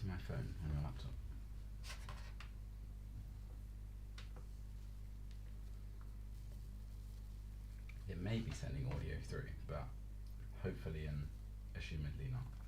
my phone on your laptop? It may be sending audio through, but hopefully and assumedly not.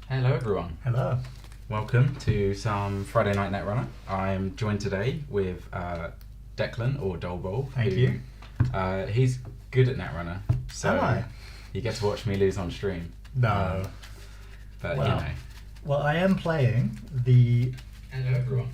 Hello everyone. Hello. Welcome to some Friday Night Netrunner. I'm joined today with Declan or DullBulb. Thank you. He's good at Netrunner, so Am I? you get to watch me lose on stream. No. But Well. you know. Well, I am playing the... Hello everyone.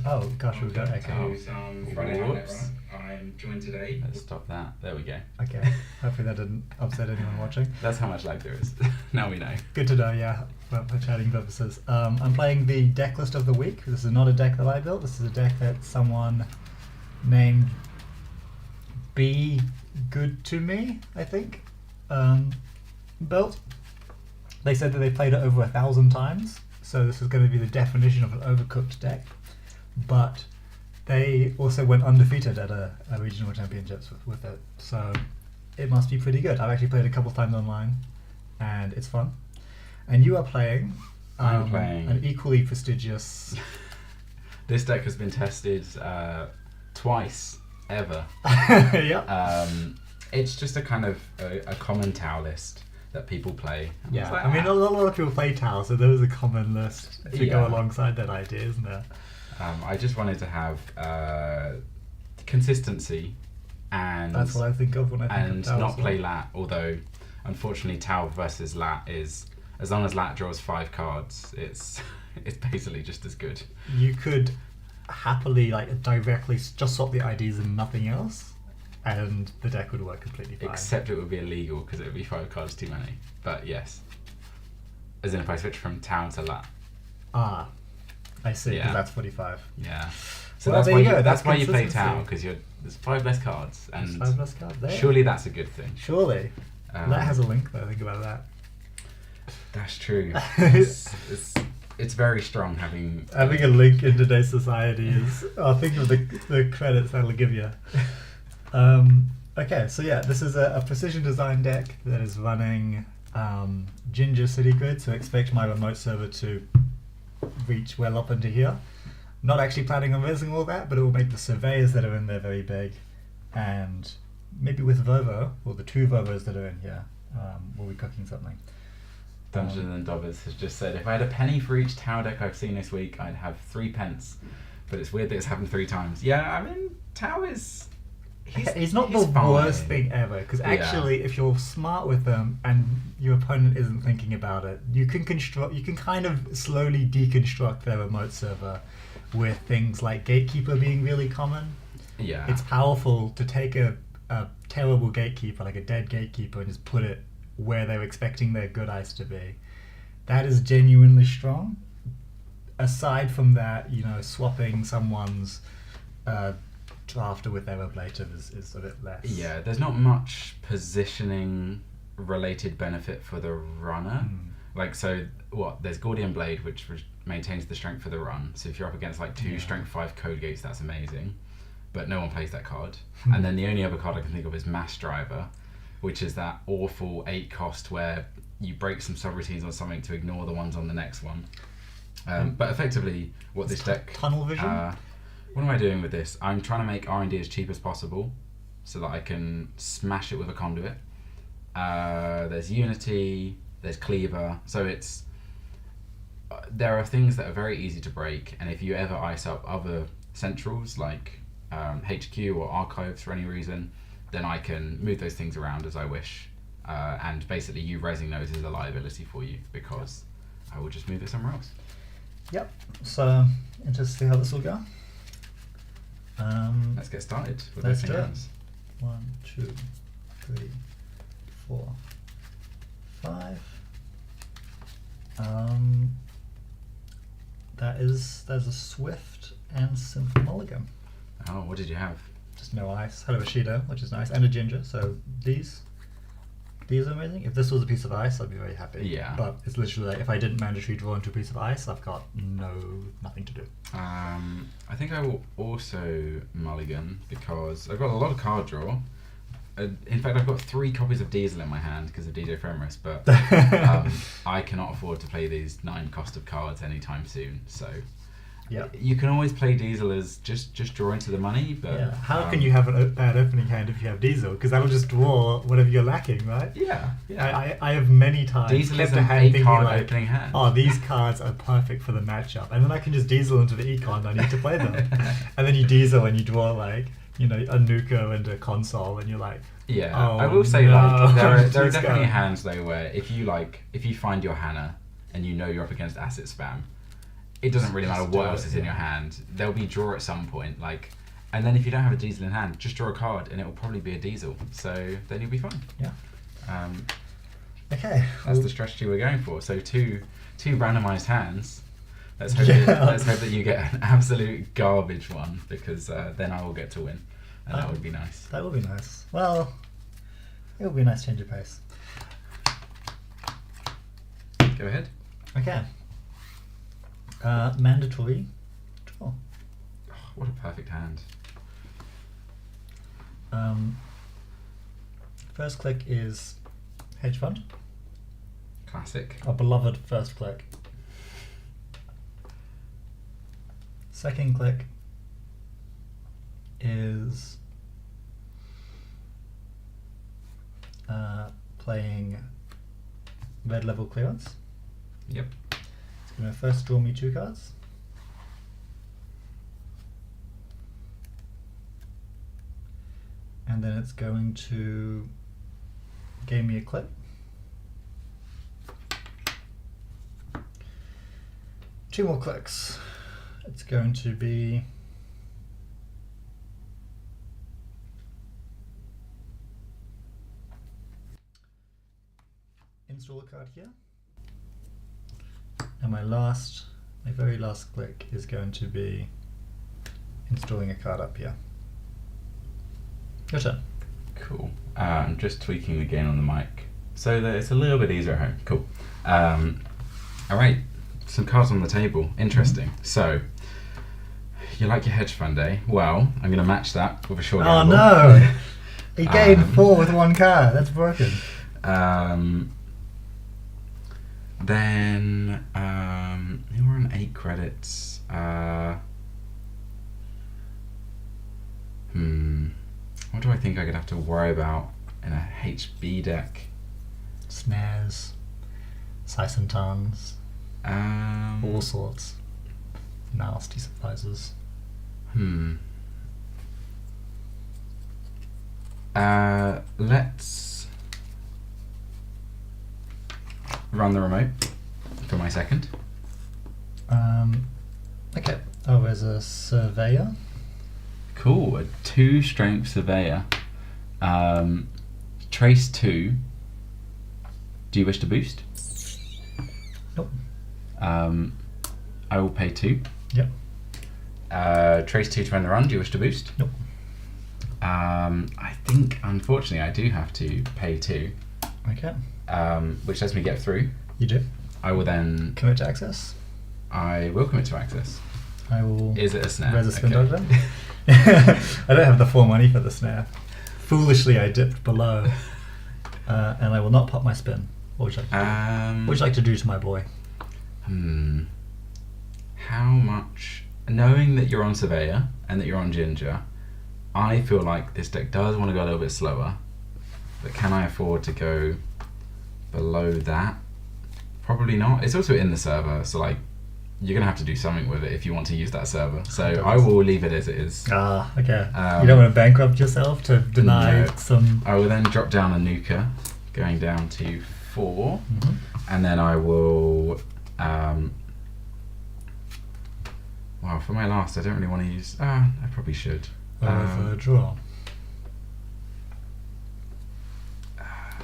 Oh gosh, we've got echo. To some Friday Night Netrunner. I'm joined today. Let's stop that. There we go. Okay. Hopefully that didn't upset anyone watching. That's how much lag there is. Now we know. Good to know, yeah, for chatting purposes. I'm playing the deck list of the week. This is not a deck that I built. This is a deck that someone named Be Good To Me, I think, built. They said that they played it over 1,000 times, so this is going to be the definition of an overcooked deck. But they also went undefeated at a regional championships with it, so it must be pretty good. I've actually played a couple times online, and it's fun. And you are playing, I'm playing an equally prestigious... This deck has been tested twice ever. Yep. It's just a kind of a common Tau list that people play. Yeah, I mean, a lot of people play Tau, so there is a common list to go alongside that idea, isn't there? I just wanted to have consistency and that's what I think of when I think of Tau. And not as well. play Lat, although unfortunately Tau versus Lat is, as long as Lat draws 5 cards, it's basically just as good. You could happily directly just swap the IDs and nothing else, and the deck would work completely fine. Except it would be illegal because it would be 5 cards too many. But yes, as in if I switch from Tau to Lat. Ah, I see. Yeah. Because that's 45. Yeah. So Well, that's there why you go, that's that's why you play consistency. Tau, because there's 5 less cards, and There's 5 less cards there. surely that's a good thing. Surely. That has a link though. Think about that. That's true. It's very strong having A link in today's society is. Oh, think of the credits that'll give you. Okay, so yeah, this is a precision design deck that is running Ginger City Grid, so expect my remote server to reach well up into here. Not actually planning on raising all that, but it will make the surveyors that are in there very big, and maybe with Vovo, or the 2 Vovos that are in here, we'll be cooking something. Dungeons and Dobbers has just said, if I had a penny for each Tau deck I've seen this week, I'd have 3 pence. But it's weird that it's happened 3 times. Yeah, I mean, Tau is... He's not the fine. worst thing ever, because actually, if you're smart with them and your opponent isn't thinking about it, you can kind of slowly deconstruct their remote server with things like Gatekeeper being really common. Yeah. It's powerful to take a terrible Gatekeeper, like a dead Gatekeeper, and just put it where they're expecting their good ice to be. That is genuinely strong. Aside from that, swapping someone's drafter with their ablative is a bit less. Yeah, there's not much positioning related benefit for the runner. There's Gordian Blade, which maintains the strength for the run. So if you're up against 2 strength 5 code gates, that's amazing. But no one plays that card. And then the only other card I can think of is Mass Driver, which is that awful 8 cost where you break some subroutines on something to ignore the ones on the next one. But effectively, what this deck... Tunnel vision? What am I doing with this? I'm trying to make R&D as cheap as possible so that I can smash it with a conduit. There's Unity, there's Cleaver, so it's... there are things that are very easy to break, and if you ever ice up other centrals like HQ or Archives for any reason, then I can move those things around as I wish. And basically you rezzing those is a liability for you because I will just move it somewhere else. Yep, so just see how this will go. Let's get started with Let's those do it. hands. 1, 2, 3, 4, 5. There's a Swift and Simple Mulligan. Oh, what did you have? Just no ice. Had a Bushido, which is nice, and a Ginger. So these are amazing. If this was a piece of ice, I'd be very happy. Yeah. But it's literally if I didn't mandatory draw into a piece of ice, I've got nothing to do. I think I will also mulligan because I've got a lot of card draw. In fact, I've got 3 copies of Diesel in my hand because of DJ Ephemeris, but I cannot afford to play these 9 cost of cards anytime soon. So Yeah. You can always play Diesel as just draw into the money, but Yeah. How can you have a bad opening hand if you have Diesel? Because that'll just draw whatever you're lacking, right? Yeah. I have many times Diesel kept is a an hand thinking 8-card like, opening hand. oh, these cards are perfect for the matchup, and then I can just Diesel into the econ. I need to play them, and then you Diesel and you draw like a Nuka and a console, and you're like, Yeah, oh, I will say no. like there are Please definitely go. hands though where if you find your Hannah and you know you're up against asset spam, it doesn't really matter Just what do else it, is in yeah. your hand. There'll be draw at some point, like, and then if you don't have a Diesel in hand, just draw a card and it will probably be a Diesel. So then you'll be fine. Yeah. Um, Okay. that's the strategy we're going for. So two randomized hands. Let's hope that you get an absolute garbage one, because then I will get to win, and that would be nice. That would be nice. Well, it would be a nice change of pace. Go ahead. Okay. Mandatory draw. Oh, what a perfect hand. First click is hedge fund. Classic. A beloved first click. Second click is playing red level clearance. Yep. It's going to first draw me 2 cards. And then it's going to gain me a clip. 2 more clicks. It's going to be install a card here. And my very last click is going to be installing a card up here. Your turn. Cool. I'm just tweaking the gain on the mic so that it's a little bit easier at home. Cool. All right. Some cards on the table. Interesting. So, you like your hedge fund, eh? Well, I'm going to match that with a short Oh gamble. no! He gained 4 with 1 card. That's broken. Then you were on 8 credits. What do I think I could have to worry about in a HB deck? Snares, Sysantons, all sorts. Nasty surprises. Let's run the remote for my second. Okay. Oh, there's a surveyor. Cool, a 2 strength surveyor. Trace 2. Do you wish to boost? Nope. I will pay 2. Yep. Trace 2 to end the run. Do you wish to boost? Nope. I think, unfortunately, I do have to pay 2. Okay. Which lets me get through. You do. I will then. Commit to access. I will commit to access. I will. Is it a snare? Where's the spin Okay. dodge then? I don't have the full money for the snare. Foolishly, I dipped below, and I will not pop my spin. What would you like to do? What would you like to do to my boy? How much? Knowing that you're on Surveyor and that you're on Ginger, I feel like this deck does want to go a little bit slower. But can I afford to go below that? Probably not. It's also in the server, so like you're gonna have to do something with it if you want to use that server. So I will leave it as it is. Ah, okay. You don't want to bankrupt yourself to deny No. some. I will then drop down a Nuka, going down to 4, Mhm. and then I will. Wow, for my last, I don't really want to use. I probably should. Of a draw.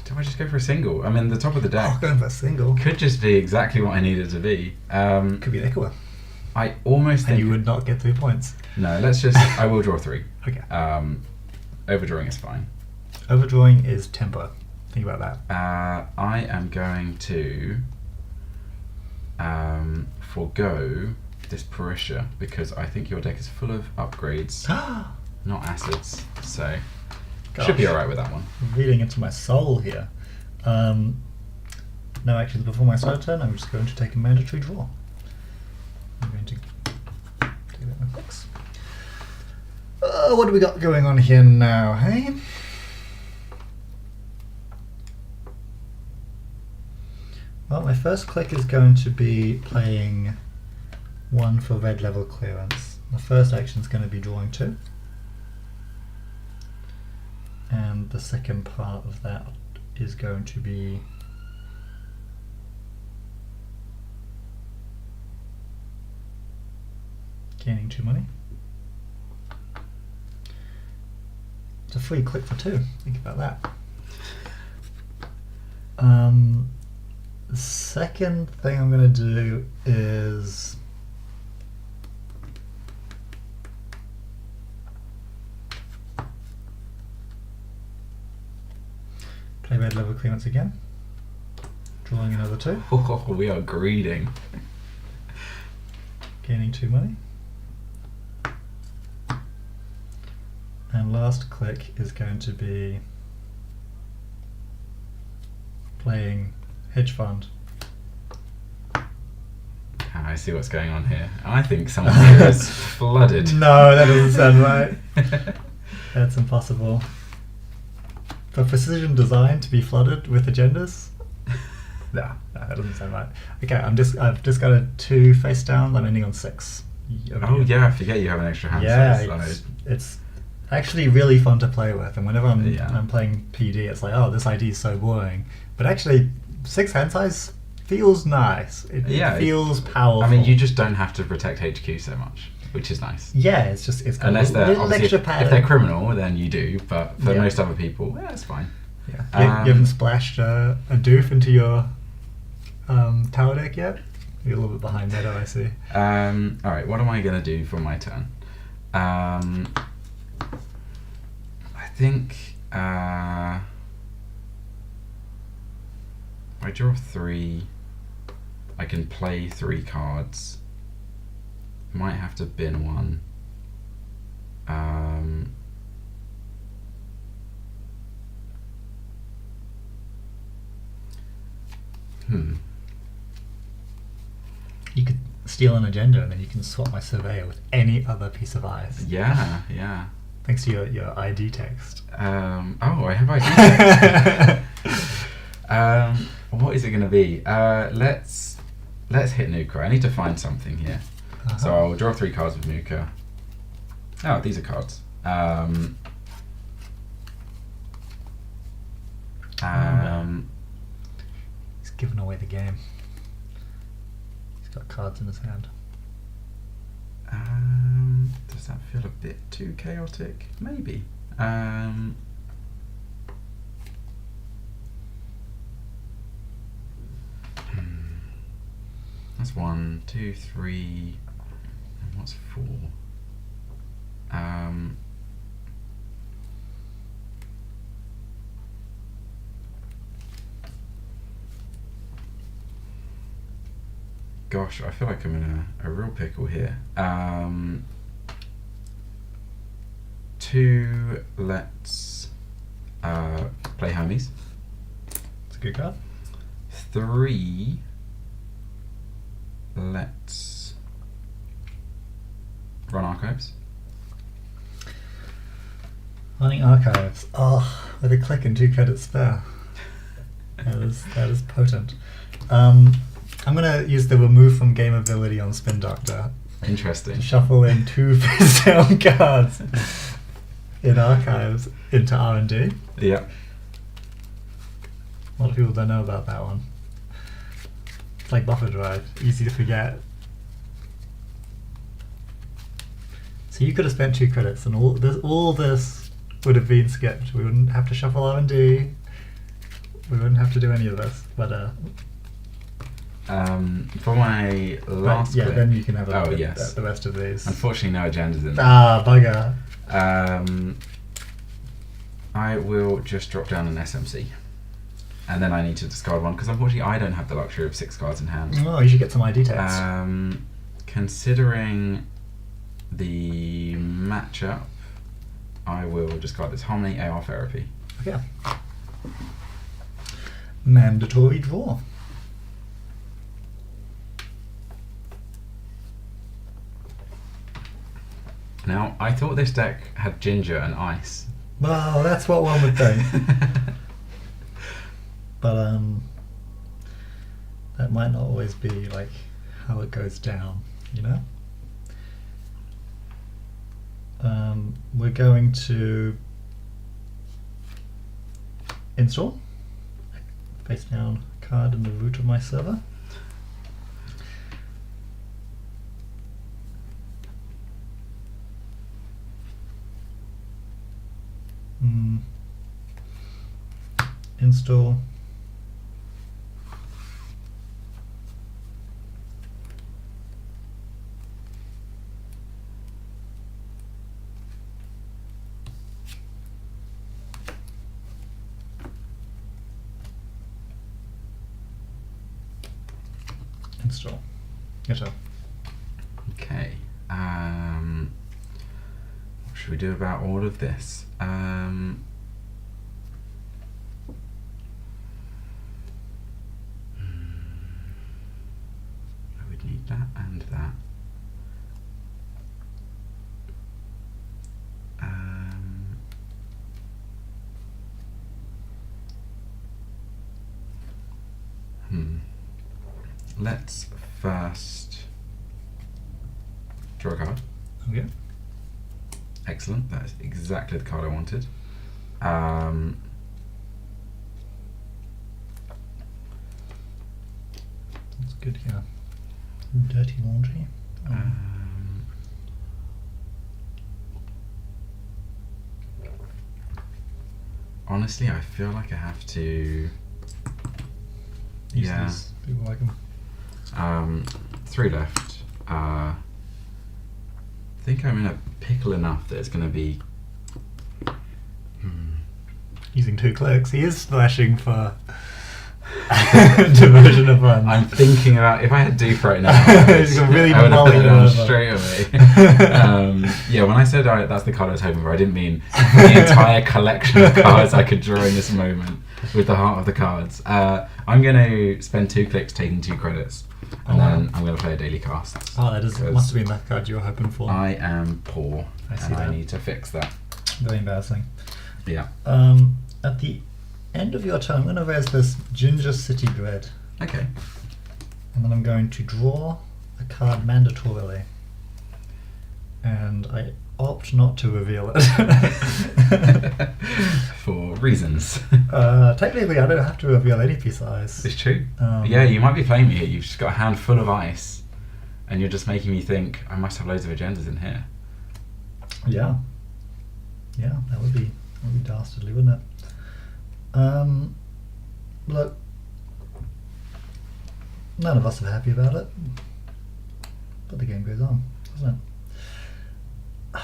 Do I just go for a single? I mean, the top of the Oh, deck going for a single. could just be exactly what I need it to be. Could be an Echoer. I almost And think. you would not get 3 points. No, let's just. I will draw 3. Okay. Overdrawing is fine. Overdrawing is tempo. Think about that. I am going to forego this Parisha because I think your deck is full of upgrades, not acids. So should be alright with that one. Reading into my soul here. No, actually, before my side turn, I'm just going to take a mandatory draw. I'm going to What do we got going on here now, hey? Well, my first click is going to be playing 1 for red level clearance. The first action is going to be drawing 2. And the second part of that is going to be gaining 2 money. It's a free click for 2. Think about that. The second thing I'm going to do is play red level clearance again, drawing another 2. Oh, we are greeding. Gaining 2 money. And last click is going to be playing hedge fund. I see what's going on here. I think someone here is flooded. No, that doesn't sound right. That's impossible. For precision design to be flooded with agendas? No, that doesn't sound right. Okay, I've just got a 2 face down. I'm ending on 6. Oh yeah, I forget you have an extra hand. Yeah, it's actually really fun to play with. And whenever I'm playing PD, it's like, oh, this ID is so boring. But actually, 6 hand size feels nice. It feels powerful. I mean, you just don't have to protect HQ so much, which is nice. Yeah, it's got unless a little extra padding. If they're criminal, then you do. But for most other people, yeah, it's fine. Yeah, you haven't splashed a doof into your tower deck yet? You're a little bit behind Meadow, I see. All right, what am I gonna do for my turn? I think I draw 3. I can play 3 cards. Might have to bin 1. You could steal an agenda and then you can swap my surveyor with any other piece of ice. Yeah. Thanks to your ID text. Oh, I have ID text. What is it going to be? Let's hit Nuka. I need to find something here. So I'll draw 3 cards with Nuka. Oh, these are cards. He's giving away the game. He's got cards in his hand. Does that feel a bit too chaotic? Maybe. That's 1, 2, 3, and what's 4? Gosh, I feel like I'm in a real pickle here. 2, let's play Homies. It's a good card. 3, let's run Archives. Running Archives. Oh, with a click and 2 credits spare. That is potent. I'm going to use the remove from game ability on Spin Doctor. Interesting. Shuffle in 2 face down cards in Archives into R&D. Yeah. A lot of people don't know about that one. It's like buffer drive, easy to forget. So you could have spent 2 credits and all this would have been skipped. We wouldn't have to shuffle R&D. We wouldn't have to do any of this. But for my last click, then you can have a look at the rest of these. Unfortunately, no agendas in there. Ah, bugger. I will just drop down an SMC. And then I need to discard 1, because unfortunately I don't have the luxury of 6 cards in hand. Oh, you should get some ID text. Considering the matchup, I will discard this Harmony AR Therapy. Okay. Mandatory draw. Now, I thought this deck had ginger and ice. Well, that's what one would think. But that might not always be like how it goes down, you know? We're going to install face down card in the root of my server. Install. Install. Get up. Okay. What should we do about all of this? I would need that and that. Let's first draw a card. Okay. Excellent, that is exactly the card I wanted. That's good, yeah. Dirty laundry. Honestly, I feel like I have to. Use these. People like them. 3 left. I think I'm in a pickle enough that it's going to be. Using 2 clicks. He is splashing for diversion of funds. I'm thinking about if I had Duke right now, He's gonna really I would have put it volley down over. straight away. Yeah, when I said that's the card I was hoping for, I didn't mean the entire collection of cards I could draw in this moment with the heart of the cards. I'm going to spend 2 clicks taking 2 credits, and then I'm going to play a daily cast. Oh, that is, must have been that card you were hoping for. I am poor, I see and I that. need to fix that. Very embarrassing. Yeah. At the end of your turn, I'm going to raise this Ginger City Grid. Okay. And then I'm going to draw a card mandatorily. And I opt not to reveal it. For reasons. Technically, I don't have to reveal any piece of ice. It's true. Yeah, you might be playing me here. You've just got a hand full of ice, and you're just making me think I must have loads of agendas in here. Yeah. Yeah, that would be dastardly, wouldn't it? Look, none of us are happy about it, but the game goes on, doesn't it?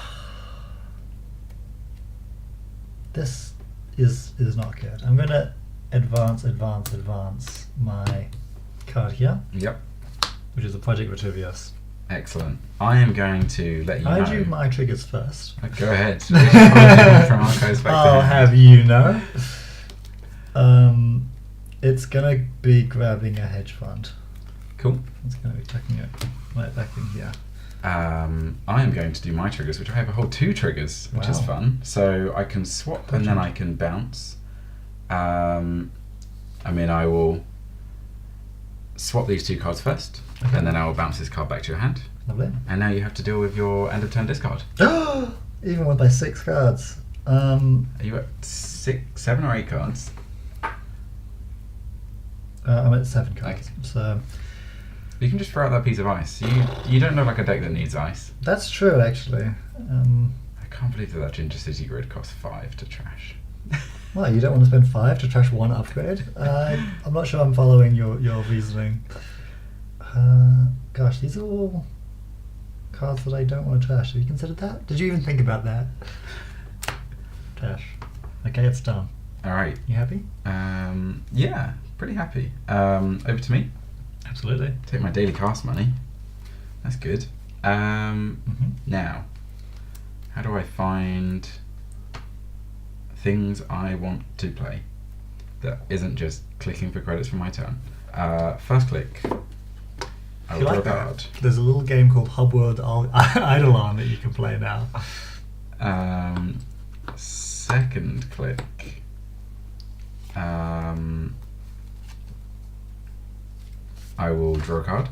This is not good. I'm going to advance my card here, Yep. which is a Project Vitruvius. Excellent. I am going to let you know. I do my triggers first. Go ahead. From archives back I'll to have you know. It's going to be grabbing a hedge fund. Cool. It's going to be tucking it right back in here. I am going to do my triggers, which I have a whole 2 triggers, which is Wow. fun. So I can swap and then I can bounce. I mean, I will swap these 2 cards first, Okay. and then I will bounce this card back to your hand. Lovely. And now you have to deal with your end of turn discard. Even with my 6 cards. Are you at 7 or 8 cards? I'm at 7 cards. Okay. So You can just throw out that piece of ice. You don't look like a deck that needs ice. that's true, actually. I can't believe that Ginger City Grid costs 5 to trash. Well, you don't want to spend 5 to trash 1 upgrade? I'm not sure I'm following your reasoning. Gosh, these are all cards that I don't want to trash. Have you considered that? Did you even think about that? Trash. Okay, it's done. Alright. You happy? Yeah, pretty happy. Over to me. Absolutely. Take my daily cast money. That's good. Now, how do I find things I want to play that isn't just clicking for credits for my turn? First click, I If you will like draw a that, card. there's a little game called Hubworld Eidolon that you can play now. Second click. I will draw a card.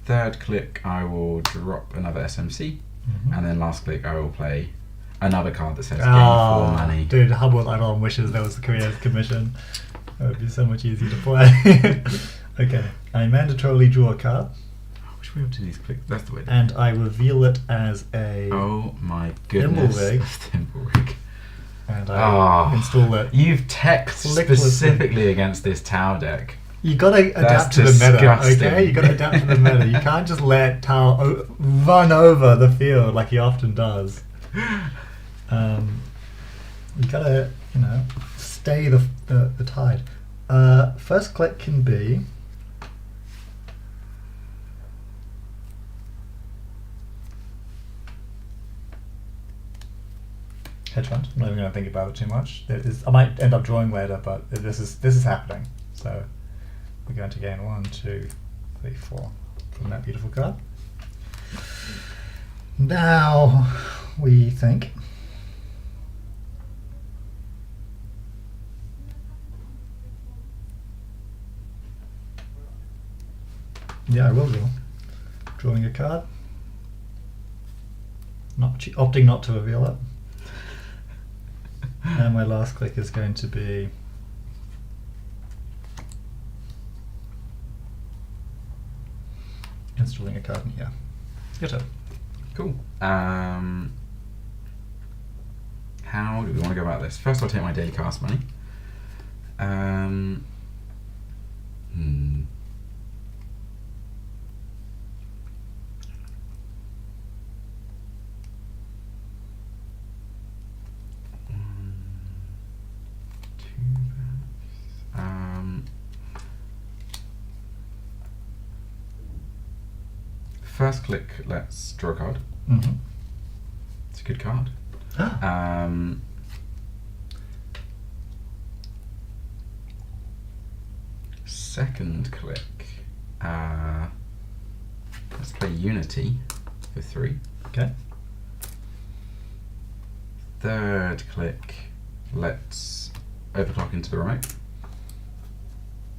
Third click, I will drop another SMC. And then last click, I will play another card that says gain 4 money. Dude, Hubworld Eidolon wishes there was a Creative Commission. That would be so much easier to play. Okay, I mandatorily draw a card. Which way do these click? That's the way. And I reveal it as a Oh my goodness. Thimblerig. And I install it. You've teched Clicklessly. specifically against this Tau deck. You gotta adapt to the meta, okay? You gotta adapt to the meta. You can't just let Tau run over the field like he often does. You gotta, stay the tide. First click can be hedge fund. I'm not even gonna think about it too much. I might end up drawing later, but this is happening. So we're going to gain 1, 2, 3, 4 from that beautiful card. Now we think. Yeah, I will go. Drawing a card. Opting not to reveal it. And my last click is going to be installing a card in here. Your turn. Cool. How do we want to go about this? First, I'll take my daily cast money. First click, let's draw a card. It's a good card. Second click, let's play Unity for 3. Okay. Third click, let's overclock into the right.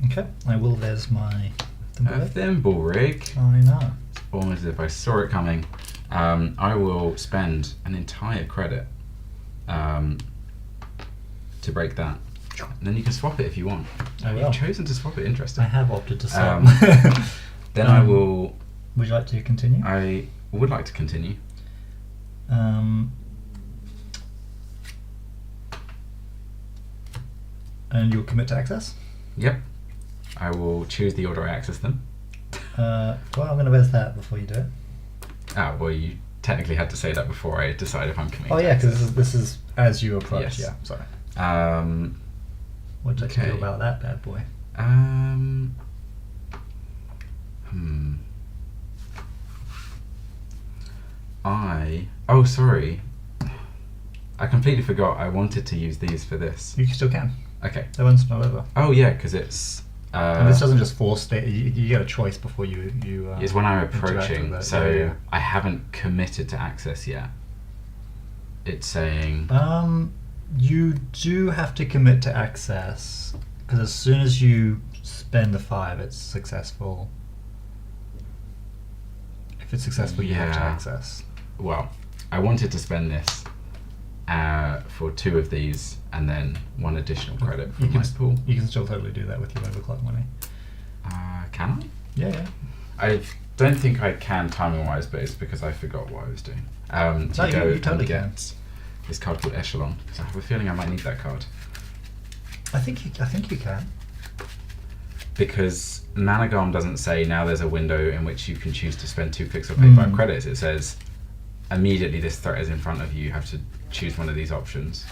Okay, I will. There's my Thimble rig. I know. Almost as if I saw it coming. I will spend an entire credit to break that. And then you can swap it if you want. I will. You've chosen to swap it, interesting. I have opted to swap. Then I will... Would you like to continue? I would like to continue. And you'll commit to access? Yep. I will choose the order I access them. Well, I'm going to res that before you do it. Ah, well, you technically had to say that before I decide if I'm committing. Oh yeah, because this is as you approach. Yes. Yeah, sorry. What do you feel about that bad boy? Oh, sorry. I completely forgot I wanted to use these for this. You still can. Okay. That one's not over. Oh yeah, because it's... and this doesn't just force state. You get a choice before you. It's when I'm approaching, it. so yeah. I haven't committed to access yet. It's saying... You do have to commit to access, because as soon as you spend the 5, it's successful. If it's successful, you have to access. Well, I wanted to spend this for 2 of these, and then 1 additional credit from my pool. You can still totally do that with your overclock money. Can I? Yeah. I don't think I can timing-wise, but it's because I forgot what I was doing. You totally can. This card called Echelon, because I have a feeling I might need that card. I think you can. Because Managarm doesn't say now there's a window in which you can choose to spend 2 clicks or pay 5 credits. It says immediately this threat is in front of you. You have to choose one of these options.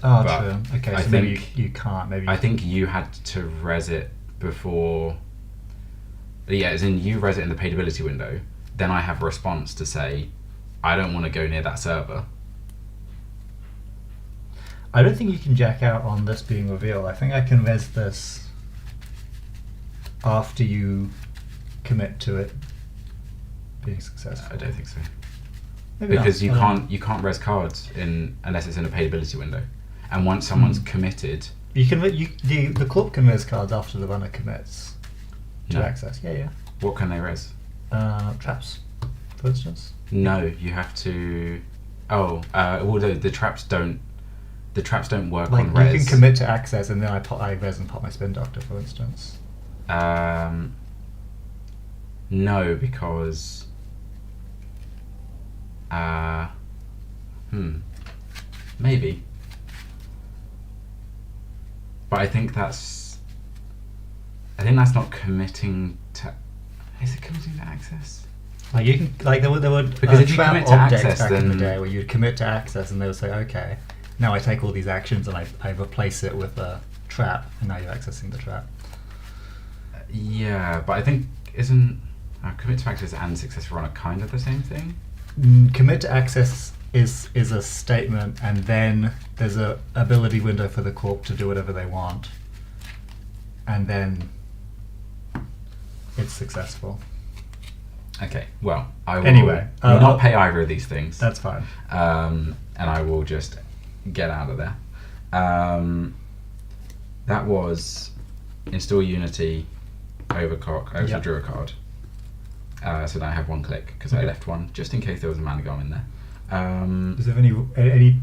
Oh, but true. Okay, I so think, maybe you can't. Maybe I think you had to res it before. Yeah, as in you res it in the paidability window. Then I have a response to say, I don't want to go near that server. I don't think you can jack out on this being revealed. I think I can res this after you commit to it being successful? I don't think so. Maybe Because not. you can't res cards unless it's in a paid ability window, and once someone's committed, the corp can res cards after the runner commits to No. access. Yeah. what can they res? Traps, for instance. No, you have to. Oh, well, the traps don't. The traps don't work Like on you res. can commit to access, and then I res and pop my spin doctor, for instance. No, because. Maybe. But I think that's not committing to. Is it committing to access? Like you can, like there were Because if you trap commit to objects access, back in the then- day where you'd commit to access, and they would say, okay, now I take all these actions and I replace it with a trap, and now you're accessing the trap. Yeah, but I think isn't commit to access and successful runner kind of the same thing? Commit to access is a statement, and then there's a ability window for the corp to do whatever they want, and then it's successful. Okay, well, I will Anyway, not pay either of these things. That's fine. And I will just get out of there. That was install Unity, overclock. I also Yep. drew a card. So now I have one click because I Okay. left one just in case there was a Manigon in there. Is there any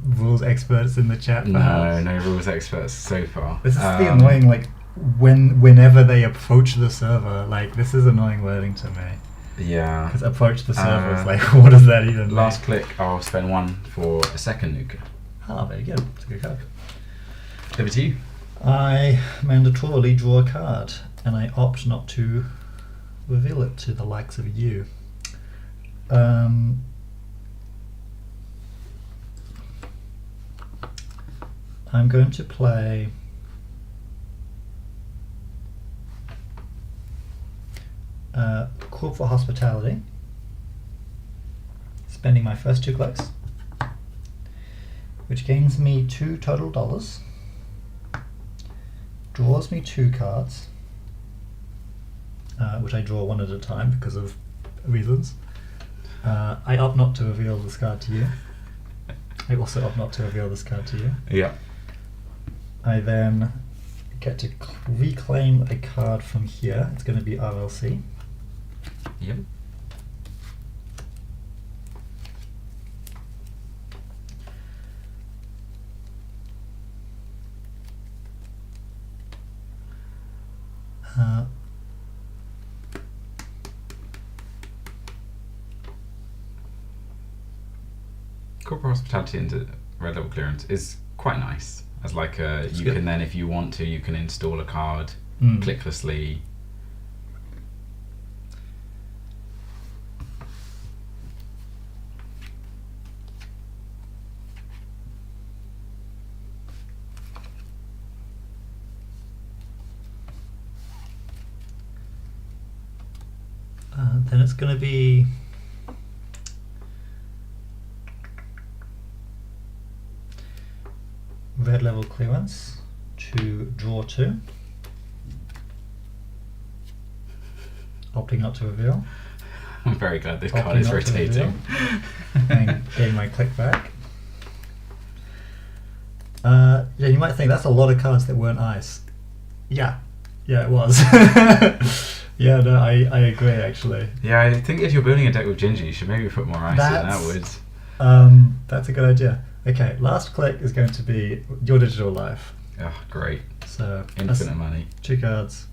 rules experts in the chat? No, perhaps? no rules experts so far. This is the annoying, like, whenever they approach the server, like, this is annoying wording to me. Yeah. Because approach the server is like, what does that even mean? Last click, I'll spend one for a second nuker. Ah, very good. It's a good card. Over to you. I mandatorily draw a card, and I opt not to reveal it to the likes of you. I'm going to play Corp for Hospitality, spending my first 2 clicks, which gains me 2 total dollars, draws me 2 cards, which I draw one at a time because of reasons. I opt not to reveal this card to you. I also opt not to reveal this card to you. Yeah. I then get to reclaim a card from here. It's going to be RLC. Yep. Corporate hospitality into red level clearance is quite nice. As like a, you good. can then, if you want to, you can install a card clicklessly. Then it's going to be red level clearance to draw 2, opting not to reveal, I'm very glad this Opting card is not to rotating. and getting my click back. Yeah, you might think that's a lot of cards that weren't ice. Yeah, it was. Yeah, no, I agree actually. Yeah, I think if you're building a deck with Ginger, you should maybe put more ice in That's- outwards. That's a good idea. Okay, last click is going to be your digital life. Oh, great. So Infinite money. 2 cards.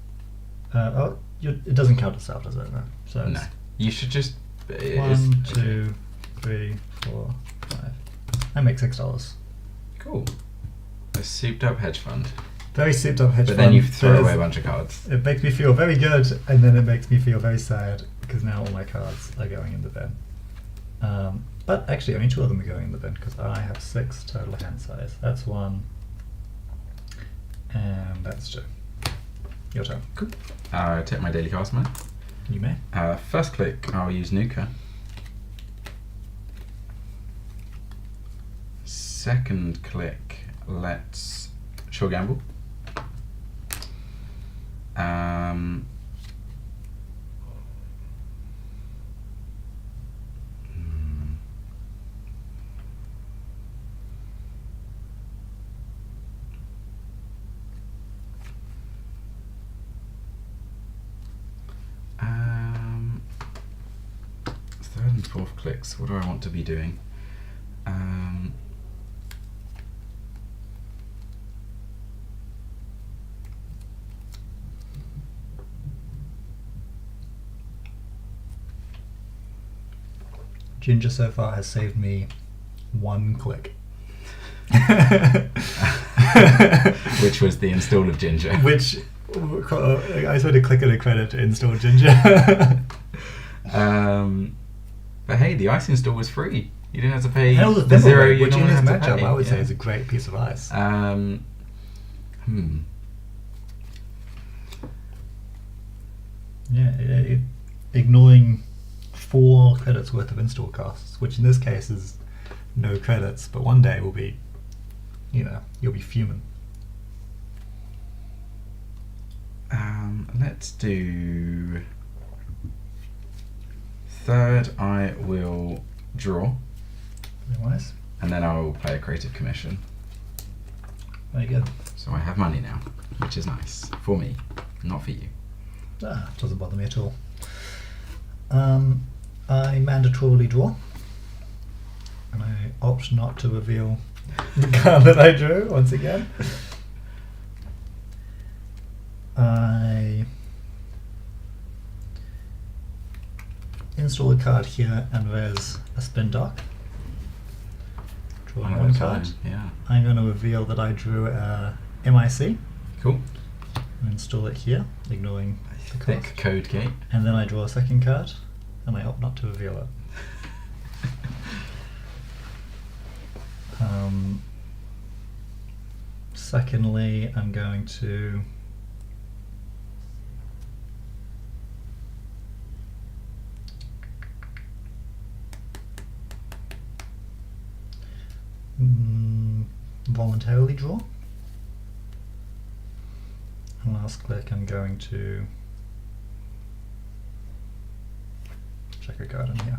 It doesn't count itself, does it? No. So No. You should just... it's 1, 2, 3, 4, 5. I make $6. Cool. A souped up hedge fund. Very souped up hedge But fund. then you throw There's- away a bunch of cards. It makes me feel very good, and then it makes me feel very sad because now all my cards are going in the bin. But actually, only 2 of them are going in the bin because I have 6 total hand size. That's 1, and that's 2. Your turn. Cool. Take my daily cast man. You may. First click, I'll use Nuka. Second click, let's sure gamble. and fourth clicks. What do I want to be doing? Ginger so far has saved me 1 click. Which was the install of Ginger. Which I sort of click on a credit to install Ginger. But hey, the ice install was free. You didn't have to pay Hell, the zero you which in normally this have to matchup pay. I would say is a great piece of ice. Yeah, ignoring 4 credits worth of install costs, which in this case is no credits, but one day will be, you'll be fuming. Let's do third. I will draw, Very nice. and then I will play a creative commission. Very good. So I have money now, which is nice for me, not for you. Doesn't bother me at all. I mandatorily draw, and I opt not to reveal the card that I drew once again. I install a card here, and there's a spin dock. Drawing 1 card. Yeah. I'm going to reveal that I drew a MIC. Cool. And install it here, ignoring the cost. Thick code gate. And then I draw a 2nd card, and I opt not to reveal it. Secondly, I'm going to voluntarily draw. And last click, I'm going to check a card in here.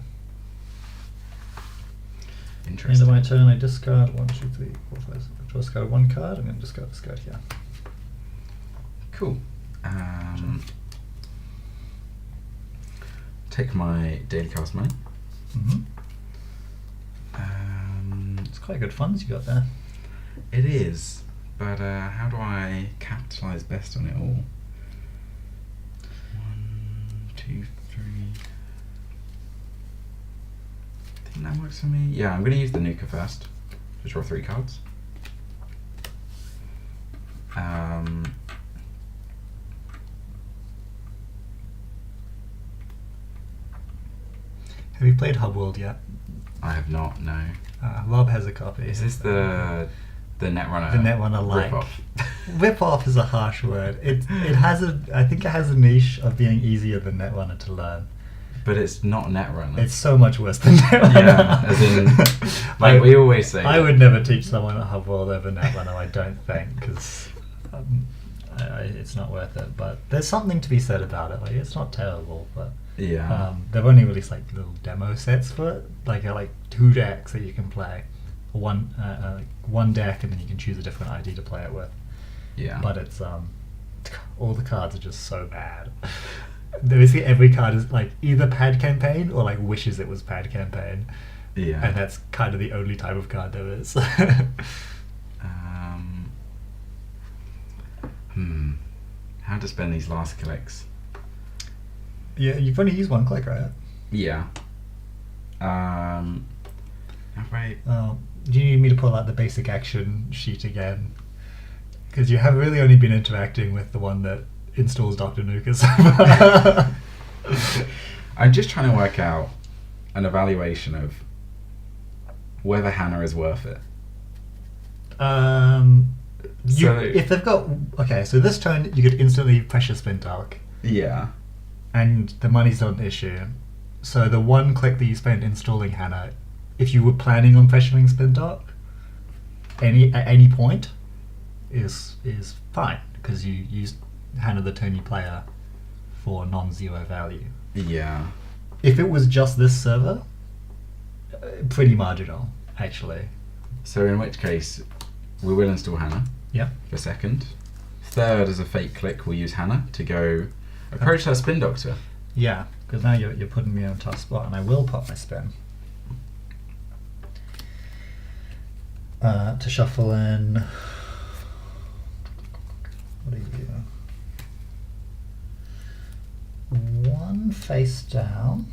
Interesting. End of my turn, I discard 1, 2, 3, 4, 5, 6. I discard 1 card. I'm going to discard this card here. Cool. Take my daily cast money. It's quite good funds you got there. It is, but how do I capitalise best on it all? 1, 2, 3. I think that works for me. Yeah, I'm going to use the Nuka first to draw 3 cards. Have you played Hubworld yet? I have not, no. Rob has a copy. Is this the Netrunner? The Netrunner like? Rip-off? Rip-off is a harsh word. It has I think it has a niche of being easier than Netrunner to learn. But it's not Netrunner. It's so much worse than Netrunner. Yeah, as in, like we always say. I would never teach someone at Hubworld over Netrunner, I don't think, because it's not worth it. But there's something to be said about it. Like, it's not terrible, but Yeah. they've only released like little demo sets for it, like 2 decks that you can play, one deck, and then you can choose a different ID to play it with. Yeah. But it's all the cards are just so bad. Basically every card is like either Pad Campaign or like wishes it was Pad Campaign. Yeah. And that's kind of the only type of card there is. How to spend these last clicks? Yeah, you've only used 1 click, right? Yeah. Have I? Do you need me to pull out the basic action sheet again? Because you have really only been interacting with the one that installs Dr. Nuka so far. I'm just trying to work out an evaluation of whether Hannah is worth it. If they've got so this turn you could instantly pressure spin dark, Yeah. and the money's not an issue. So the 1 click that you spent installing Hannah, if you were planning on pressuring spin dark, at any point, is fine because you used Hannah the turn you player for non-zero value. Yeah. If it was just this server, pretty marginal actually. So in which case, we will install Hannah. Yeah. For 2nd. 3rd, as a fake click, we'll use Hannah to go approach her spin doctor. Yeah, because now you're putting me in a tough spot, and I will pop my spin. To shuffle in. What are you? One face down.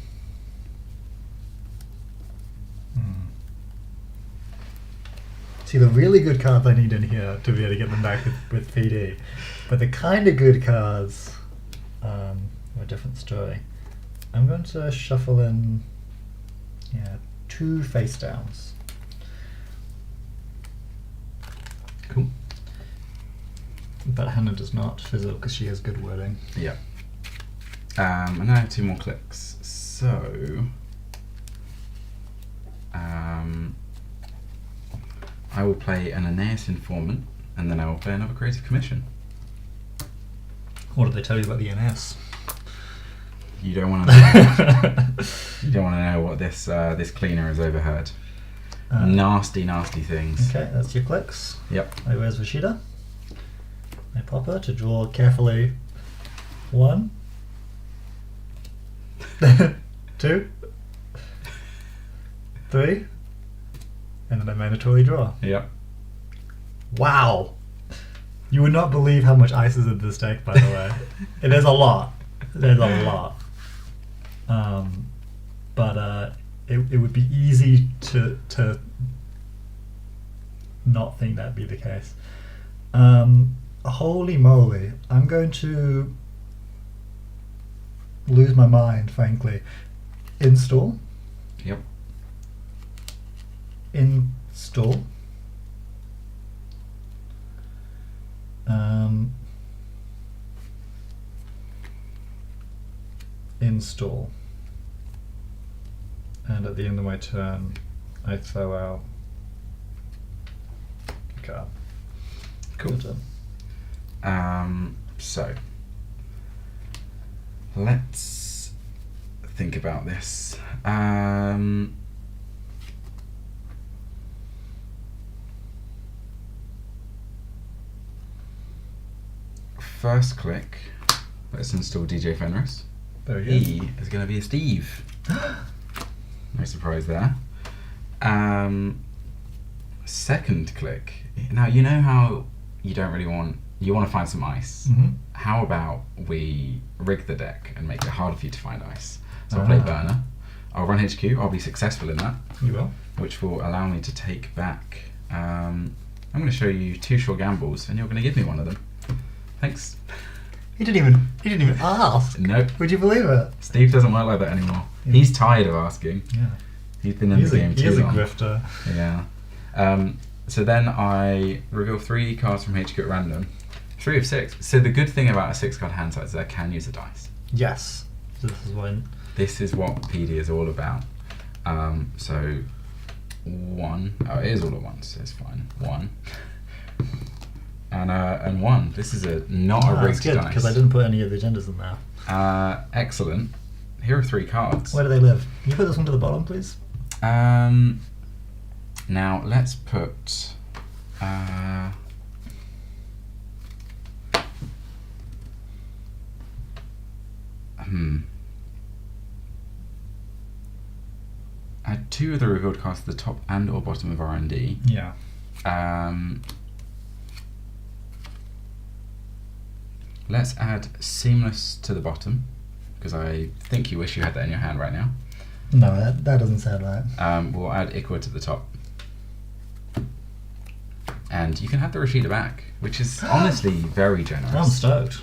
See, the really good cards I need in here to be able to get them back with PD. But the kind of good cards are a different story. I'm going to shuffle in, two face downs. Cool. But Hannah does not fizzle because she has good wording. Yeah. And now I have 2 more clicks. So, I will play an Aeneas Informant, and then I will play another Creative Commission. What did they tell you about the NS? You don't want to know. You don't want to know what this cleaner has overheard. Nasty things. Okay, that's your clicks. Yep. I where's Rashida? I pop her to draw carefully 1, 2, 3, and then I mandatorily draw. Yep. Wow! You would not believe how much ice is in this deck, by the way. There's a lot. There's a lot. But it would be easy to not think that'd be the case. Holy moly. I'm going to lose my mind, frankly. Install. Yep. Install. Install. And at the end of my turn, I throw out a card. Cool. Good turn. So let's think about this. First click, let's install DJ Fenris. Very good. He is going to be a Steve. No surprise there. Second click. Now, you know how you don't really want... You want to find some ice. Mm-hmm. How about we rig the deck and make it harder for you to find ice? So I'll play Burner. I'll run HQ. I'll be successful in that. You will. Which will allow me to take back... I'm going to show you 2 short gambles, and you're going to give me one of them. Thanks. He didn't even ask. Nope. Would you believe it? Steve doesn't work like that anymore. Yeah. He's tired of asking. Yeah. He's been in the game too long. He's a grifter. Yeah. So then I reveal 3 cards from HQ at random. 3 of 6. So the good thing about a 6-card hand size is I can use a dice. Yes. This is what PD is all about. So 1. Oh, it is all at once. So it's fine. 1. And 1. This is not a rigged good, dice. because I didn't put any of the agendas in there. Excellent. Here are 3 cards. Where do they live? Can you put this one to the bottom, please? Now let's put. Add 2 of the revealed cards to the top and or bottom of R&D. Yeah. Let's add Seamless to the bottom, because I think you wish you had that in your hand right now. No, that doesn't sound right. We'll add Iqua to the top. And you can have the Rashida back, which is honestly very generous. I'm stoked.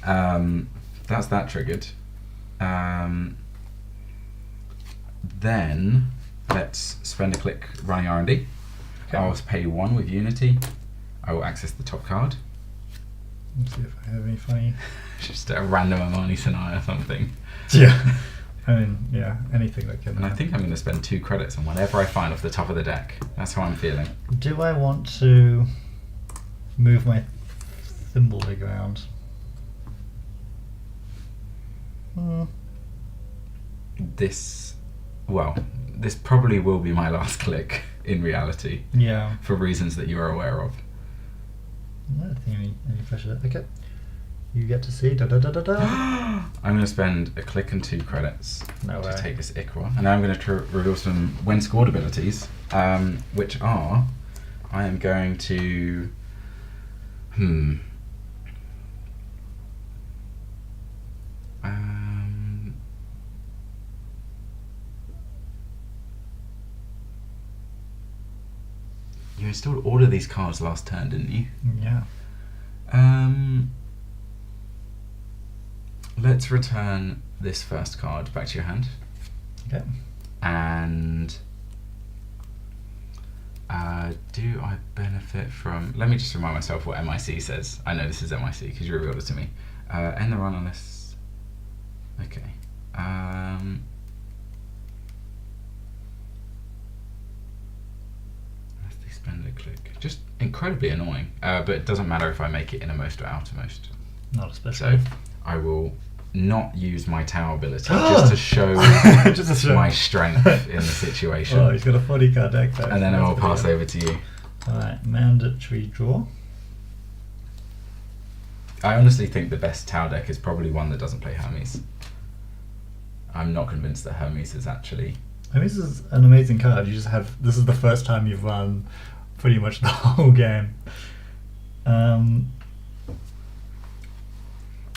That's that triggered. Then let's spend a click running R&D. Okay. I'll pay 1 with Unity. I will access the top card. Let's see if I have any funny. Just a random Amani Sanai or something. Yeah. I mean, yeah, anything that can. And I think I'm going to spend 2 credits on whatever I find off the top of the deck. That's how I'm feeling. Do I want to move my thimble rig around? This probably will be my last click in reality. Yeah. For reasons that you are aware of. I don't think any pressure there. Okay. you get to see da da da da da. I'm going to spend a click and 2 credits No to way. take this Ichor, and then I'm going to reveal some when scored abilities, which are, I am going to, you installed all of these cards last turn, didn't you? Yeah. Let's return this first card back to your hand. Okay. And do I benefit from... Let me just remind myself what MIC says. I know this is MIC because you revealed it to me. End the run unless... Okay. Unless they spend a click. Just incredibly annoying. But it doesn't matter if I make it innermost or outermost. Not especially. So I will not use my tower ability just to show my strength in the situation. Oh, he's got a 40 card deck though. And then I will pass over to you. Alright, mandatory draw. I honestly think the best tower deck is probably one that doesn't play Hermes. I'm not convinced that Hermes is actually... Hermes is an amazing card. You just have... This is the first time you've run pretty much the whole game.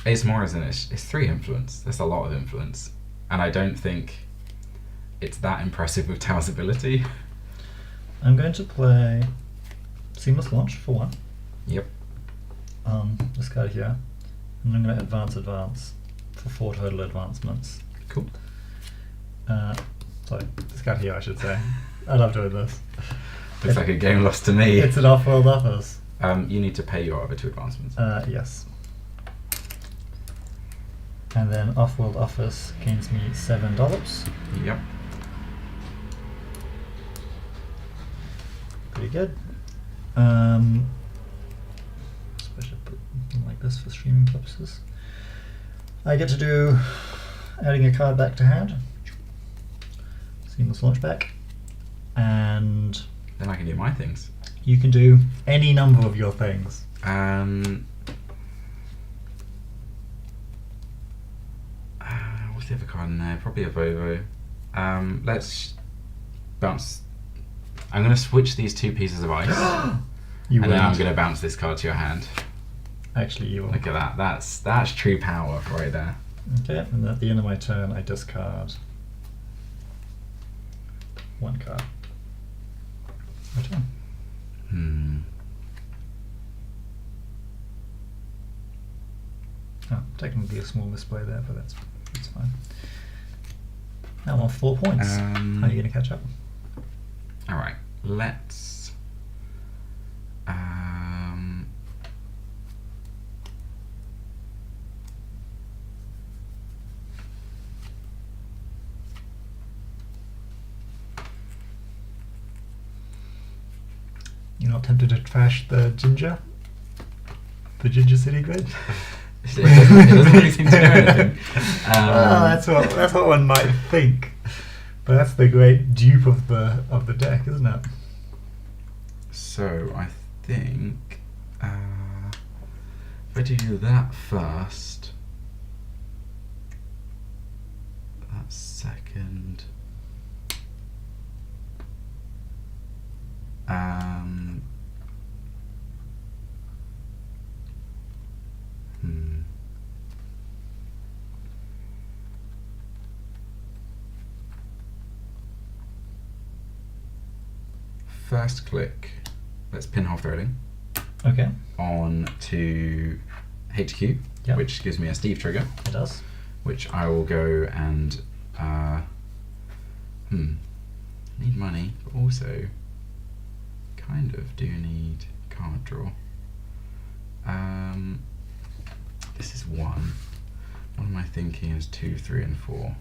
It's more, isn't it? It's 3 influence. That's a lot of influence. And I don't think it's that impressive with Tower's ability. I'm going to play Seamless Launch for 1. Yep. This card here. And I'm going to advance for 4 total advancements. Cool. Sorry, this card here I should say. I love doing this. Looks like a game lost to me. It's an off-world office. You need to pay your other 2 advancements. Yes. And then off-world office gains me $7. Yep. Pretty good. Suppose I put something like this for streaming purposes. I get to do adding a card back to hand. Seamless launch back. And Then I can do my things. you can do any number of your things. What's the other card in there? Probably a Vovo. Let's bounce. I'm going to switch these 2 pieces of ice. You and then I'm wouldn't. going to bounce this card to your hand. Actually, you will. Look at that. That's true power right there. Okay, and at the end of my turn, I discard 1 card. Return. Oh, technically a small misplay there, but that's fine. Now I'm on 4 points. How are you going to catch up? Alright, let's... You're not tempted to trash the ginger? The ginger city grid? it doesn't really seem to do anything. Well, that's what one might think. But that's the great dupe of the deck, isn't it? So I think if I do that first, that second, first click, let's pin half threading Okay. on to HQ, Yep. which gives me a Steve trigger, It does. which I will go and need money, but also kind of do need card draw. This is 1. What am I thinking is 2, 3, and 4?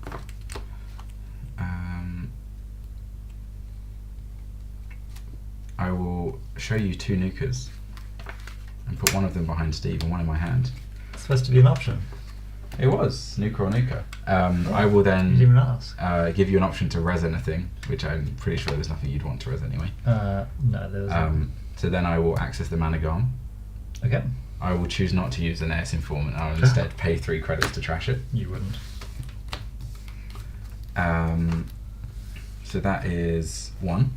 I will show you 2 nukers and put one of them behind Steve and one in my hand. It's supposed to be an option. It was nuker or nuker. I will You didn't then even ask. give you an option to res anything, which I'm pretty sure there's nothing you'd want to res anyway. No, there was So then I will access the mana Garm, Okay. I will choose not to use the Neos Informant. I will instead pay 3 credits to trash it. You wouldn't. So that is 1.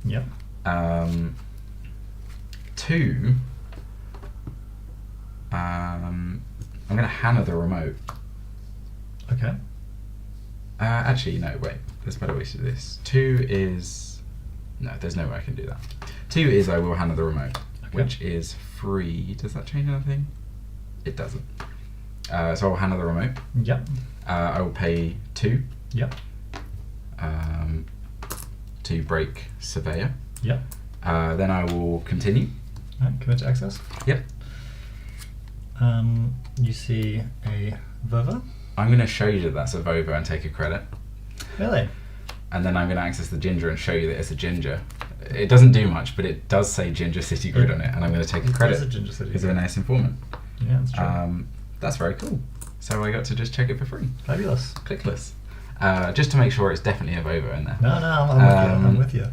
Yep. 2. I'm going to Hannah the remote. Okay. Actually, no, wait. There's a better way to do this. 2 is... No, there's no way I can do that. 2 is I will Hannah the remote, which is free. Does that change anything? It doesn't. So I will Hannah the remote. Yep. I will pay 2. Yep. To break Surveyor. Yep. Then I will continue. Alright, commit to access. Yep. You see a Vova. I'm going to show you that that's a Vova and take a credit. Really? And then I'm going to access the Ginger and show you that it's a Ginger. It doesn't do much, but it does say Ginger City Grid on it, and I'm going to take a credit. It is a Ginger City Because of an Neos Informant. Yeah, that's true. That's very cool. So I got to just check it for free. Fabulous. Clickless. Just to make sure it's definitely a Vova in there. No, I'm with you.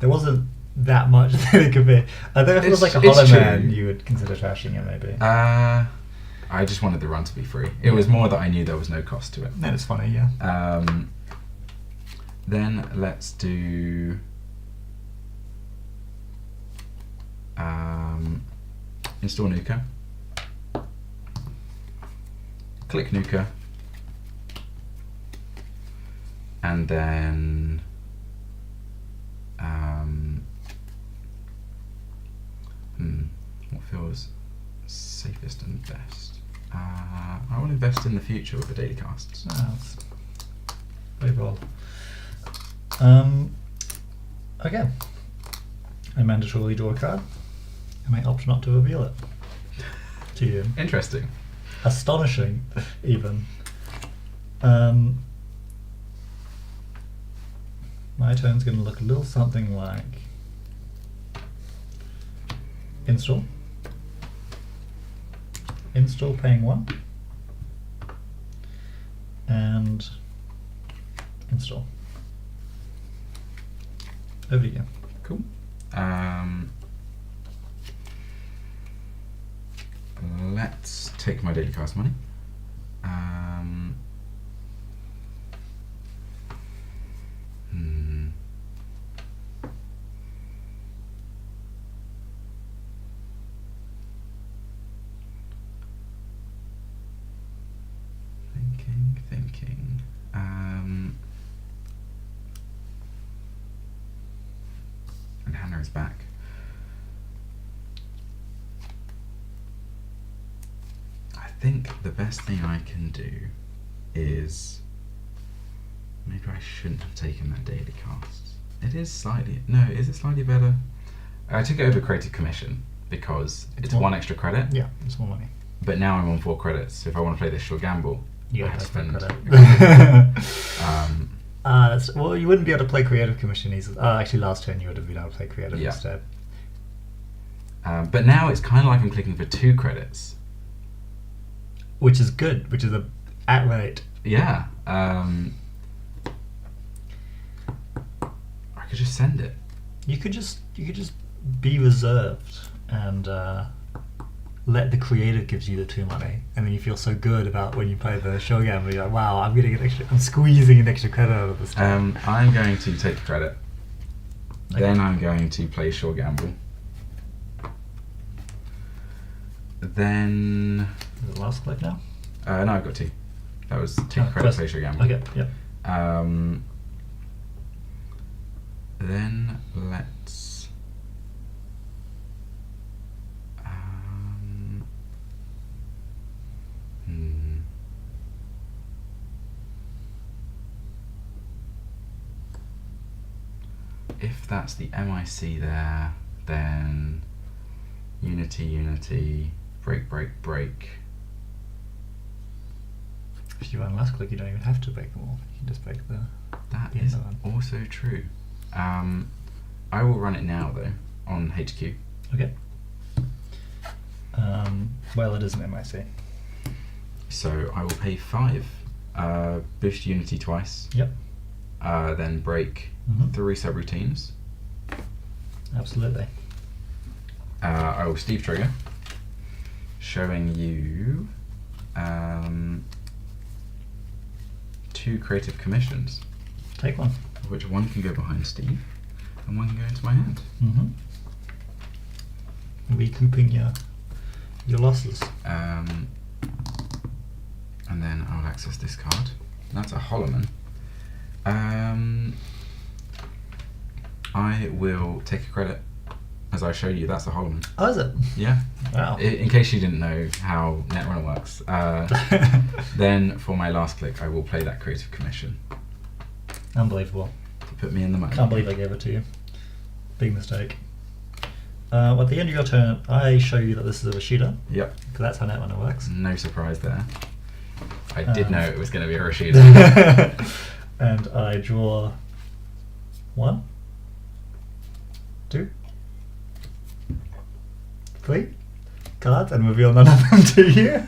There wasn't that much that it could be. I think if it was like a Hollow Man, you would consider trashing it maybe. I just wanted the run to be free. It was more that I knew there was no cost to it. That is funny, yeah. Then let's do install Nuka. Click Nuka. And then what feels safest and best? I will invest in the future with the daily casts. That's very bold. Okay. I mandatorily draw a card. I may opt not to reveal it to you. Interesting. Astonishing, even. My turn's going to look a little something like install, paying 1, and install. Over to you. Cool. Let's take my daily cast money. Thinking. And Hannah is back. I think the best thing I can do is... Maybe I shouldn't have taken that daily cast. It is slightly... No, is it slightly better? I took it over Creative Commission because it's 1 extra credit. Yeah, it's more money. But now I'm on 4 credits, so if I want to play this short gamble, You I have to spend... well, you wouldn't be able to play Creative Commission easily. Actually, last turn you would have been able to play Creative instead. But now it's kind of like I'm clicking for 2 credits. Which is good, which is at rate. Yeah. I could just send it. You could just be reserved and let the creator gives you the 2 money, and then you feel so good about when you play the show game. You're like, wow, I'm getting an extra. I'm squeezing an extra credit out of this. I'm going to take the credit. Okay. Then I'm going to play Shore Gamble. Then... Is it last click now? No, I've got 2. That was take credit, play Shore Gamble. Okay, yep. Then let's... If that's the MIC there, then Unity, break. If you run last click, you don't even have to break them all. You can just break the... That is also true. I will run it now though, on HQ. Okay. Well, it is an MIC. So I will pay 5. Boost Unity twice. Yep. Then break 3 subroutines. Absolutely. I will Steve trigger. showing you 2 creative commissions, Take one. of which one can go behind Steve and one can go into my hand. Recouping your losses. And then I'll access this card. That's a Holloman. I will take a credit as I show you. That's a Holloman. Oh, is it? Yeah. Wow. In case you didn't know how Netrunner works, then for my last click, I will play that creative commission Unbelievable. to put me in the money. Can't believe I gave it to you. Big mistake. At the end of your turn, I show you that this is a Rashida, Yep. because that's how Netrunner works. No surprise there. I did know it was going to be a Rashida. And I draw 1, 2, 3 cards and reveal none of them to you.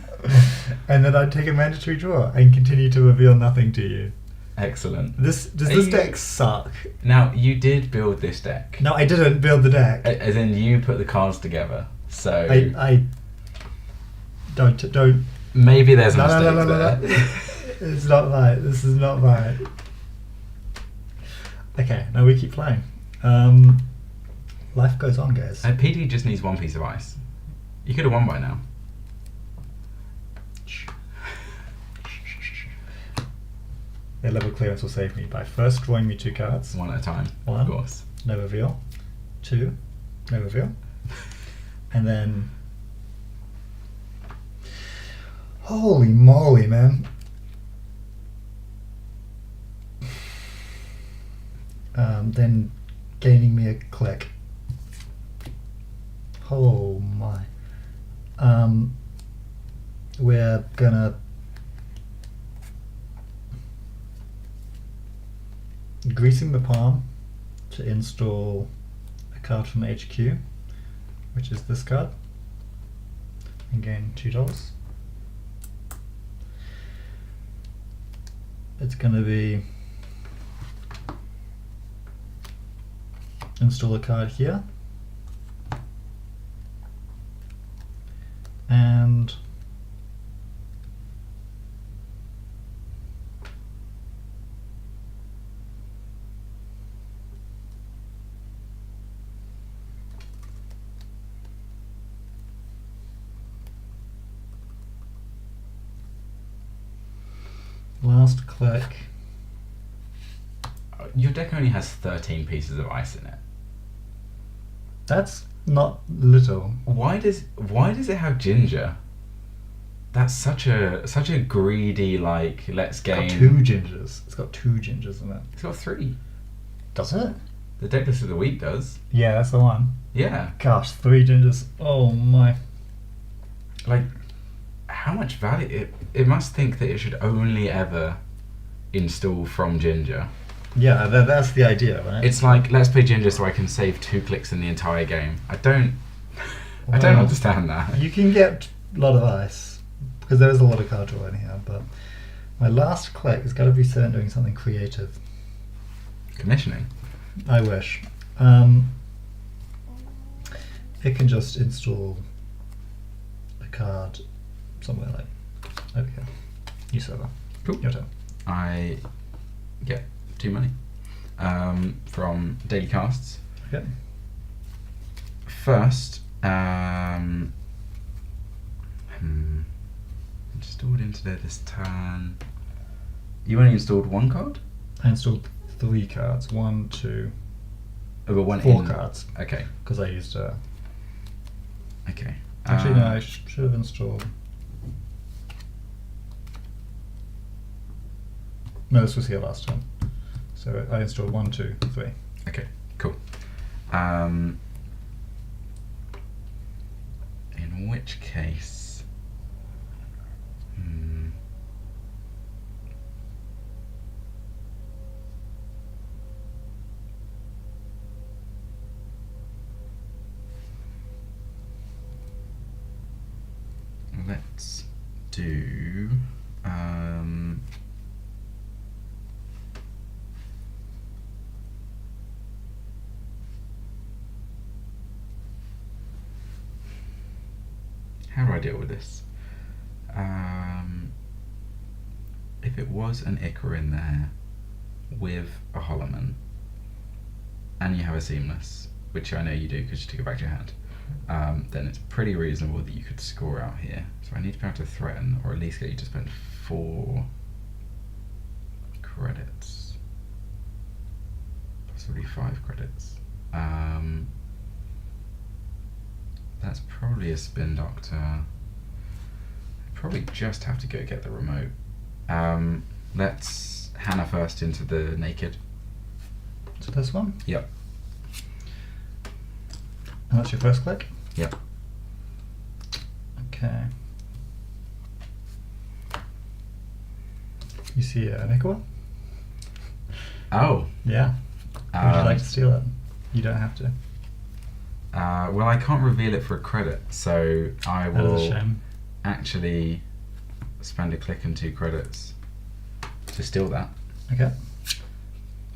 And then I take a mandatory draw and continue to reveal nothing to you. Excellent. Does this deck suck? Now, you did build this deck. No, I didn't build the deck. As in, you put the cards together. So I don't. maybe there's a mistake No. there. It's not right. This is not right. Okay, now we keep playing. Life goes on, guys. PD just needs 1 piece of ice. You could have won by now. Their level clearance will save me by first drawing me 2 cards. 1 at a time, 1, of course. no reveal. 2, no reveal. And then... Holy moly, man. Then gaining me a click. Oh my. We're gonna greasing the palm to install a card from HQ, which is this card, and gain $2. It's gonna be install a card here, and last click. Your deck only has 13 pieces of ice in it. That's not little. Why does it have ginger? That's such a greedy, like, let's It's got gain. 2 gingers. It's got 2 gingers in it. It's got 3. Does it? The deck list of the week does. Yeah, that's the one. Yeah. Gosh, 3 gingers. Oh my. Like, how much value? It must think that it should only ever install from ginger. Yeah, that's the idea, right? It's like, let's play ginger so I can save 2 clicks in the entire game. I don't Well, understand that. You can get a lot of ice, because there is a lot of card draw in here, but my last click has got to be certain doing something creative. Commissioning. I wish. It can just install a card somewhere like over here. You server. Cool. Your turn. I get 2 money from daily casts. Okay. First, installed into there this turn. You only installed 1 card? I installed 3 cards. 1, 2, Over 1 4 in. cards. Okay. Because I used Okay. actually no, I should have installed. No, this was here last time. So I installed 1, 2, 3. Okay, cool. In which case, let's do how do I deal with this? If it was an Ichor in there with a Holloman, and you have a Seamless, which I know you do because you took it back to your hand, then it's pretty reasonable that you could score out here. So I need to be able to threaten, or at least get you to spend 4 credits. Possibly 5 credits. That's probably a Spin Doctor. I probably just have to go get the remote. Let's Hannah first into the Naked. So this one? Yep. And that's your first click? Yep. Okay. You see an Ichor? Oh. Yeah. Would you like to steal it? You don't have to. Well, I can't reveal it for a credit, so I That will is a shame. actually spend a click and 2 credits to steal that. Okay.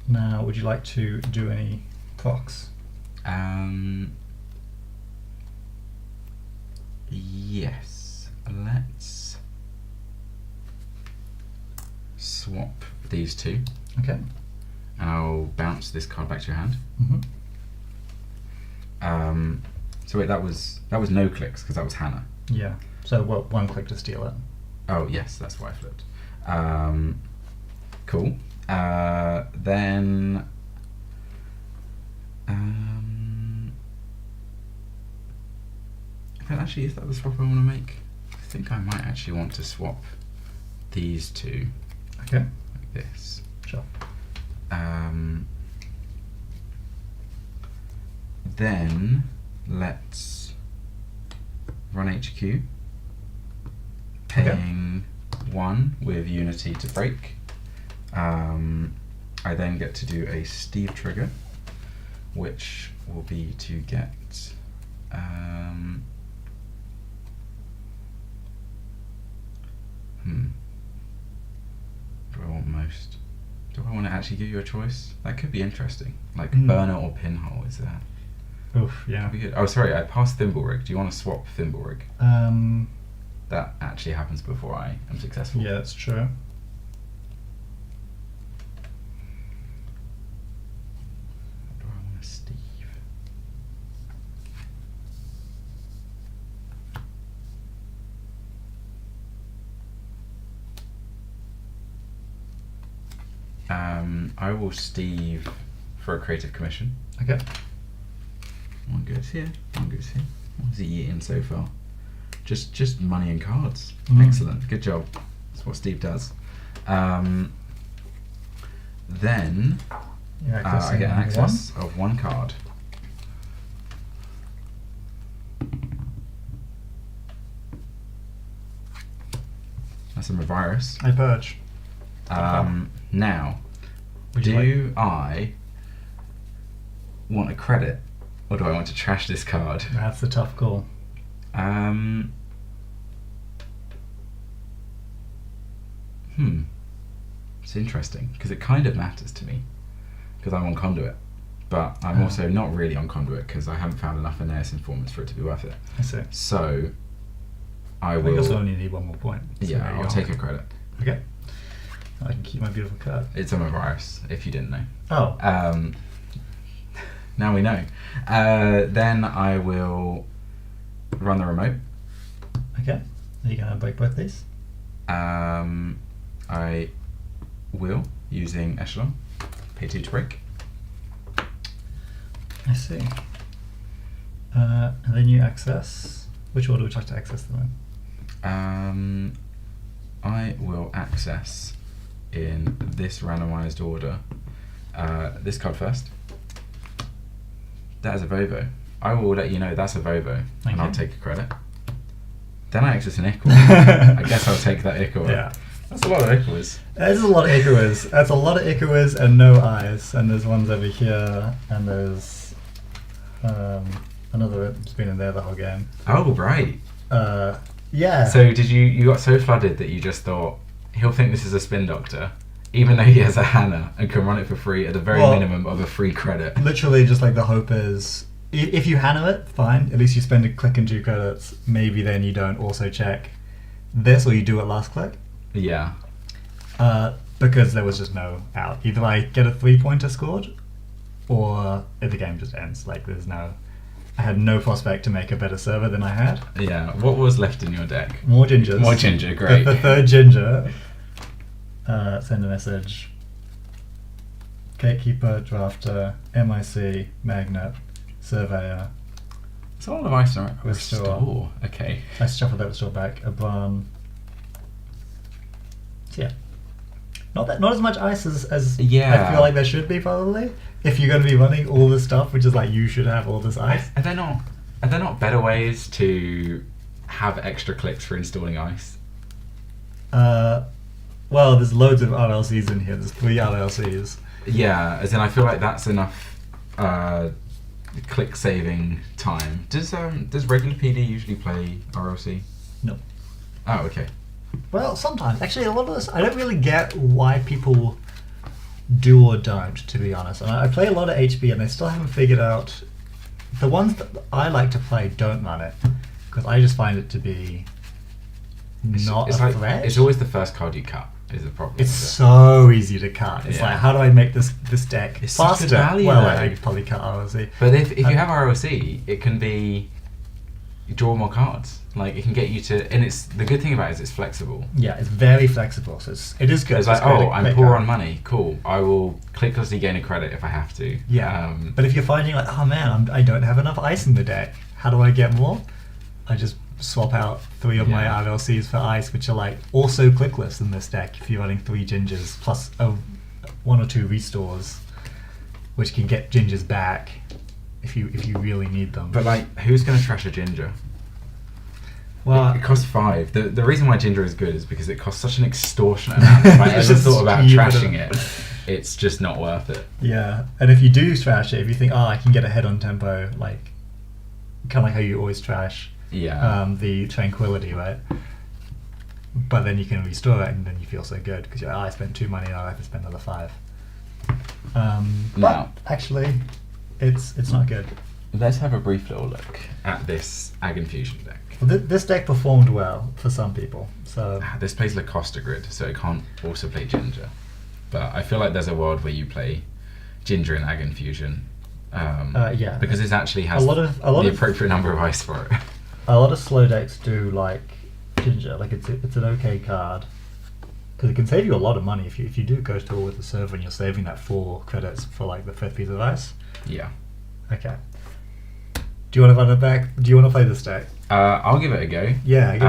Now, would you like to do any clocks? Yes. Let's swap these 2, Okay. and I'll bounce this card back to your hand. Mm-hmm. So wait, that was no clicks because that was Hannah. Yeah. So what? 1 click to steal it. Oh yes, that's why I flipped. Cool. Then actually, is that the swap I want to make? I think I might actually want to swap these 2 Okay. like this. Sure. Then let's run HQ, paying 1 with Unity to break. I then get to do a Steve trigger, which will be to get what do I want most? Do I want to actually give you a choice? That could be interesting. Like burner or pinhole, is that? Oof, yeah. That'd be good. Oh, sorry, I passed Thimble Rig. Do you want to swap Thimble Rig? That actually happens before I am successful. Yeah, that's true. What do I want to Steve? I will Steve for a creative commission. Okay. 1 goes here, 1 goes here. What has he eaten so far? Just money and cards. Excellent, good job. That's what Steve does. Then I get an access of 1 card. That's a virus. I purge. Now, Would you do I want a credit, or do I want to trash this card? That's the tough call. It's interesting because it kind of matters to me because I'm on Conduit, but I'm also not really on Conduit because I haven't found enough Aeneas Informants for it to be worth it. I see. So I I will. also only need 1 more point. So Yeah, there you I'll are. take a credit. Okay. I can keep my beautiful card. It's a virus, if you didn't know. Oh. Now we know. Then I will run the remote. Okay. Are you going to break both these? I will, using Echelon, pay 2 to break. I see. And then you access. Which order would you like to access them in? I will access in this randomized order this card first. That is a Vovo. I will let you know that's a Vovo, and I'll take a credit. Then I access an Ichor. I guess I'll take that Ichor. Yeah. That's a lot of Ichors. There's a lot of Ichors. That's a lot of Ichors and no eyes. And there's ones over here, and there's another that's been in there the whole game. Oh, right. Yeah. So did you got so flooded that you just thought, he'll think this is a Spin Doctor, even though he has a Hannah and can run it for free at the very minimum of a free credit. Literally, just like the hope is, if you handle it, fine. At least you spend a click and 2 credits. Maybe then you don't also check this, or you do it last click. Yeah. Because there was just no out. Either I get a 3-pointer scored, or the game just ends. Like there's no. I had no prospect to make a better server than I had. Yeah. What was left in your deck? More gingers. More ginger. Great. The third ginger. Send a message. Gatekeeper, Drafter, MIC, Magnet, Surveyor. It's all of ice and Restore. Restore. Okay. I shuffled that restore back. A barn. So yeah. Not as much ice as Yeah. I feel like there should be, probably. If you're going to be running all this stuff, which is like you should have all this ice. Are there not better ways to have extra clicks for installing ice? Well, there's loads of RLCs in here. There's 3 RLCs. Yeah, as in I feel like that's enough click saving time. Does regular PD usually play RLC? No. Oh, okay. Well, sometimes. Actually, a lot of this, I don't really get why people do or don't, to be honest. And I play a lot of HB, and they still haven't figured out. The ones that I like to play don't run it, because I just find it to be not a threat. It's always the first card you cut is the problem. It's so easy to cut. It's Yeah. like, how do I make this deck It's such faster? good value, Well, though. I could probably cut RLC. But if you have ROC, it can be you draw more cards. Like it can get you to, and it's the good thing about it is it's flexible. Yeah, it's very flexible, so it is good. It's like, great to I'm make poor card. on money. Cool. I will clicklessly gain a credit if I have to. Yeah, but if you're finding like, oh man, I don't have enough ice in the deck. How do I get more? I just swap out 3 of my Yeah. RLCs for ice, which are like also clickless in this deck. If you're running 3 gingers plus 1 or 2 restores, which can get gingers back if you really need them. But like, who's going to trash a ginger? Well, It costs 5. The reason why ginger is good is because it costs such an extortionate amount. If I It's ever just thought about stupid. trashing it, it's just not worth it. yeah, and if you do trash it, if you think, I can get ahead on tempo, like kind of like how you always trash Yeah. the tranquility, right? But then you can restore it, and then you feel so good because you're like, I spent 2 money, now I have to spend another 5. But Now- actually, it's not good. Let's have a brief little look at this Ag Infusion deck. Well, this deck performed well for some people, so This plays Lacosta Grid, so it can't also play Ginger. But I feel like there's a world where you play Ginger in Ag Infusion. yeah, Because it actually has a lot of the appropriate number of ice for it. a lot of slow decks do like Ginger. Like it's an okay card because it can save you a lot of money if you do go to war with the server and you're saving that 4 credits for like the 5th piece of ice. Yeah. Okay. Do you want to run it back? Do you want to play this deck? I'll give it a go. Yeah, and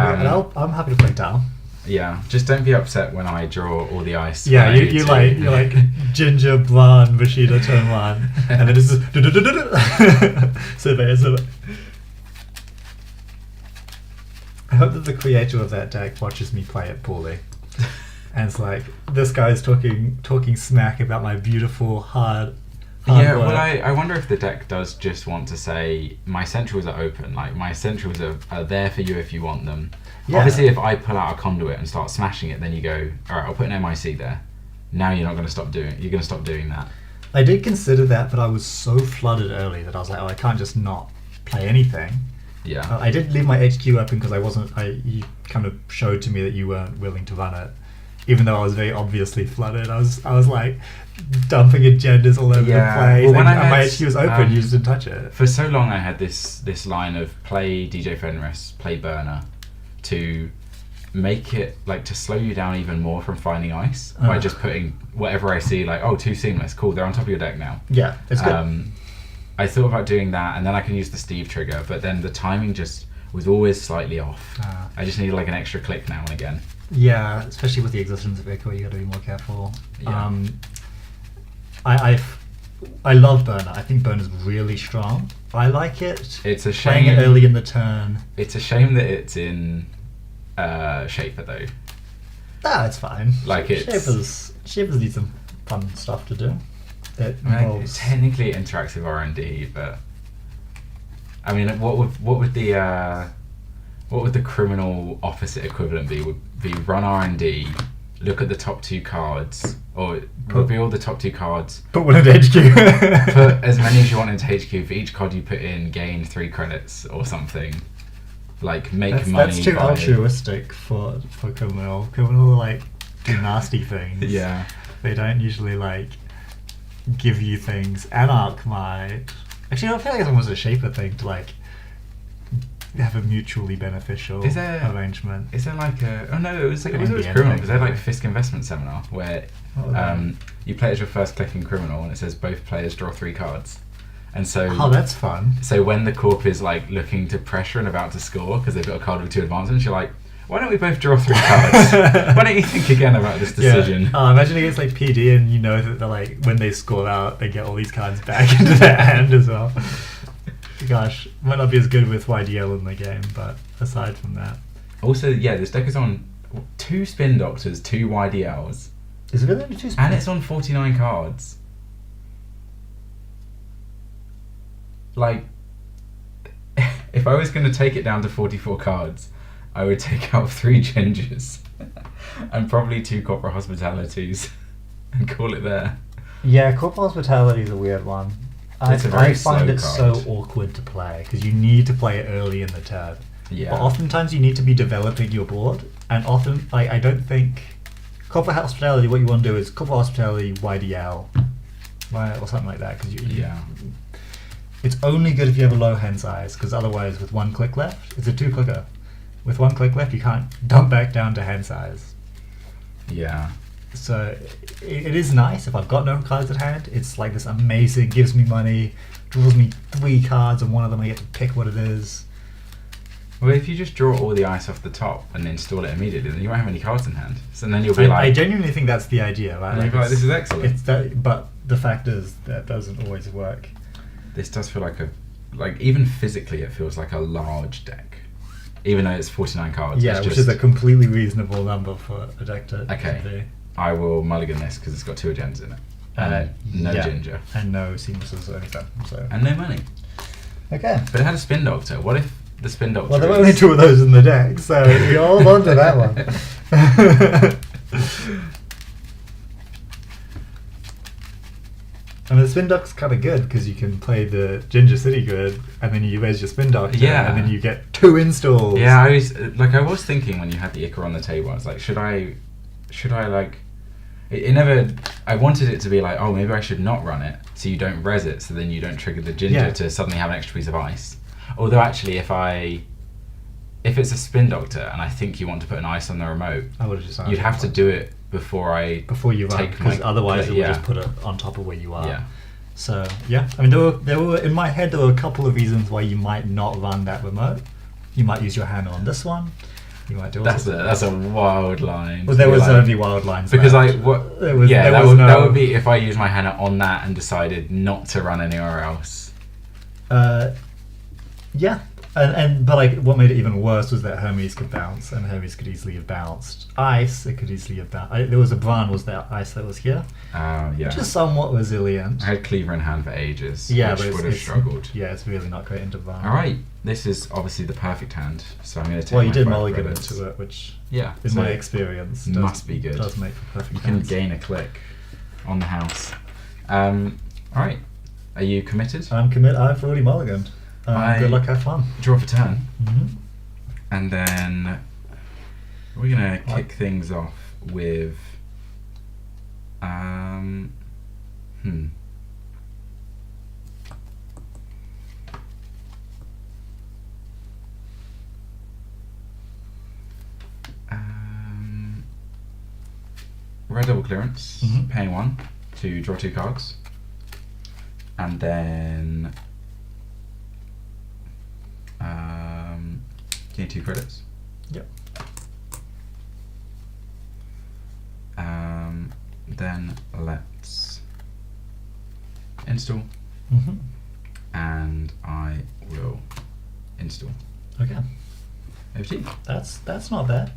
I'm happy to play Tal. Yeah, just don't be upset when I draw all the ice. Yeah, when I need you're to. like Ginger, Bran, Rashida, turn 1, and then this is survey. I hope that the creator of that deck watches me play it poorly, and it's like, this guy's talking smack about my beautiful hard Yeah, work. well, I wonder if the deck does just want to say, my essentials are open, like, my essentials are there for you if you want them. Yeah. Obviously, if I pull out a conduit and start smashing it, then you go, alright, I'll put an MIC there. Now you're going to stop doing that. I did consider that, but I was so flooded early that I was like, I can't just not play anything. Yeah. I did leave my HQ open because you kind of showed to me that you weren't willing to run it, even though I was very obviously flooded. I was like dumping agendas all over the place. Well, when and I my had, HQ was open, you just didn't touch it. For so long I had this line of play DJ Fenris, play Burner, to make it, like, to slow you down even more from finding ice by just putting whatever I see, like, 2 seamless, cool, they're on top of your deck now. Yeah, it's good. I thought about doing that, and then I can use the Steve trigger, but then the timing just was always slightly off. I just needed like an extra click now and again. Yeah, especially with the existence of Echo, you got to be more careful. Yeah. I love Burner. I think Burner's really strong. I like it. It's a Playing shame it early in the turn. It's a shame that it's in Shaper though. It's fine. Like, it's Shapers need some fun stuff to do. It I mean, involves technically interactive R&D, but I mean, what would the criminal opposite equivalent be? Would be run R&D, look at the top 2 cards, or reveal the top 2 cards. Put one into HQ. Put as many as you want into HQ. For each card you put in, gain 3 credits or something. Like, make money. That's too altruistic for criminal. Criminal, like, do nasty things. Yeah. They don't usually, like, give you things. Anarch might. Actually, I feel like it's almost a Shaper thing to, like, have a mutually beneficial arrangement. Is there like a... Oh no, it was always NBN Criminal, thing, because they had like Fisk Investment Seminar, where Oh, you play as your first click in Criminal, and it says both players draw 3 cards. And so... Oh, that's fun. So when the Corp is like looking to pressure and about to score, because they've got a card with 2 advancements, you're like, why don't we both draw 3 cards? Why don't you think again about this decision? Yeah. Imagine against like PD, and you know that they're like, when they score out, they get all these cards back into their hand as well. Gosh, might not be as good with YDL in the game, but aside from that. Also, yeah, this deck is on 2 Spin Doctors, 2 YDLs. Is it really only 2 spin? And it's on 49 cards. Like, if I was going to take it down to 44 cards, I would take out 3 Gingers and probably 2 Corporate Hospitalities and call it there. Yeah, Corporate Hospitality is a weird one. I find it so awkward to play because you need to play it early in the turn. Yeah. But oftentimes you need to be developing your board, and often, like, I don't think Corporate Hospitality. What you want to do is Corporate Hospitality YDL, right, or something like that. Because it's only good if you have a low hand size, because otherwise, with 1 click left, it's a 2 clicker. With 1 click left, you can't dump back down to hand size. Yeah. So it is nice if I've got no cards at hand. It's like this amazing, gives me money, draws me 3 cards, and one of them I get to pick what it is. Well, if you just draw all the ice off the top and install it immediately, then you won't have any cards in hand. So then you'll be I genuinely think that's the idea, right? Like, you'll be like, this is excellent. It's that, but the fact is that doesn't always work. This does feel like even physically, it feels like a large deck, even though it's 49 cards. Yeah, which is a completely reasonable number for a deck to be. I will mulligan this because it's got 2 agendas in it. And no Ginger. And no seamlesses or anything. So. And no money. Okay. But it had a Spin Doctor. What if the Spin Doctor... Well, there were only 2 of those in the deck, so we hold on to that one. I mean, the Spin Doctor's kind of good because you can play the Ginger City grid, and then you raise your Spin Doctor, and then you get 2 installs. Yeah, I was thinking when you had the Icar on the table, I was like, should I like... It never... I wanted it to be like, oh, maybe I should not run it, so you don't res it, so then you don't trigger the Ginger to suddenly have an extra piece of ice. Although, actually, if it's a Spin Doctor, and I think you want to put an ice on the remote, I would have just you'd have to do it before you run, because otherwise it would just put it on top of where you are. Yeah. So, yeah. I mean, there were in my head, there were a couple of reasons why you might not run that remote. You might use your hand on this one. You might do that's a wild line. Well, there was only wild lines. Because left. That would be if I used my hand on that and decided not to run anywhere else. Yeah. But like, what made it even worse was that Hermes could bounce, and Hermes could easily have bounced. Ice, it could easily have bounced. There was a Bran, was there ice that was here? Yeah. Which is somewhat resilient. I had Cleaver in hand for ages, yeah, which but would have struggled. Yeah, it's really not great into Bran. Alright, this is obviously the perfect hand, so I'm going to take Well, you my did 5 mulligan credits. into it, which, in my experience, must be good. Does make for perfect You can hands. gain a click on the house. Alright, are you committed? I'm committed. I've already mulliganed. Good luck, have fun. Draw for turn. Mm-hmm. And then we're going to kick things off with... red double clearance, paying 1 to draw 2 cards. And then... gain 2 credits. Yep. Then let's install. And I will install. Okay. Over to you. That's not bad.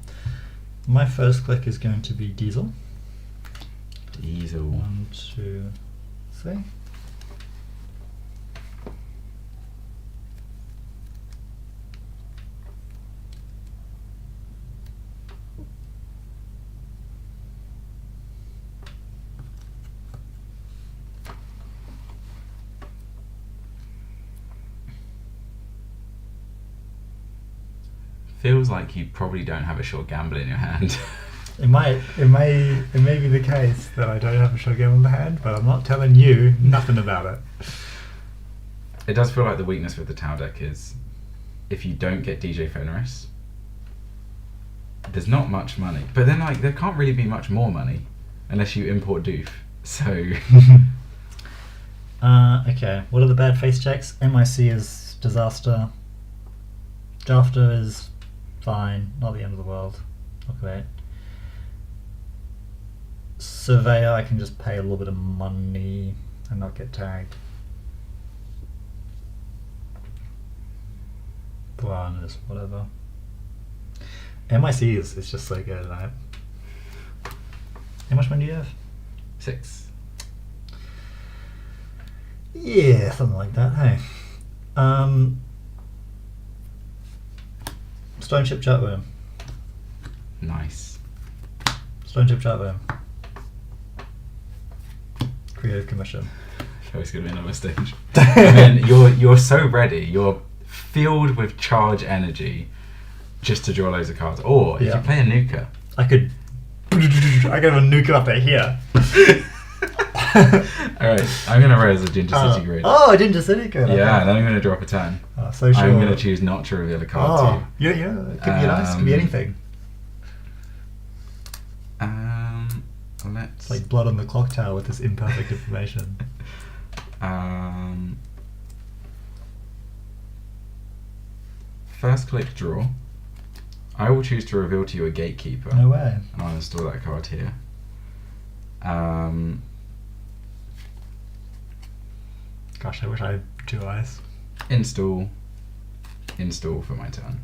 My first click is going to be Diesel. Diesel. 1, 2, 3. feels like you probably don't have a short gamble in your hand. It may be the case that I don't have a short gamble in the hand, but I'm not telling you nothing about it. It does feel like the weakness with the Tau deck is if you don't get DJ Fenris, there's not much money. But then like there can't really be much more money unless you import Doof. So okay, what are the bad face checks? MIC is disaster. Drafter is fine, not the end of the world. Okay. Surveyor, I can just pay a little bit of money and not get tagged. Blindness, whatever. MIC is just so good, right? How much money do you have? 6. Yeah, something like that, hey. Stone Chip Chatworm. Nice. Stone Chip Chatworm. Creative Commission. It's gonna be another stage. I mean, you're so ready. You're filled with charge energy just to draw loads of cards. Or if you play a nuker, I could have a nuke up at here. Alright, I'm gonna raise a Ginger City Grid. Oh, a Ginger City Grid. Yeah, and then I'm gonna drop a 10. Oh, so sure. I'm gonna choose not to reveal a card to you. Yeah, it could be nice, it could be anything. Let's It's like blood on the clock tower with this imperfect information. First click draw. I will choose to reveal to you a Gatekeeper. No way. And I'll install that card here. Gosh, I wish I had 2 eyes. Install for my turn.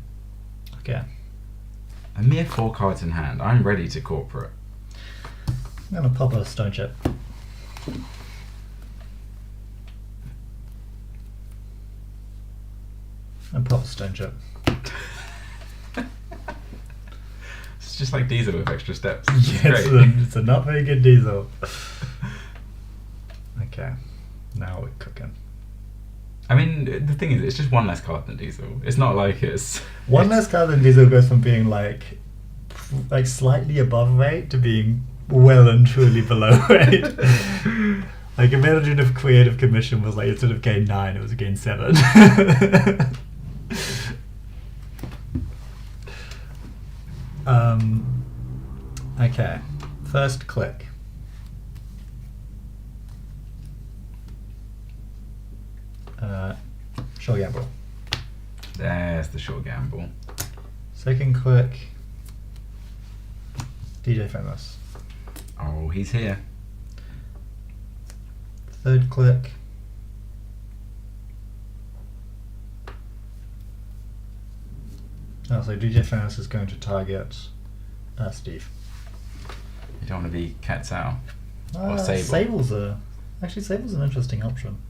Okay. A mere 4 cards in hand. I'm ready to corporate. I'm gonna pop a Stone Chip. And pop a Stone Chip. It's just like Diesel with extra steps. Yeah, it's a not very good Diesel. Okay, now we're cooking. I mean, the thing is, it's just 1 less card than Diesel. It's not like it's... One less card than Diesel goes from being like slightly above rate to being well and truly below rate. Like imagine if Creative Commission was like, instead of gain 9, it was gain 7. Okay, first click. Short gamble. There's the short gamble. Second click. DJ Famous. Oh, he's here. Third click. Oh, so DJ Famous is going to target Steve. You don't want to be Cat's Owl. Or Sable. Sable's an interesting option.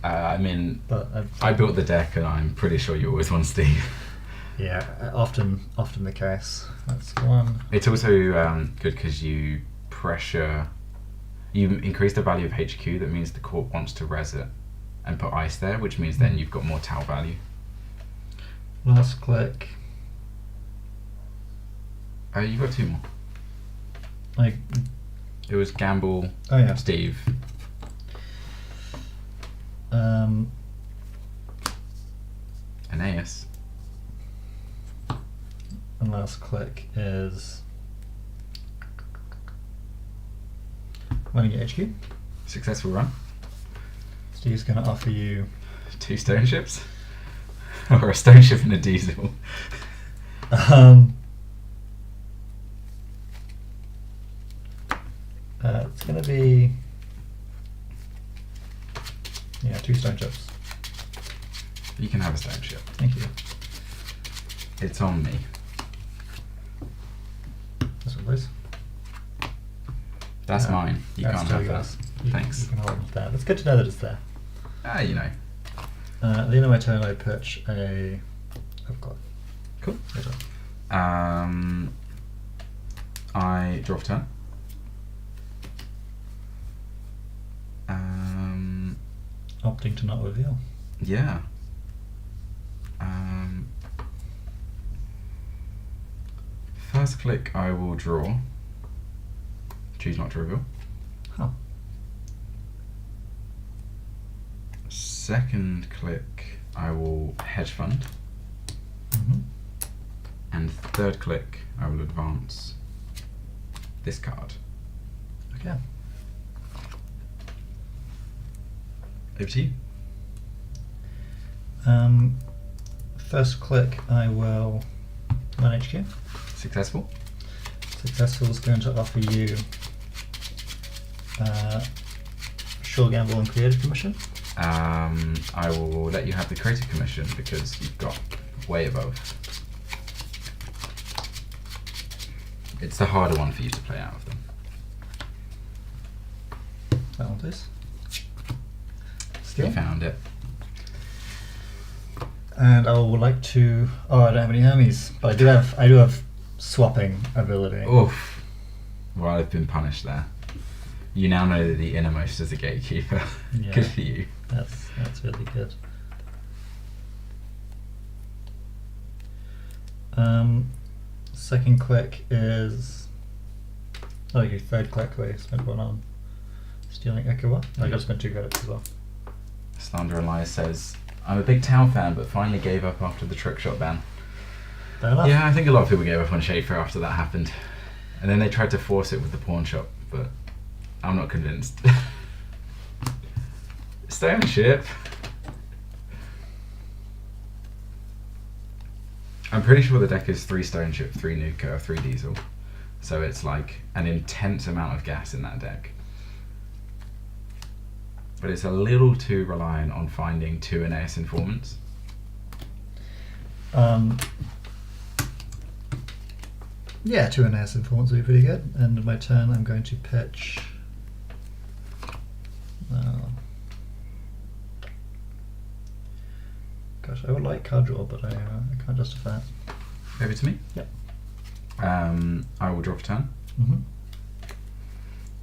I mean, But I built the deck and I'm pretty sure you always want Steve. yeah, often the case. That's one. It's also good because you increase the value of HQ. That means the court wants to res it and put ice there, which means then you've got more Tau value. Last click. You've got 2 more. Like, It was Gamble, oh yeah. Steve. Aeneas. And last click is running your HQ. Successful run. Steve's going to offer you 2 stone ships. Or a stone ship and a diesel. It's going to be 2 stone chips. You can have a stone ship. Thank you. It's on me. This one, please. That's mine. You That's can't still have yours. that. Thanks. You can hold it there. It's good to know that it's there. You know. At the end of my turn, I pitch a. I've got. Cool. Later. I draw for turn. Opting to not reveal. Yeah. First click, I will draw. Choose not to reveal. Oh. Second click, I will hedge fund. Mm-hmm. And third click, I will advance this card. Okay. Over to you. First click, I will 1 HQ. Successful. Successful is going to offer you Sure Gamble and Creative Commission. I will let you have the creative commission because you've got way above. It's the harder one for you to play out of them. That one, please. Skill. You found it. And I would like to. Oh, I don't have any Hermes, but I do have swapping ability. Oof. Well, I've been punished there. You now know that the innermost is a gatekeeper. Yeah. Good for you. That's really good. Second click is. Oh, your third click where you spent one on stealing Ikawa. I got to spend 2 credits as well. Slander Elias says, I'm a big Tau fan, but finally gave up after the trick shot ban. Fair enough. Yeah, I think a lot of people gave up on Schaefer after that happened. And then they tried to force it with the pawn shop, but I'm not convinced. Stone ship. I'm pretty sure the deck is 3 stone ship, 3 nuka, 3 diesel. So it's like an intense amount of gas in that deck. But it's a little too reliant on finding 2 Aeneas informants. Yeah, 2 Aeneas informants would be pretty good. And my turn, I'm going to pitch. Gosh, I would like card draw, but I can't justify it. Over to me. Yep. I will draw for turn. Mm-hmm.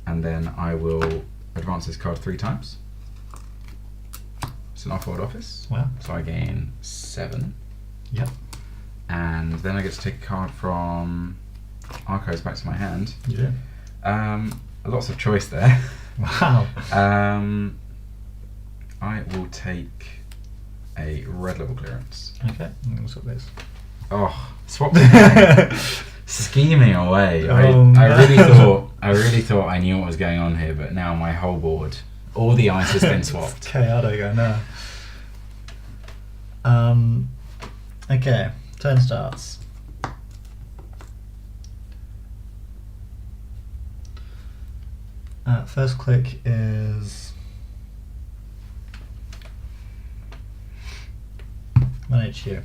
And then I will advance this card 3 times. It's an off-world office. Wow. So I gain 7. Yep. And then I get to take a card from Archives back to my hand. You do. Lots of choice there. Wow. I will take a red level clearance. Okay, I'm going to swap these. Oh, swap them. Scheming away. Oh, I no. really thought I knew what was going on here, but now my whole board, all the ice has been swapped. It's chaotic, I know. Okay, turn starts. First click is 1 HQ.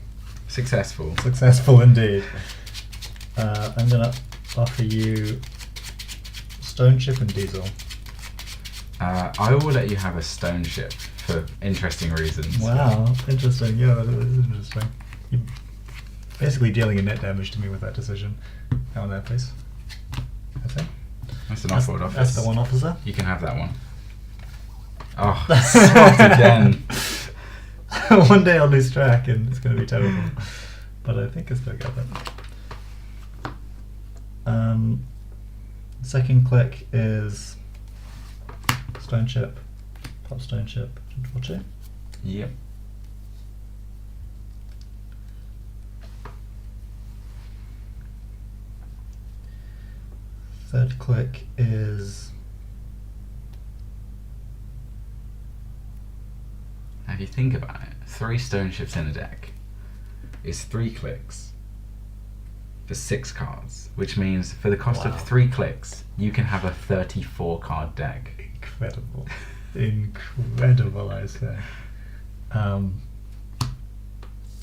Successful. Successful indeed. I'm going to offer you Stone Ship and Diesel. I will let you have a stone ship for interesting reasons. Wow, interesting. Yeah, that is interesting. You're basically dealing a net damage to me with that decision. How on there, please? That's it. That's an off-world office. That's the one officer. You can have that one. Oh, swapped again. One day I'll lose track and it's going to be terrible. But I think I still got that. Second click is Stone Ship, pop Stone Ship, draw 2. Yep. Third click is Now if you think about it, 3 stone ships in a deck is 3 clicks for 6 cards, which means for the cost of 3 clicks, you can have a 34 card deck. incredible. Incredible, I say.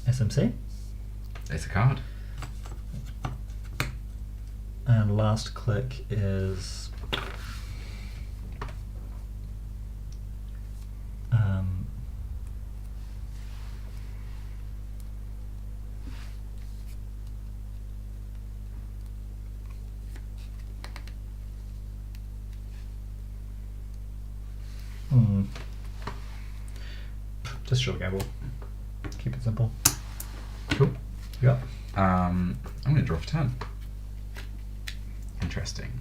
SMC. It's a card. And last click is just short gamble. Keep it simple. Cool. Yeah. I'm going to draw for turn. interesting.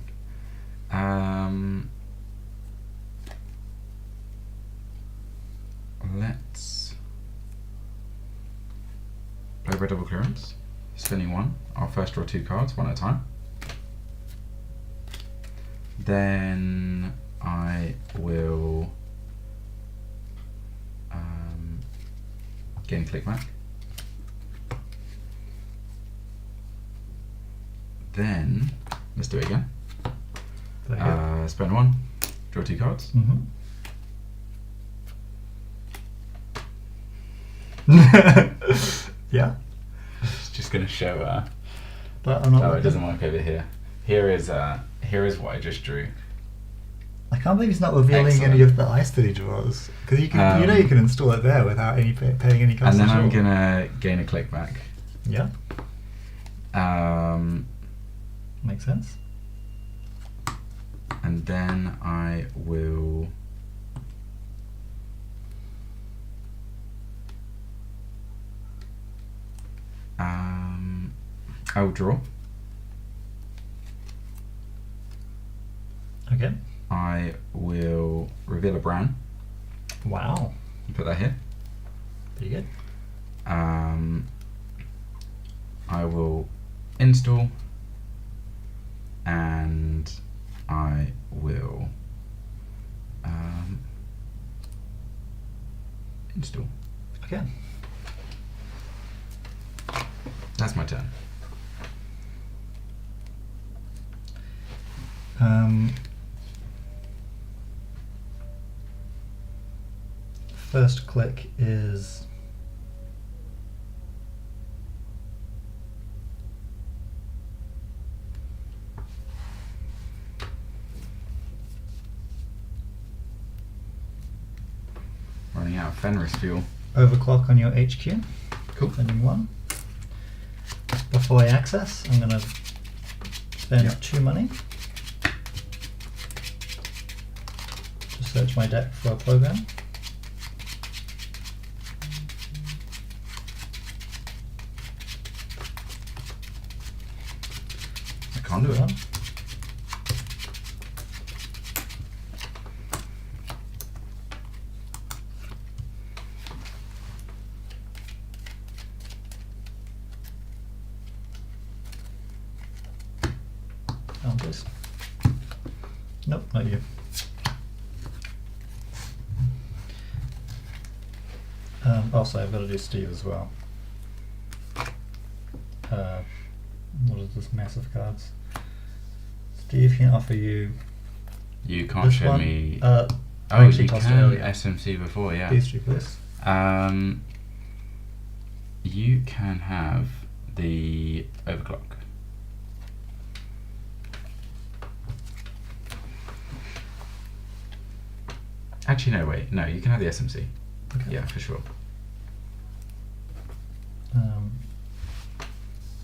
Let's play red double clearance. Spinning one. I'll first draw 2 cards, one at a time. Then I will gain click back. Then let's do it again. Spend 1, draw 2 cards. Yeah. It's just going to show. But I'm not. Oh, it doesn't work over here. Here is what I just drew. I can't believe he's not revealing any of the ice that he draws, because you can, you can install it there without paying any cost. And then I'm gonna gain a click back. Yeah. Makes sense. And then I will I will draw. Okay. I will reveal a Bran. Wow. Put that here. Pretty good. I will install, and I will install. Okay. That's my turn. First click is Running out of Fenris fuel. overclock on your HQ. Cool. Spending 1. Before I access, I'm going to spend 2 money to search my deck for a program. I can't do it. Please. Nope, not you. Also, I've got to do Steve as well. What is this mess of cards? Steve can offer you. You can't this show one. me. I Oh, actually you tossed it can earlier. SMC before, yeah. These 2, please. You can have the overclock. Actually, no, wait. No, you can have the SMC. Okay. Yeah, for sure.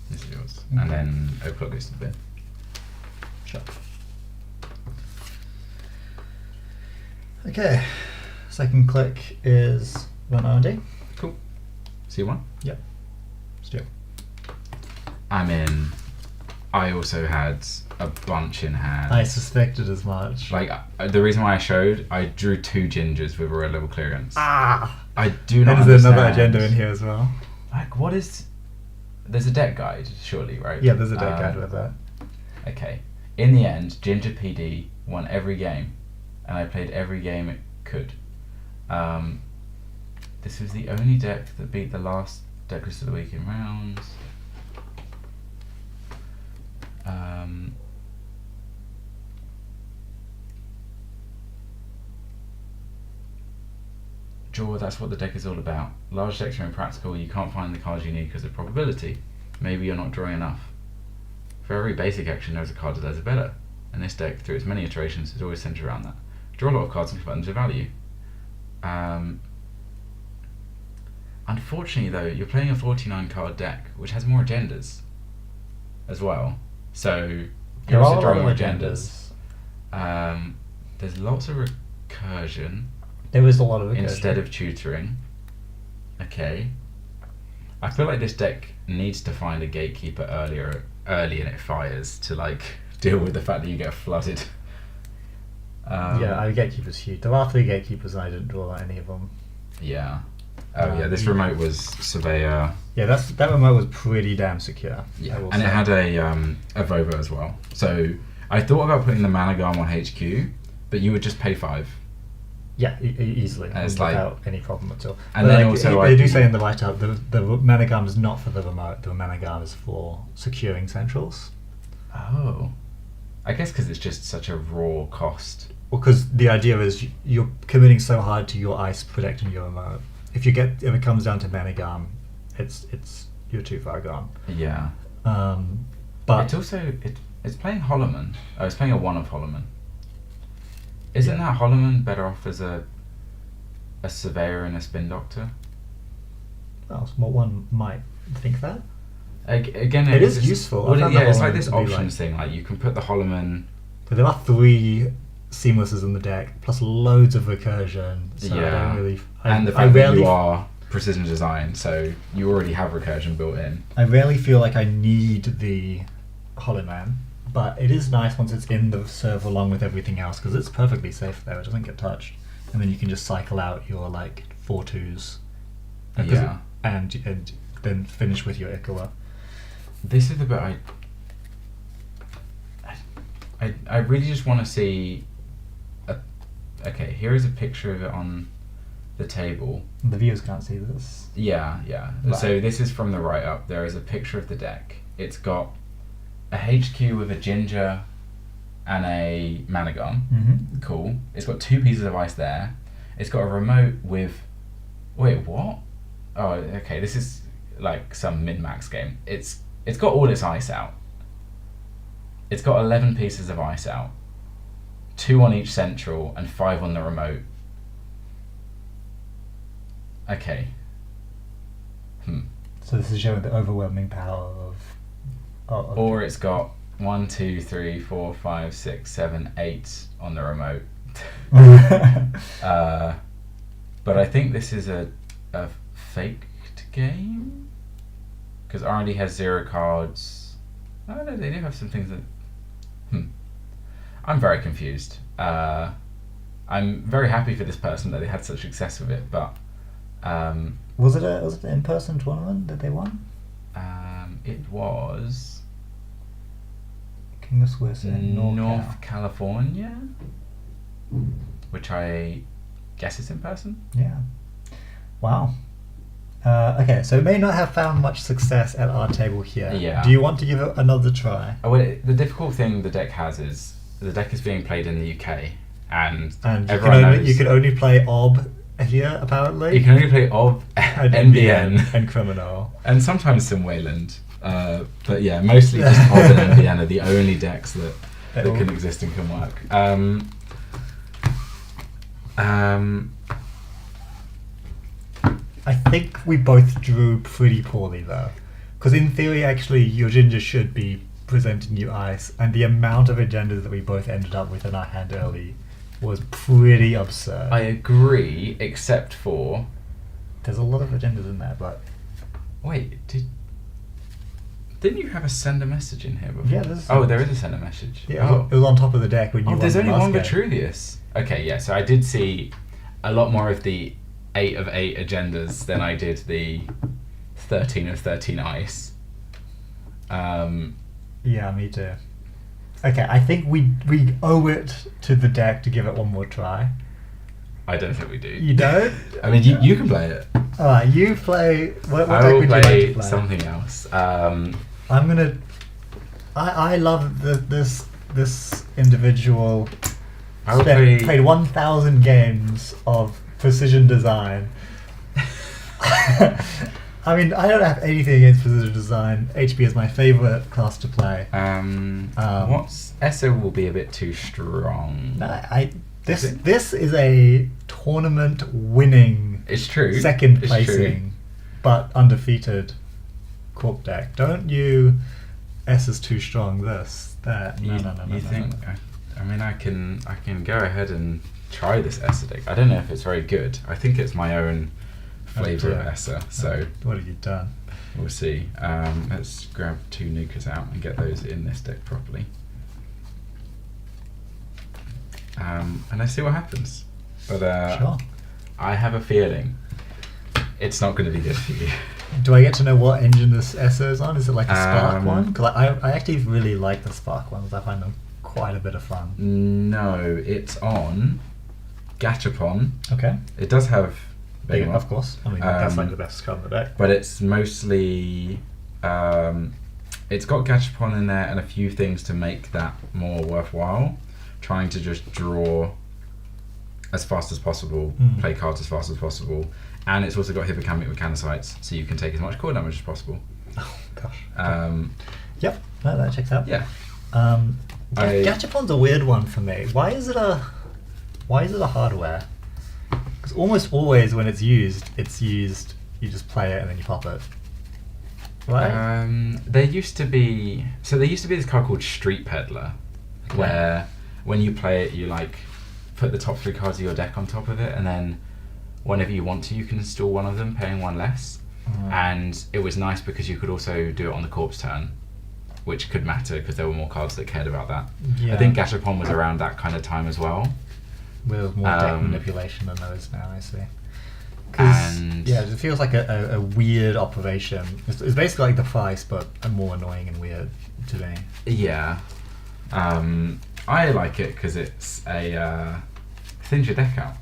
This is yours. Okay. And then overclock goes to the bin. Sure. Okay. Second click is run R&D. Cool. C1? Yep. Still. I'm in. I also had a bunch in hand. I suspected as much. Like, the reason why I drew 2 gingers with a red level clearance. Ah! I do not There's understand. another agenda in here as well. Like, what is... There's a deck guide, surely, right? Yeah, there's a deck guide with that. Okay. In the end, Ginger PD won every game, and I played every game it could. This was the only deck that beat the last deck list of the week in rounds. Draw, that's what the deck is all about. Large decks are impractical, you can't find the cards you need because of probability. Maybe you're not drawing enough. For every basic action there is a card that does it better, and this deck, through its many iterations, is always centered around that. Draw a lot of cards and convert them to value. Unfortunately though, you're playing a 49 card deck, which has more agendas as well. So you're also drawing more agendas. There's lots of recursion. There was a lot of recursion. Instead of tutoring. Okay. I feel like this deck needs to find a gatekeeper early and it fires to like deal with the fact that you get flooded. Yeah, Gatekeeper's huge. There are 3 Gatekeepers and I didn't draw any of them. Yeah. Oh yeah, this remote was Surveyor. Yeah, that remote was pretty damn secure. Yeah, and it had a Vova as well. So I thought about putting the Managarm on HQ, but you would just pay 5. Yeah, easily, and it's without any problem at all. And but then also they do say in the write-up, the Managarm is not for the remote. The Managarm is for securing centrals. Oh, I guess because it's just such a raw cost. Well, because the idea is you're committing so hard to your ice protecting your remote. If it comes down to Managarm, it's you're too far gone. Yeah. But it's also it's playing Holloman. Oh, it's playing a 1 of Holloman. Isn't that Holloman better off as a Surveyor and a Spin Doctor? Well, one might think that. Again, it is useful. Well, yeah, it's like this options thing. Like you can put the Holloman. But there are 3 seamlesses in the deck, plus loads of recursion. So yeah. I don't really. And the fact that you are precision design, so you already have recursion built in. I rarely feel like I need the Hollow Man, but it is nice once it's in the server along with everything else, because it's perfectly safe there. It doesn't get touched, and then you can just cycle out your 4/2s. Yeah. And then finish with your Ikola. This is the bit I really just want to see. Okay, here is a picture of it on the table. The viewers can't see this. Yeah. Right. So this is from the write-up. There is a picture of the deck. It's got a HQ with a Ginger and a Managon. Mm-hmm. Cool. It's got 2 pieces of ice there. It's got a remote with... Wait, what? Oh, okay, this is like some min-max game. It's got all its ice out. It's got 11 pieces of ice out. 2 on each central and 5 on the remote. Okay. So this is showing the overwhelming power of... Or it's got 1, 2, 3, 4, 5, 6, 7, 8 on the remote. But I think this is a faked game? Because R&D has 0 cards. Oh no, they do have some things that... I'm very confused. I'm very happy for this person that they had such success with it, but... was it an in-person tournament that they won? It was... King of Swiss in North California? Which I guess is in person? Yeah. Wow. Okay, so it may not have found much success at our table here. Yeah. Do you want to give it another try? Oh, well, the difficult thing the deck has is the deck is being played in the UK, and everyone knows you can only play OB here, apparently. You can only play OB, NBN, and Criminal, and sometimes some Wayland. But yeah, mostly just OB and NBN are the only decks that can exist and can work. I think we both drew pretty poorly though, because in theory, actually, your Ginger should be presenting you ice, and the amount of agendas that we both ended up with in our hand early was pretty absurd. I agree, except for... There's a lot of agendas in there, but... Wait, didn't you have a send a message in here before? Yeah, there is a send a message. Yeah, it was on top of the deck when you won there's the only last one game. Vitruvius. Okay, yeah, so I did see a lot more of the 8 of 8 agendas than I did the 13 of 13 ice. Yeah, me too. Okay, I think we owe it to the deck to give it one more try. I don't think we do. You don't? I mean, you can play it. Alright, you play... What I deck will would you like to play? Something else. I'm gonna... I love this individual... Played 1,000 games of precision design. I mean, I don't have anything against precision design. HP is my favorite class to play. ESO will be a bit too strong. This is a tournament winning. It's true. Second placing, but undefeated Corp deck. Don't you? S is too strong. No. You think? I mean, I can go ahead and try this ESO deck. I don't know if it's very good. I think it's my own flavour of ESO. So what have you done? We'll see. Let's grab 2 nukers out and get those in this deck properly. and let's see what happens. But Sure. I have a feeling it's not going to be good for you. Do I get to know what engine this ESO is on? Is it like a Spark Um, one? Because I actually really like the Spark ones. I find them quite a bit of fun. No, it's on Gachapon. Okay. It does have Big, Begamot, of course. I mean, that's like the best card in the deck. but it's mostly it's got Gachapon in there and a few things to make that more worthwhile. Trying to just draw as fast as possible, play cards as fast as possible, and it's also got Hippocamic Mechanocytes, so you can take as much core damage as possible. Oh gosh. Yep. No, that checks out. Yeah. Gachapon's a weird one for me. Why is it a hardware? Because almost always when it's used, you just play it and then you pop it. Right? There used to be this card called Street Peddler, where when you play it, you like put the top 3 cards of your deck on top of it, and then whenever you want to, you can install one of them, paying 1 less. And it was nice because you could also do it on the corpse turn, which could matter because there were more cards that cared about that. Yeah. I think Gachapon was around that kind of time as well. With more deck manipulation than those now, I see. And yeah, it feels like a weird operation. It's basically like the Defice, but more annoying and weird to me. Yeah. I like it because it's a thins your deck out.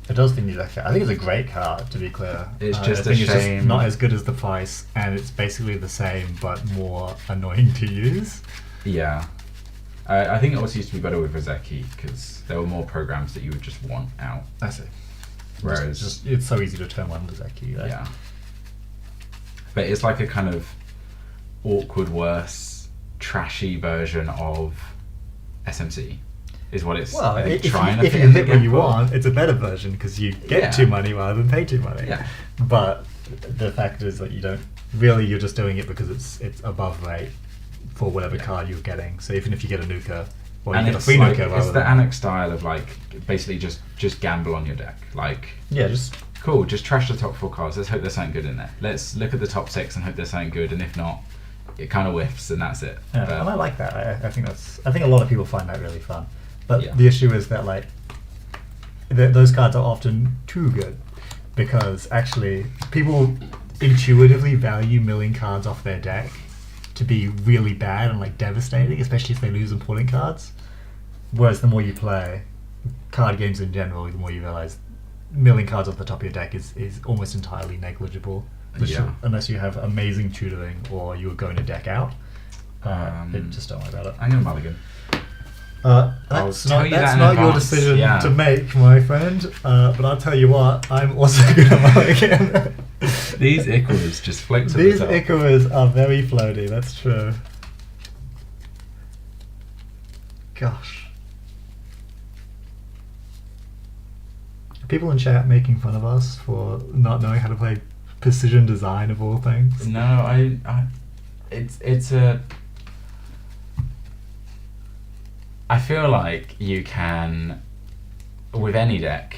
It does thin your deck out. I think it's a great card, to be clear. It's just I a think it's shame. just not as good as the Defice, and it's basically the same, but more annoying to use. Yeah. I think it also used to be better with Ozeki because there were more programs that you would just want out. I see. Whereas it's so easy to turn one Ozeki. Right? Yeah. But it's like a kind of awkward, worse, trashy version of SMC, is what it's Well, if trying you to hit what you want, it's a better version because you get Yeah. 2 money rather than pay 2 money. Yeah. But the fact is that you don't really. You're just doing it because it's above rate for whatever card you're getting. So even if you get a Nuka, or And you get a it's free like, Nuka, it's the Annex style of like basically just gamble on your deck. Like, yeah, just cool, just trash the top 4 cards. Let's hope there's something good in there. Let's look at the top 6 and hope there's something good. And if not, it kind of whiffs and that's it. yeah, But- and I like that. I think a lot of people find that really fun. But Yeah. the issue is that like those cards are often too good because actually people intuitively value milling cards off their deck to be really bad and like devastating, especially if they lose important cards. Whereas the more you play card games in general, the more you realize milling cards off the top of your deck is almost entirely negligible. Yeah. Unless you have amazing tutoring or you are going to deck out. Just don't worry about it. I'm going to mulligan. That's tell you that's that in not your advance, decision yeah. to make, my friend. But I'll tell you what, I'm also going to mulligan. These Icarus just float to These the top. Icarus are very floaty, that's true. Gosh. Are people in chat making fun of us for not knowing how to play precision design of all things? No, it's a. I feel like you can, with any deck,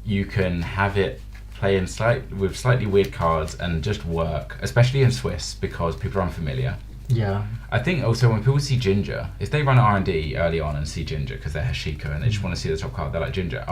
you can have it play in with slightly weird cards and just work, especially in Swiss because people are unfamiliar. Yeah. I think also when people see Ginger, if they run R&D early on and see Ginger because they're Hashika and they just want to see the top card, they're like, Ginger,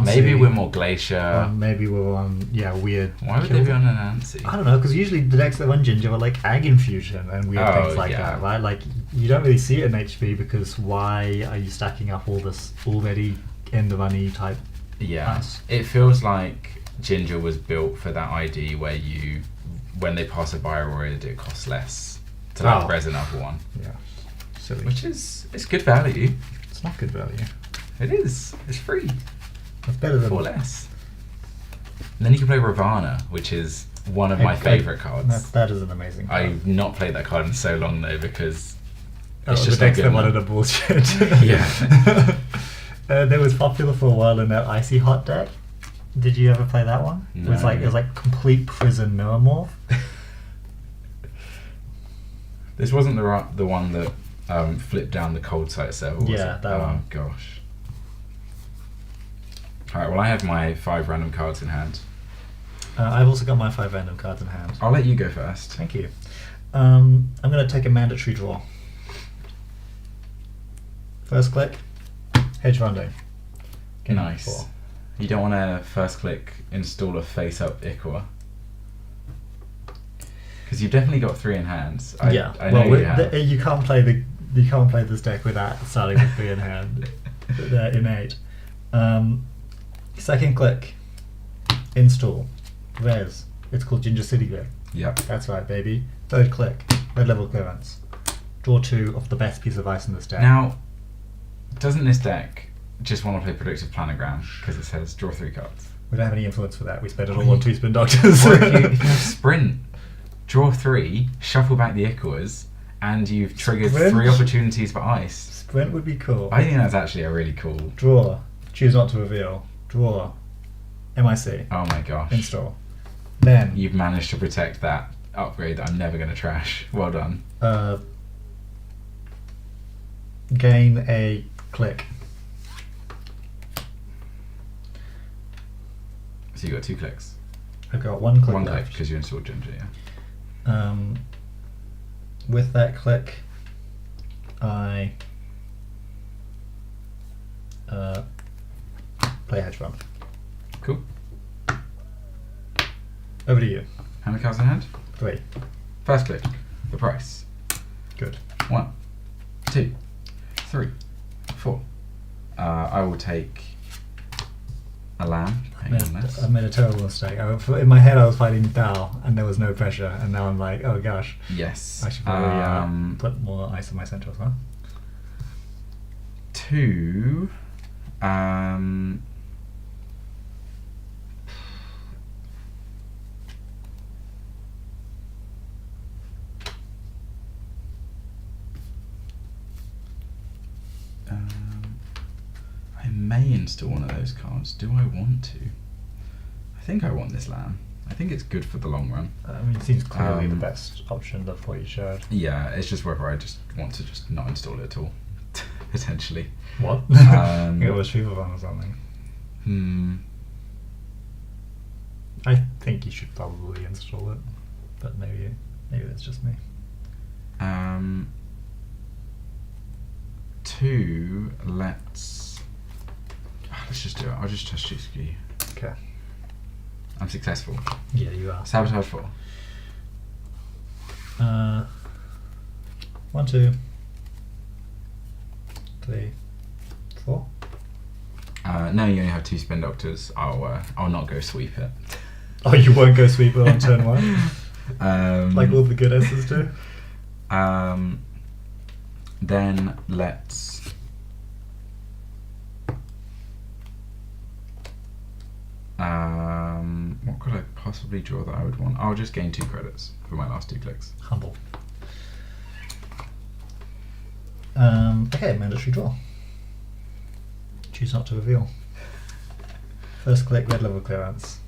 maybe we're more Glacier. Maybe we're on, weird. Why would they be on an Nancy? I don't know, because usually the decks that run Ginger are like Ag Infusion and weird things like that, right? Like, you don't really see it in HB because why are you stacking up all this already end-of-money type? Yeah, Nice. it feels like Ginger was built for that ID where you, when they pass a Bioroid, it costs less to like res another one. Yeah, silly. Which is, it's good value. It's not good value. It is. It's free. It's better than For less. And then you can play Ravana, which is one of my favourite cards. That is an amazing card. I've not played that card in so long though because it's the just not decks good that wanted enough. a bullshit. Yeah. There was popular for a while in that Icy Hot deck. Did you ever play that one? No. It was like complete prison mirror morph. This wasn't the one that flipped down the cold site server, was Yeah, it? that one. Gosh. Alright, well I have my 5 random cards in hand. I've also got my 5 random cards in hand. I'll let you go first. Thank you. I'm going to take a mandatory draw. First click. Hedge funding. Nice. 4. You don't want to first click install a face up Iqua. Because you've definitely got 3 in hands. I know you have. You can't play this deck without starting with 3 in hand. They're innate. Second click, install, res. It's called Ginger City Grid. Yep. That's right, baby. Third click, red level clearance. Draw 2 of the best piece of ice in this deck. Now, doesn't this deck just want to play Predictive Planogram because it says draw 3 cards? We don't have any influence for that. We spent it all on 2 spin doctors. Or if you have sprint, draw 3, shuffle back the Iquas, and you've triggered Sprint? 3 opportunities for ice. Sprint would be cool. I think that's actually a really cool. Draw, choose not to reveal. Draw, MIC, Oh my gosh. install. Then You've managed to protect that upgrade that I'm never going to trash. Well done. gain a click. So you got 2 clicks. I've got 1 click One click left. because you installed Ginger, yeah. With that click, I play hedge fund. Cool. Over to you. How many cards in hand? 3. First click. The price. Good. 1, 2, 3, 4. I will take a lamb. Hang on this. I made a terrible mistake. In my head, I was fighting Dal, and there was no pressure, and now I'm like, oh gosh. Yes. I should probably put more ice on my centers, huh? 2. I may install one of those cards. Do I want to? I think I want this lamb. I think it's good for the long run. I mean, it seems clearly the best option of what you showed. Yeah, it's just whether I just want to just not install it at all, potentially. What? I think it was Feverfun or something. I think you should probably install it, but maybe that's just me. 2, let's just do it. I'll just touch 2 ski. Okay. I'm successful. Yeah, you are. Sabotage 4. 1, 2, 3, 4. No, you only have 2 spin doctors. I'll not go sweep it. Oh, you won't go sweep it on turn 1? Like all the good S's do? Then let's what could I possibly draw that I would want? I'll just gain 2 credits for my last 2 clicks. Humble. Okay, mandatory draw. Choose not to reveal. First click, red level clearance.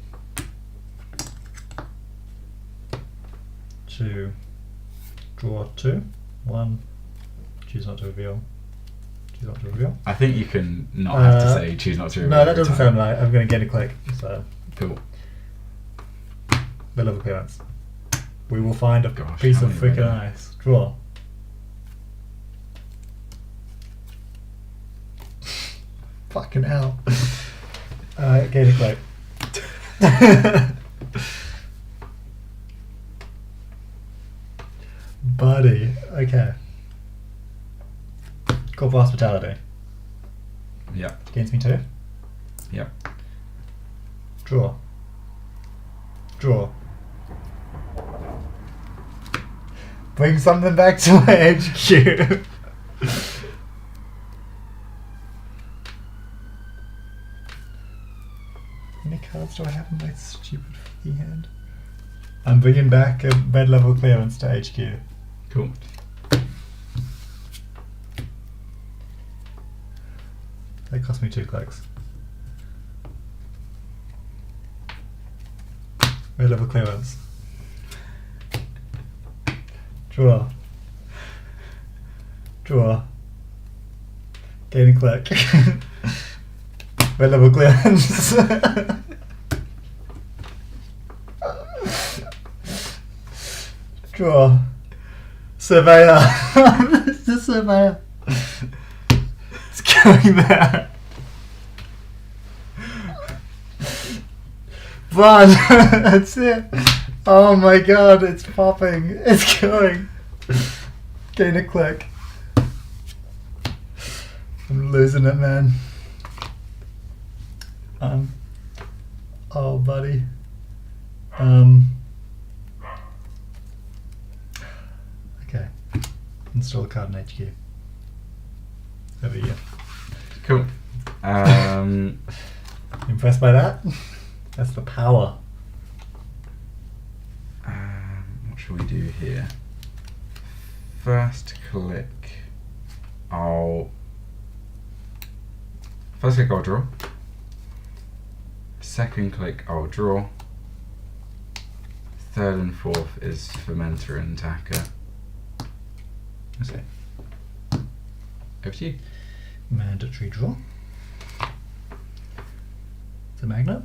2, draw 2. 1, choose not to reveal. Choose not to reveal. I think you can not have to say choose not to reveal. No, that every doesn't time. sound right. I'm going to get a click. So, Cool. red level clearance. We will find a Gosh, piece how of many freaking red? ice. Draw. Fucking hell. Gain a click. Buddy. Okay. Corporal hospitality. Yep. Gains me 2. Yep. Draw. Draw. Bring something back to my HQ. How many cards do I have in my stupid fucking hand? I'm bringing back a bed level clearance to HQ. Cool. That cost me 2 clicks. Red level clearance. Draw. Draw. Gain a click. Red level clearance. Draw. Surveyor. It's the surveyor. It's going there. Blood! That's it! Oh my god, it's popping! It's going! Gain a click. I'm losing it, man. Oh, buddy. Okay. Install a card in HQ. Over here. Cool. Impressed by that? That's the power. What should we do here? First click, I'll draw. Second click, I'll draw. Third and fourth is Fermenter and Tacker. Okay. Over to you. Mandatory draw. It's a magnet.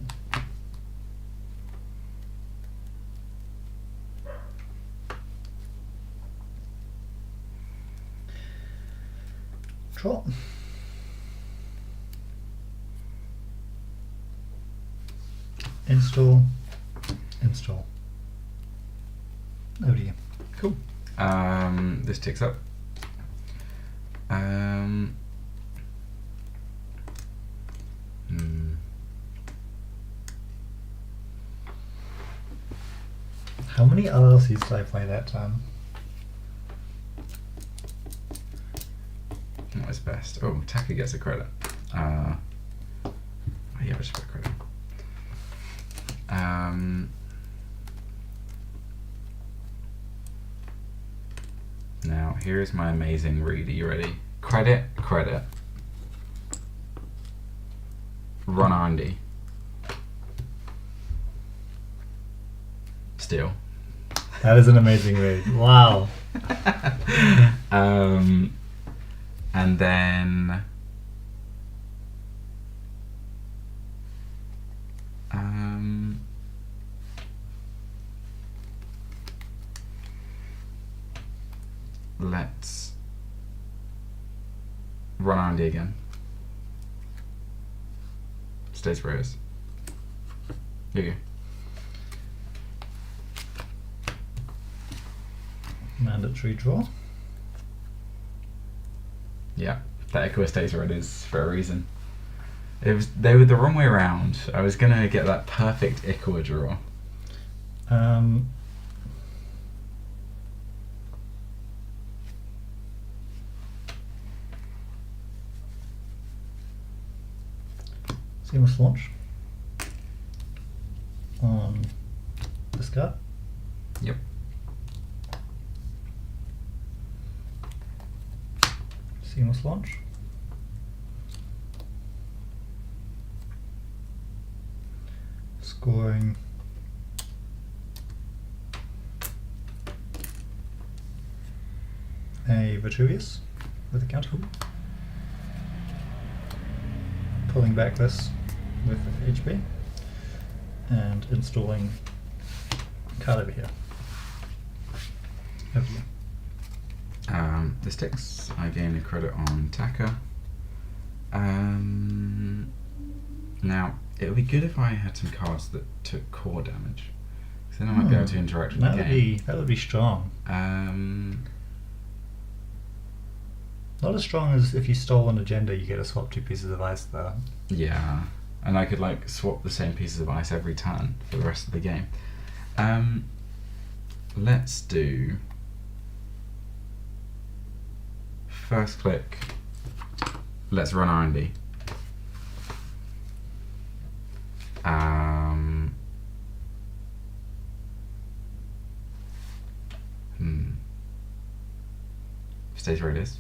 Draw. Install. Install. Over to you. Cool. This ticks up. How many LLCs did I play that time? Not his best. Oh, Tacker gets a credit. Yeah, I just put a credit. Now, here is my amazing read. Are you ready? Credit, credit. Run R&D. Steal. That is an amazing read. Wow. And then let's run R&D again. Stays where it is. Here you go. Mandatory draw. Yeah, that Echo stays where it is for a reason. They were the wrong way around. I was gonna get that perfect Ichor draw. Seamless launch on this card. Yep. Seamless launch. Scoring a Vitruvius with a counter. Pulling back this with HP and installing card over here. Over here. This ticks. I gain a credit on Tacker. Now, it would be good if I had some cards that took core damage, because then I might be able to interact with the game. That would be strong. Not as strong as if you stole an agenda, you get to swap 2 pieces of ice though. Yeah, and I could like swap the same pieces of ice every turn for the rest of the game. Let's do first click. Let's run R&D. Stays where it is.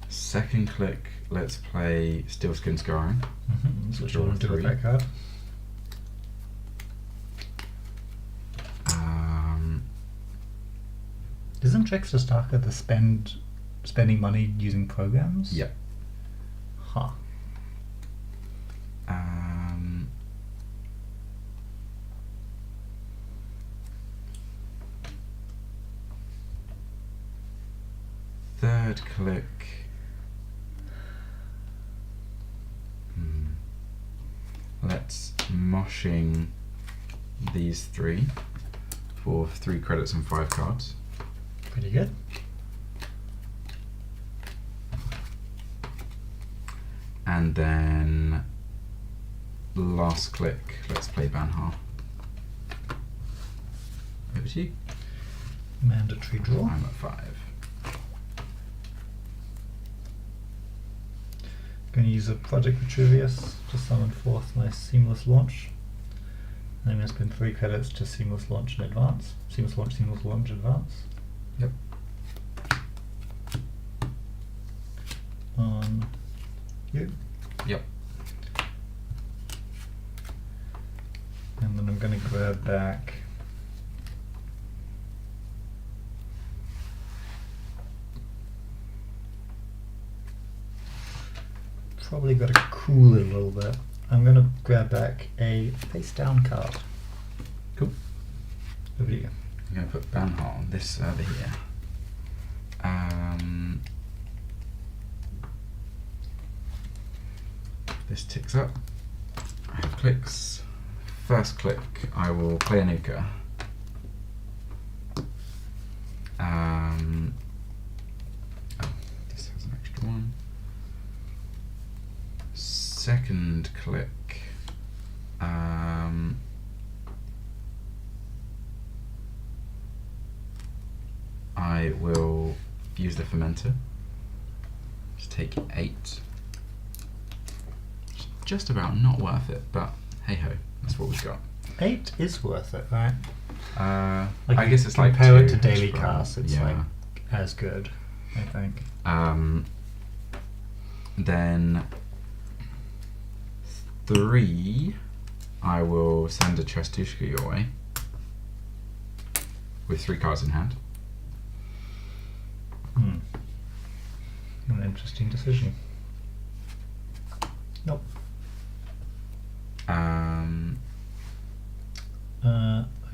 Second click, let's play Steelskin Scarring. That's what you want to do with that card. Isn't Trickster Starker the spending money using programs? Yep. Huh. third click. Let's moshing these 3 for 3 credits and 5 cards. Pretty good. And then last click, let's play Banhar. Over to you. Mandatory draw. I'm at 5. Going to use a Project Vitruvius to summon forth my Seamless Launch. And I'm going to spend 3 credits to Seamless Launch in advance. Seamless Launch advance. Yep. On you. Yep. And then I'm going to grab back probably got to cool it a little bit. I'm going to grab back a face down card. Cool. Over to you. I'm going to put Banhar on this over here. This ticks up. I have clicks. First click, I will play an Ica. This has an extra 1. Second click, I will use the fermenter to take 8. It's just about not worth it, but hey ho, that's what we've got. 8 is worth it, right? I guess it's like compare it 2 to daily extra. cast, it's Yeah. like as good, I think. Then 3, I will send a Chestushka your way with 3 cards in hand. An interesting decision. Nope.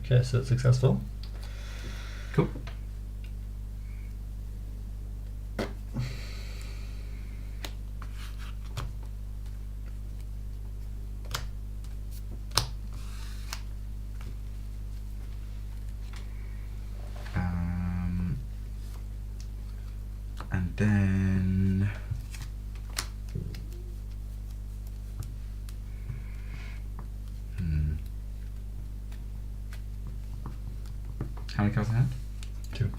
Okay, so it's successful. Cool. And then how many cards in hand? 2.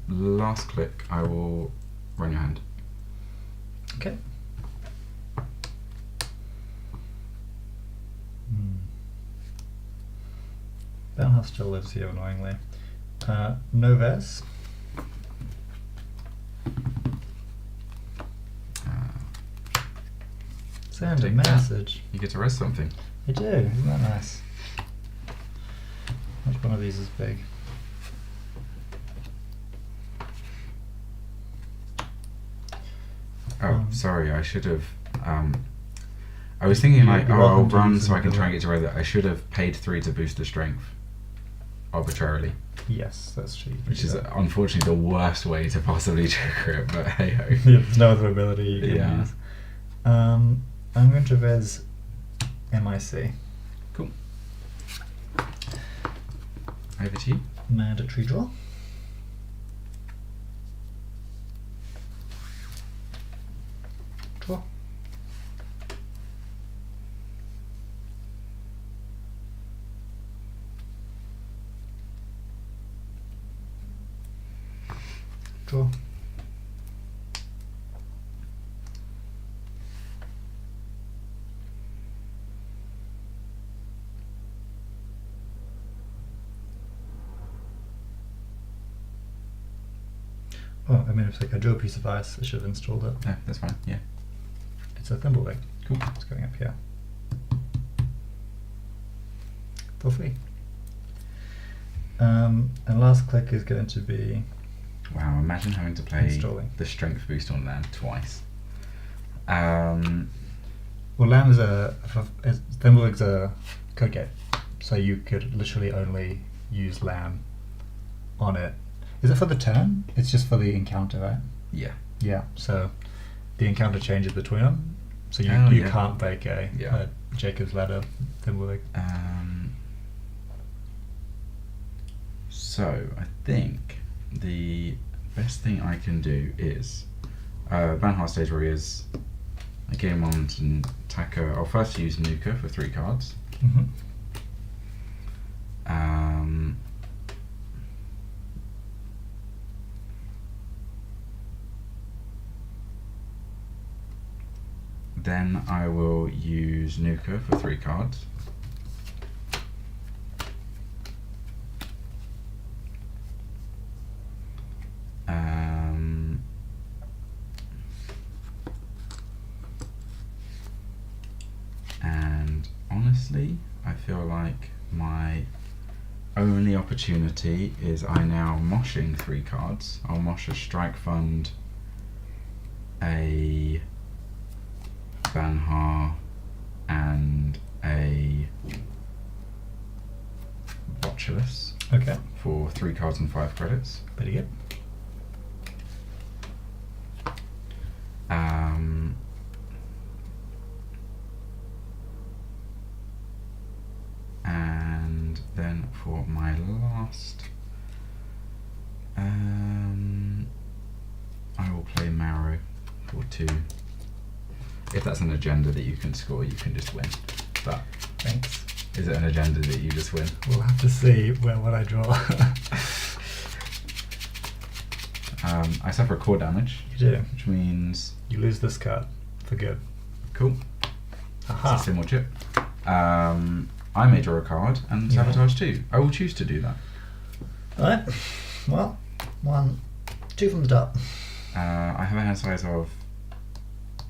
Last click, I will run your hand. Okay. Banhar still lives here, annoyingly. Noves. Send a take that. message. You get to rest something. I do, isn't that nice? Which one of these is big? Oh, sorry, I should have. I was thinking like, you're oh, I'll welcome to run use so I them can if try you and get to rather. I should have paid 3 to boost the strength arbitrarily, Yes, that's true. which is unfortunately the worst way to possibly trigger it. But hey ho. Yeah, there's no other ability you can Yeah. use. I'm going to res MIC. Cool. Over to you. Mandatory draw. Draw. Draw. Oh, I mean, if like I drew a piece of ice, I should have installed it. Yeah, that's fine. Yeah. It's a thimblewig. Cool. It's going up here. Feel free. And last click is going to be Wow. Imagine having to play Installing. the strength boost on land twice. well, Lamb is Thimblewig's a code gate, so you could literally only use Lamb on it Is it for the turn? It's just for the encounter, right? Yeah. Yeah. So the encounter changes between them. So you, Oh, you yeah. can't break a Yeah. Jacob's ladder. Then we'll So I think the best thing I can do is Banhart stage warriors. I game on to attacker. I'll first use Nuka for 3 cards. Mm-hmm. Then I will use Nuka for 3 cards. And honestly, I feel like my only opportunity is I now moshing 3 cards. I'll mosh a Strike Fund, a Banhart, and a Botulus Okay. for 3 cards and 5 credits. Pretty good. And then for my last, I will play Marrow for 2. If that's an agenda that you can score, you can just win. But Thanks. is it an agenda that you just win? We'll have to see what I draw. I suffer core damage, You do. which means You lose this card for good. cool. Aha. It's a symbol chip. I may draw a card and Yeah. sabotage 2. I will choose to do that. Alright. Well, 1, 2 from the top. I have a hand size of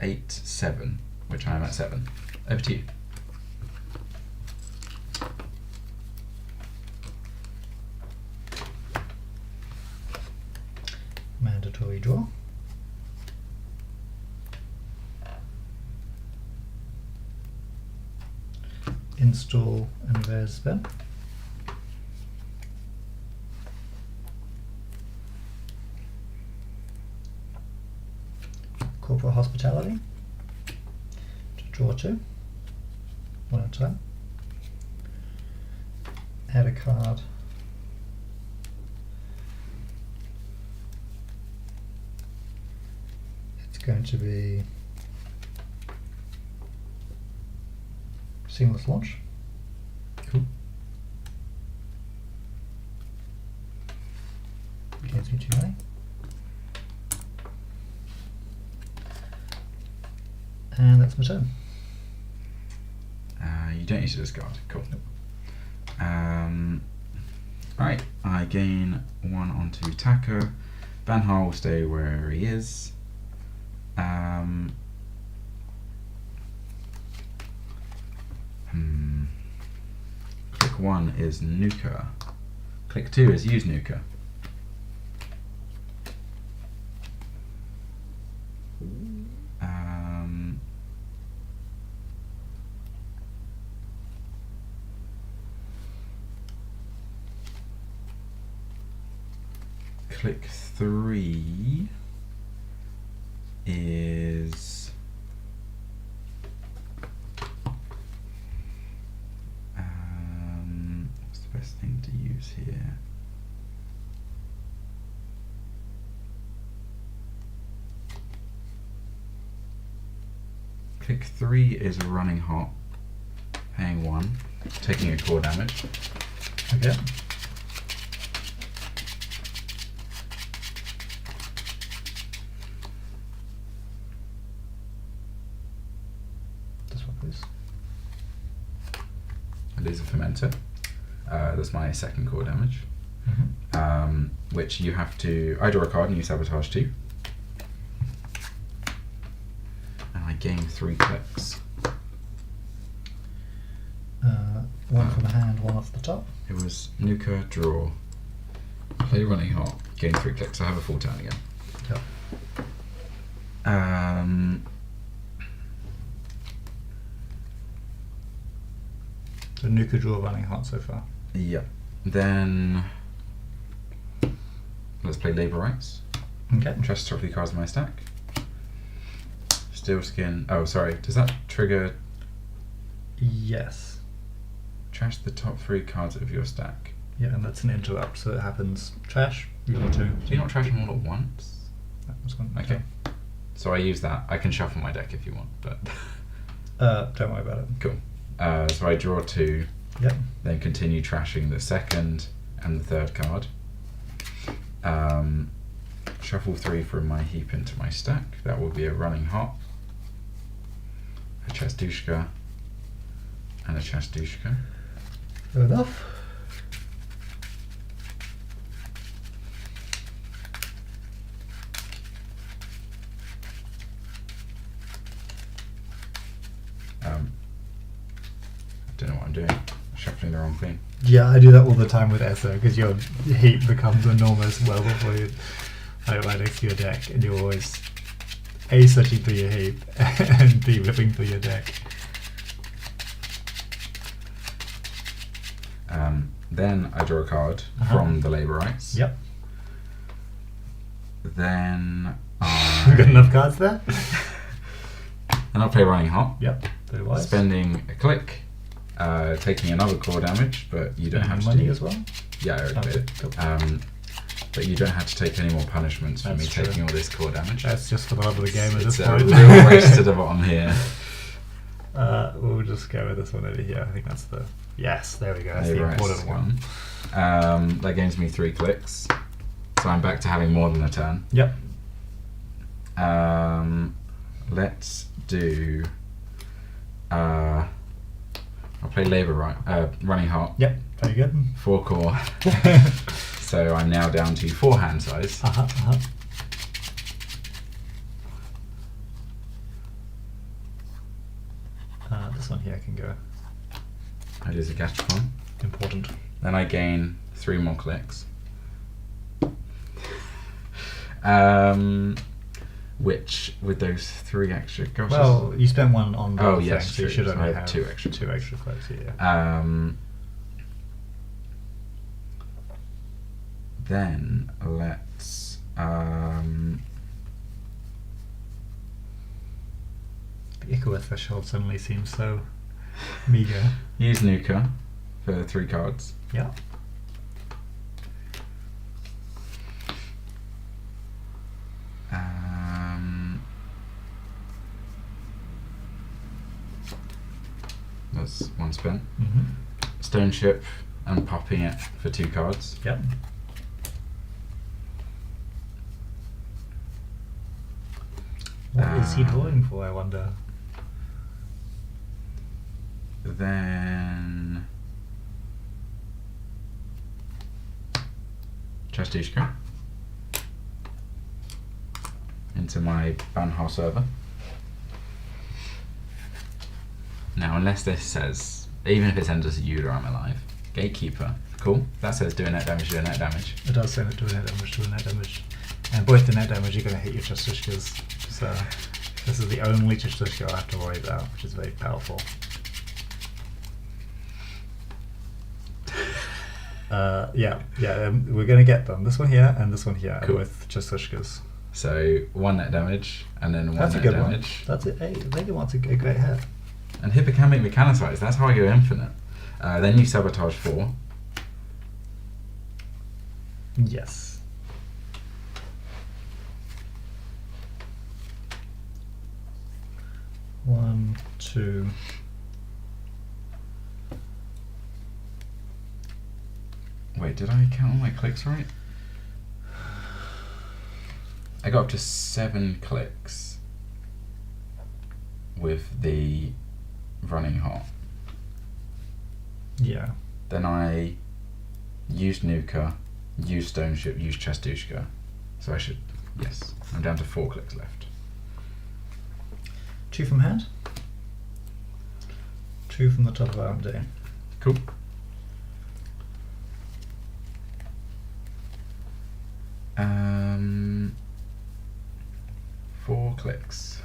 8, 7, which I am at 7. Over to you. Mandatory draw. Install and res spell. Corporate Hospitality. To draw 2. 1 at a time. Add a card. It's going to be Seamless Launch. Cool. Gains me 2 money. And that's my turn. You don't need to discard. Cool. Right, I gain 1 onto attacker. Banhart will stay where he is. Click 1 is Nuka. Click 2 is use Nuka. Click 3 is what's the best thing to use here? Click 3 is running hot, paying 1, taking a core damage. Okay. This one, please. I lose a fermenter. That's my 2nd core damage. Mm-hmm. Which you have to. I draw a card and you sabotage 2. And I gain 3 clicks. 1 from the hand, 1 off the top. It was Nuka, draw, play running hot, gain 3 clicks. I have a full turn again. Yep. So Nuka draw running hot so far. Yeah. Then let's let's play Labour Rights. Okay. Trash the top 3 cards in my stack. Steel Skin. Oh, sorry. Does that trigger? Yes. Trash the top 3 cards of your stack. Yeah, and that's an interrupt, so it happens. Trash. You want to. Do you not trash them all at once? That was one. Okay. So I use that. I can shuffle my deck if you want, but Don't worry about it. cool. So I draw 2. Yep. Then continue trashing the second and the third card. Shuffle 3 from my heap into my stack. That will be a Running Hot, a Chastushka, and a Chastushka. Fair enough. I don't know what I'm doing. I'm shuffling the wrong thing. Yeah, I do that all the time with Essa because your heap becomes enormous well before you right next to your deck, and you're always A, searching through your heap and B, ripping through your deck. Then I draw a card from the Labour Rights. Yep. Then You've got enough cards there? I'll play Running Hot. Yep, very wise. Spending a click, taking another core damage, but you don't have to money do, as well? Yeah, I already did. Cool. But you don't have to take any more punishments for That's me true. taking all this core damage. That's just for the love of the game at It's this a point. real race to the bottom here. We'll just go with this one over here. I think that's the... Yes, there we go. That's Labour the Rights important one. That gains me 3 clicks, so I'm back to having more than a turn. Yep. Let's do. I'll play Running Hot. Yep, very good. 4 core. So I'm now down to 4 hand size. This one here can go. I lose a Gastropon. Important. Then I gain 3 more clicks. Which, with those 3 extra... Gosh, Well, you spent one on the thing, yes, so you true. should So only I have have 2 extra. 2 extra clicks here. Then let's... The Ichor threshold suddenly seems so meager. use Nuka for 3 cards. Yeah. That's 1 spent. Mm-hmm. Stone Ship and popping it for 2 cards. Yep. What is he drawing for, I wonder? Then Chastishka into my Banhar server. Now, unless this says, even if it sends us a Yuda, I'm alive. Gatekeeper, cool. That says do a net damage, do a net damage. It does say do a net damage, do a net damage. And both the net damage, you're going to hit your Chastishkas. So this is the only Chastishka I have to worry about, which is very powerful. We're going to get them. This one here and this one here, Cool. with Chastishkas. So 1 net damage and then 1 That's a net good damage. one. That's it. Hey, Lady wants a great hit. And Hippocambic Mechanicize, that's how I go infinite. Then you sabotage 4. Yes. One, 2. Wait, did I count all my clicks right? I got up to 7 clicks with the Running Hot. Yeah. Then I used Nuka, used Stone Ship, used Chastushka. So I should, yes, I'm down to 4 clicks left. 2 from hand. 2 from the top of our day. Cool. Um, 4 clicks.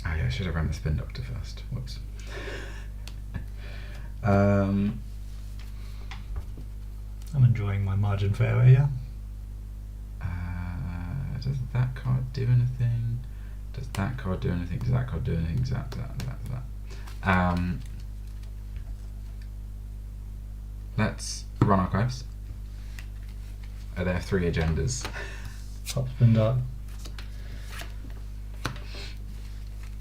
Oh yeah, I should have run the Spin Doctor first. Whoops. I'm enjoying my margin fairway here. Does that card do anything? Does that card do anything? Does that card do anything? That. Let's run archives. There are 3 agendas. Top spin dart.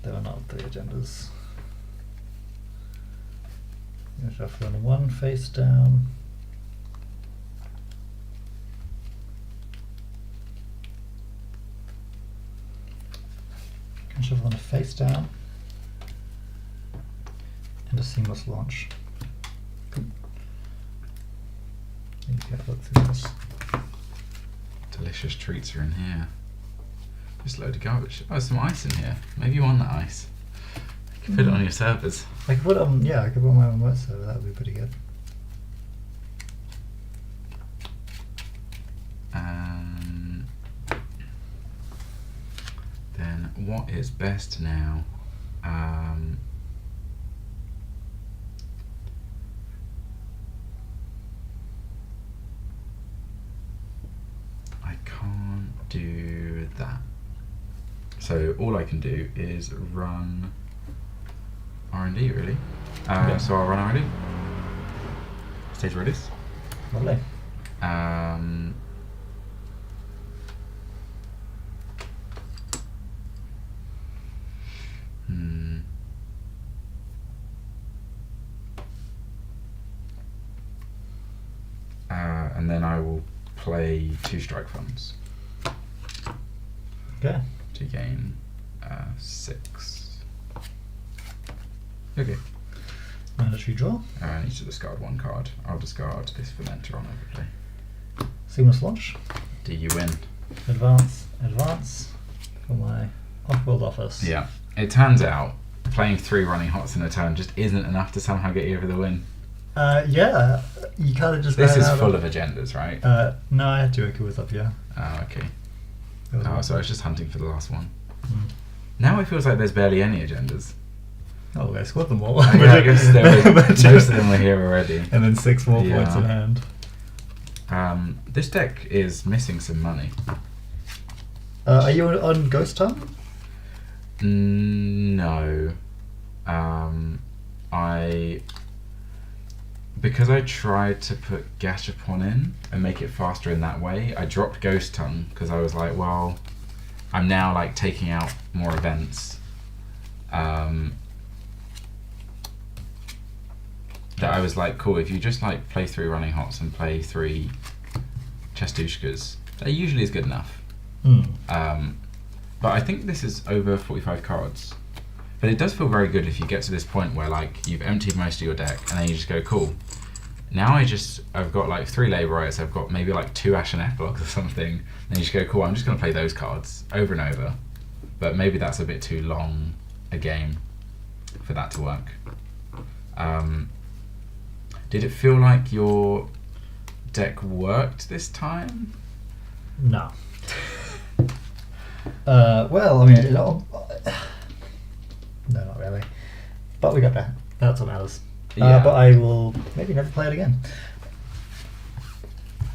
There are not 3 agendas. I'm going to shuffle on 1 face down. Can shuffle on a face down. And a seamless launch. Look through this. Delicious treats are in here. Just a load of garbage. Oh, there's some ice in here. Maybe you want that ice. You can put it on your servers. I could put it on, yeah, I could put my own wet server. That would be pretty good. Then what is best now? I can't do that. So all I can do is run R&D really. Okay. So I'll run R&D. Stage release. Lovely. And then I will play 2 strike funds Okay. to gain 6. Okay. Mandatory draw. I need to discard 1 card. I'll discard this fermenter on overplay. Seamless launch. Do you win? Advance for my off-world office. Yeah. It turns out playing 3 running hots in a turn just isn't enough to somehow get you over the win. Yeah, you kind of just. This ran is out full of agendas, right? No, I had 2 Echoes up here. Oh, okay. There was Oh, one. so I was just hunting for the last one. Mm. Now it feels like there's barely any agendas. Oh, I scored them all. Oh, yeah, I guess most of them were here already. And then 6 more Yeah. points in hand. This deck is missing some money. Are you on Ghost Tongue? No. Because I tried to put Gashapon in and make it faster in that way, I dropped Ghost Tongue because I was like, well, I'm now like taking out more events. That I was like, cool, if you just like play 3 running hots and play 3 Chestushkas, that usually is good enough. But I think this is over 45 cards. But it does feel very good if you get to this point where like you've emptied most of your deck and then you just go, cool. Now I've got like 3 Labor Rights, I've got maybe like 2 Ashen Epilogues or something, and you just go, cool, I'm just going to play those cards over and over. But maybe that's a bit too long a game for that to work. Did it feel like your deck worked this time? No. Well, I mean, no, not really. But we got that. That's what matters. Yeah. But I will maybe never play it again.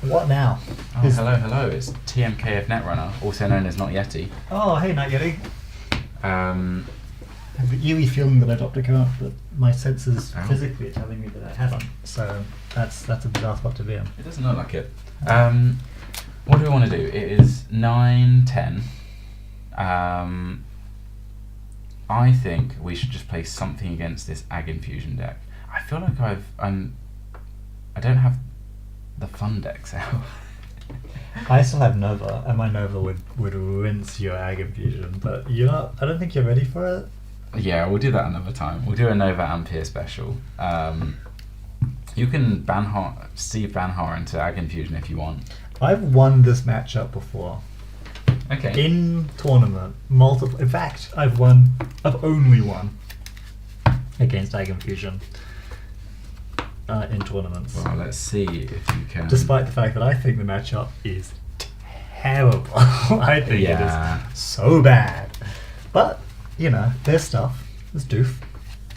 What now? Oh, hello. It's TMK of Netrunner, also known as Not Yeti. Oh, hey, Night Yeti. Um, I have the eerie feeling that I dropped a card, but my senses Oh. physically are telling me that I haven't. So that's a bizarre spot to be in. It doesn't look like it. What do we want to do? It is 9:10. I think we should just play something against this Ag Infusion deck. I feel like I don't have the fun decks out. I still have Nova, and my Nova would rinse your Ag Infusion, but you're not. I don't think you're ready for it. Yeah, we'll do that another time. We'll do a Nova Ampere special. You can Steve Banhar into Ag Infusion if you want. I've won this matchup before. Okay. In tournament, multiple. In fact, I've only won against Ag Infusion in tournaments. Well, let's see if you can. Despite the fact that I think the matchup is terrible. I think Yeah. it is so bad. But, you know, their stuff is doof.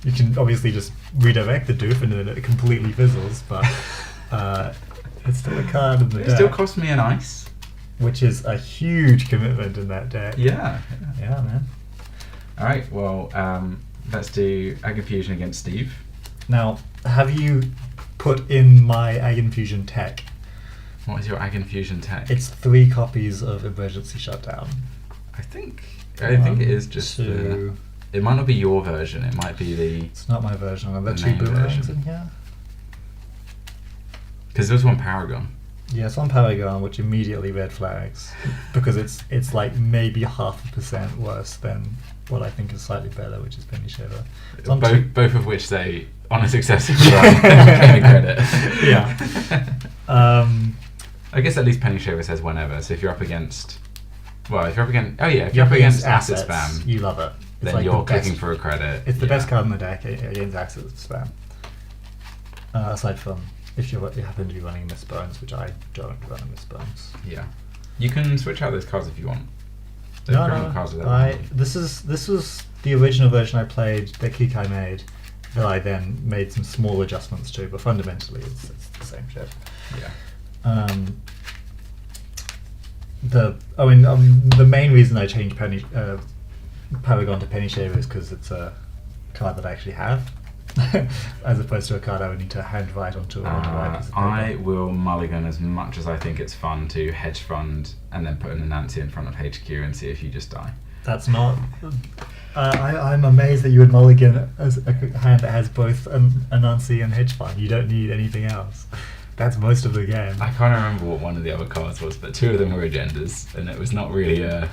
You can obviously just redirect the doof and then it completely fizzles, but it's still a card in the It deck. still costs me an ice. Which is a huge commitment in that deck. Yeah. Yeah, man. Alright, well, let's do Ag Infusion against Steve. Now, have you put in my Ag Infusion tech? What is your Ag Infusion tech? It's 3 copies of Emergency Shutdown. I think it is just two. It might not be your version, it might be the... It's not my version. Are there The 2 main boomerangs version. in here? Because there's one Paragon. Yeah, it's on Paragon, which immediately red flags because it's like maybe 0.5% worse than what I think is slightly better, which is Penny Shaver. It's on Both of which they, on a successive run, claim credit. Yeah. I guess at least Penny Shaver says whenever, so if you're up against... Well, if you're up against Acid Spam, you love it. It's then like you're the best- clicking for a credit. It's the best card in the deck against Acid Spam. Aside from if you happen to be running Miss Bones, which I don't run a Miss Bones. Yeah. You can switch out those cards if you want. They're No, current cards without I them. this was the original version I played that Kikai made that I then made some small adjustments to, but fundamentally it's the same shit. Yeah. The main reason I changed Paragon to Penny Shaver is because it's a card that I actually have, as opposed to a card I would need to handwrite onto a white piece of paper. I will mulligan as much as I think it's fun to hedge fund and then put an Anansi in front of HQ and see if you just die. That's not. I'm amazed that you would mulligan as a hand that has both Anansi and hedge fund. You don't need anything else. That's most of the game. I can't remember what one of the other cards was, but 2 of them were agendas, and it was not really a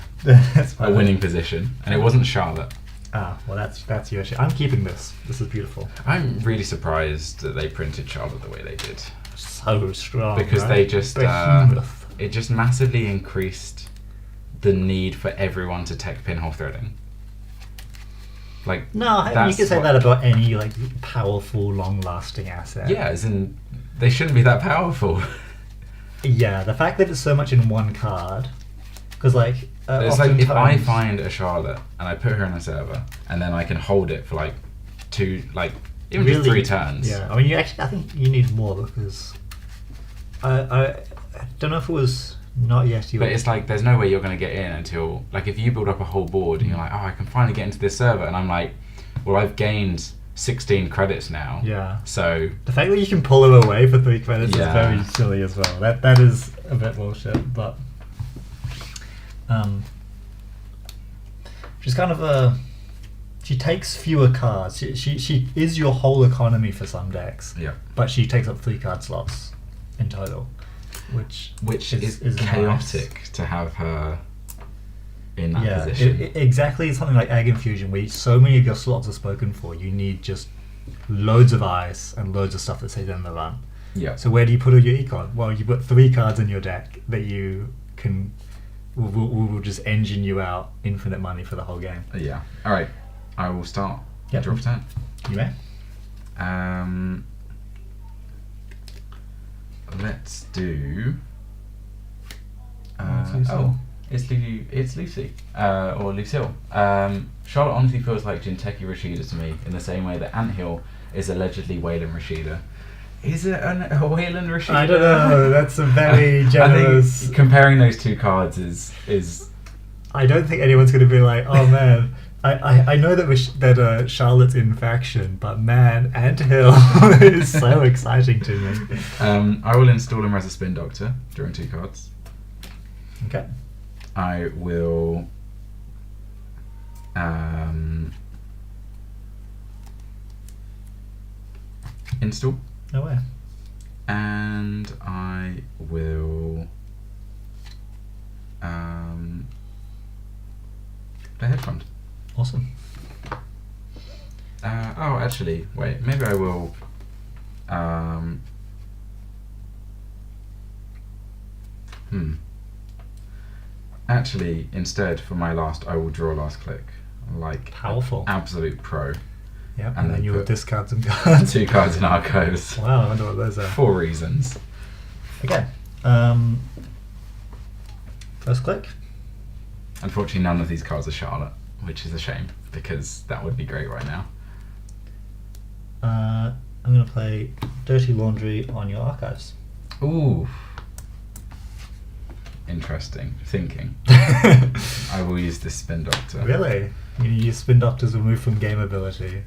winning position, and it wasn't Charlotte. Ah, well, that's your shit. I'm keeping this. This is beautiful. I'm really surprised that they printed Charlotte the way they did. So strong. Because right? they just Behemoth. it just massively increased the need for everyone to tech pinhole threading. Like No, you that's can say what- that about any like powerful, long-lasting asset. Yeah, as in they shouldn't be that powerful. Yeah, the fact that it's so much in one card, because like It's like if I oftentimes- find a Charlotte and I put her in a server and then I can hold it for like 2, like even just 3 turns. Yeah, I mean, I think you need more because I don't know if it was not yet. But it's like there's no way you're going to get in until like if you build up a whole board and you're like, oh, I can finally get into this server, and I'm like, well, I've gained 16 credits now. Yeah. So The fact that you can pull it away for 3 credits Yeah. is very silly as well. That is a bit bullshit, but she's kind of a. She takes fewer cards. She is your whole economy for some decks. yeah, But she takes up 3 card slots in total, which is nice. chaotic to have her in that Yeah, position. exactly. Something like Ag Infusion, where so many of your slots are spoken for. You need just loads of ice and loads of stuff that stays in the run. Yeah. So where do you put all your econ? Well, you put 3 cards in your deck that you can will just engine you out infinite money for the whole game. Yeah. All right. I will start. Yep. Draw for turn. You may. Let's do. It's Lucille. It's Lucy. Or Lucille. Charlotte honestly feels like Jinteki Rashida to me, in the same way that Anthill is allegedly Waylon Rashida. Is it a Waylon Rashida? I don't know. That's a very I generous. think comparing those 2 cards is I don't think anyone's going to be like, oh man. I know that Charlotte's in faction, but man, Anthill is so exciting to me. I will install him as a spin doctor, drawing 2 cards. Okay. I will install, No way. and I will play hedge fund. Awesome. Oh, actually, wait. Maybe I will. Actually, instead, for my last, I will draw last click. Like Powerful. absolute pro. Yep. And And then then you will put discard some cards. 2 cards in Arcos. Wow, I wonder what those are. 4 reasons. Okay. First click. Unfortunately, none of these cards are Charlotte, which is a shame because that would be great right now. I'm going to play Dirty Laundry on your archives. Ooh. Interesting thinking. I will use this Spin Doctor. Really? You use Spin Doctor's remove from game ability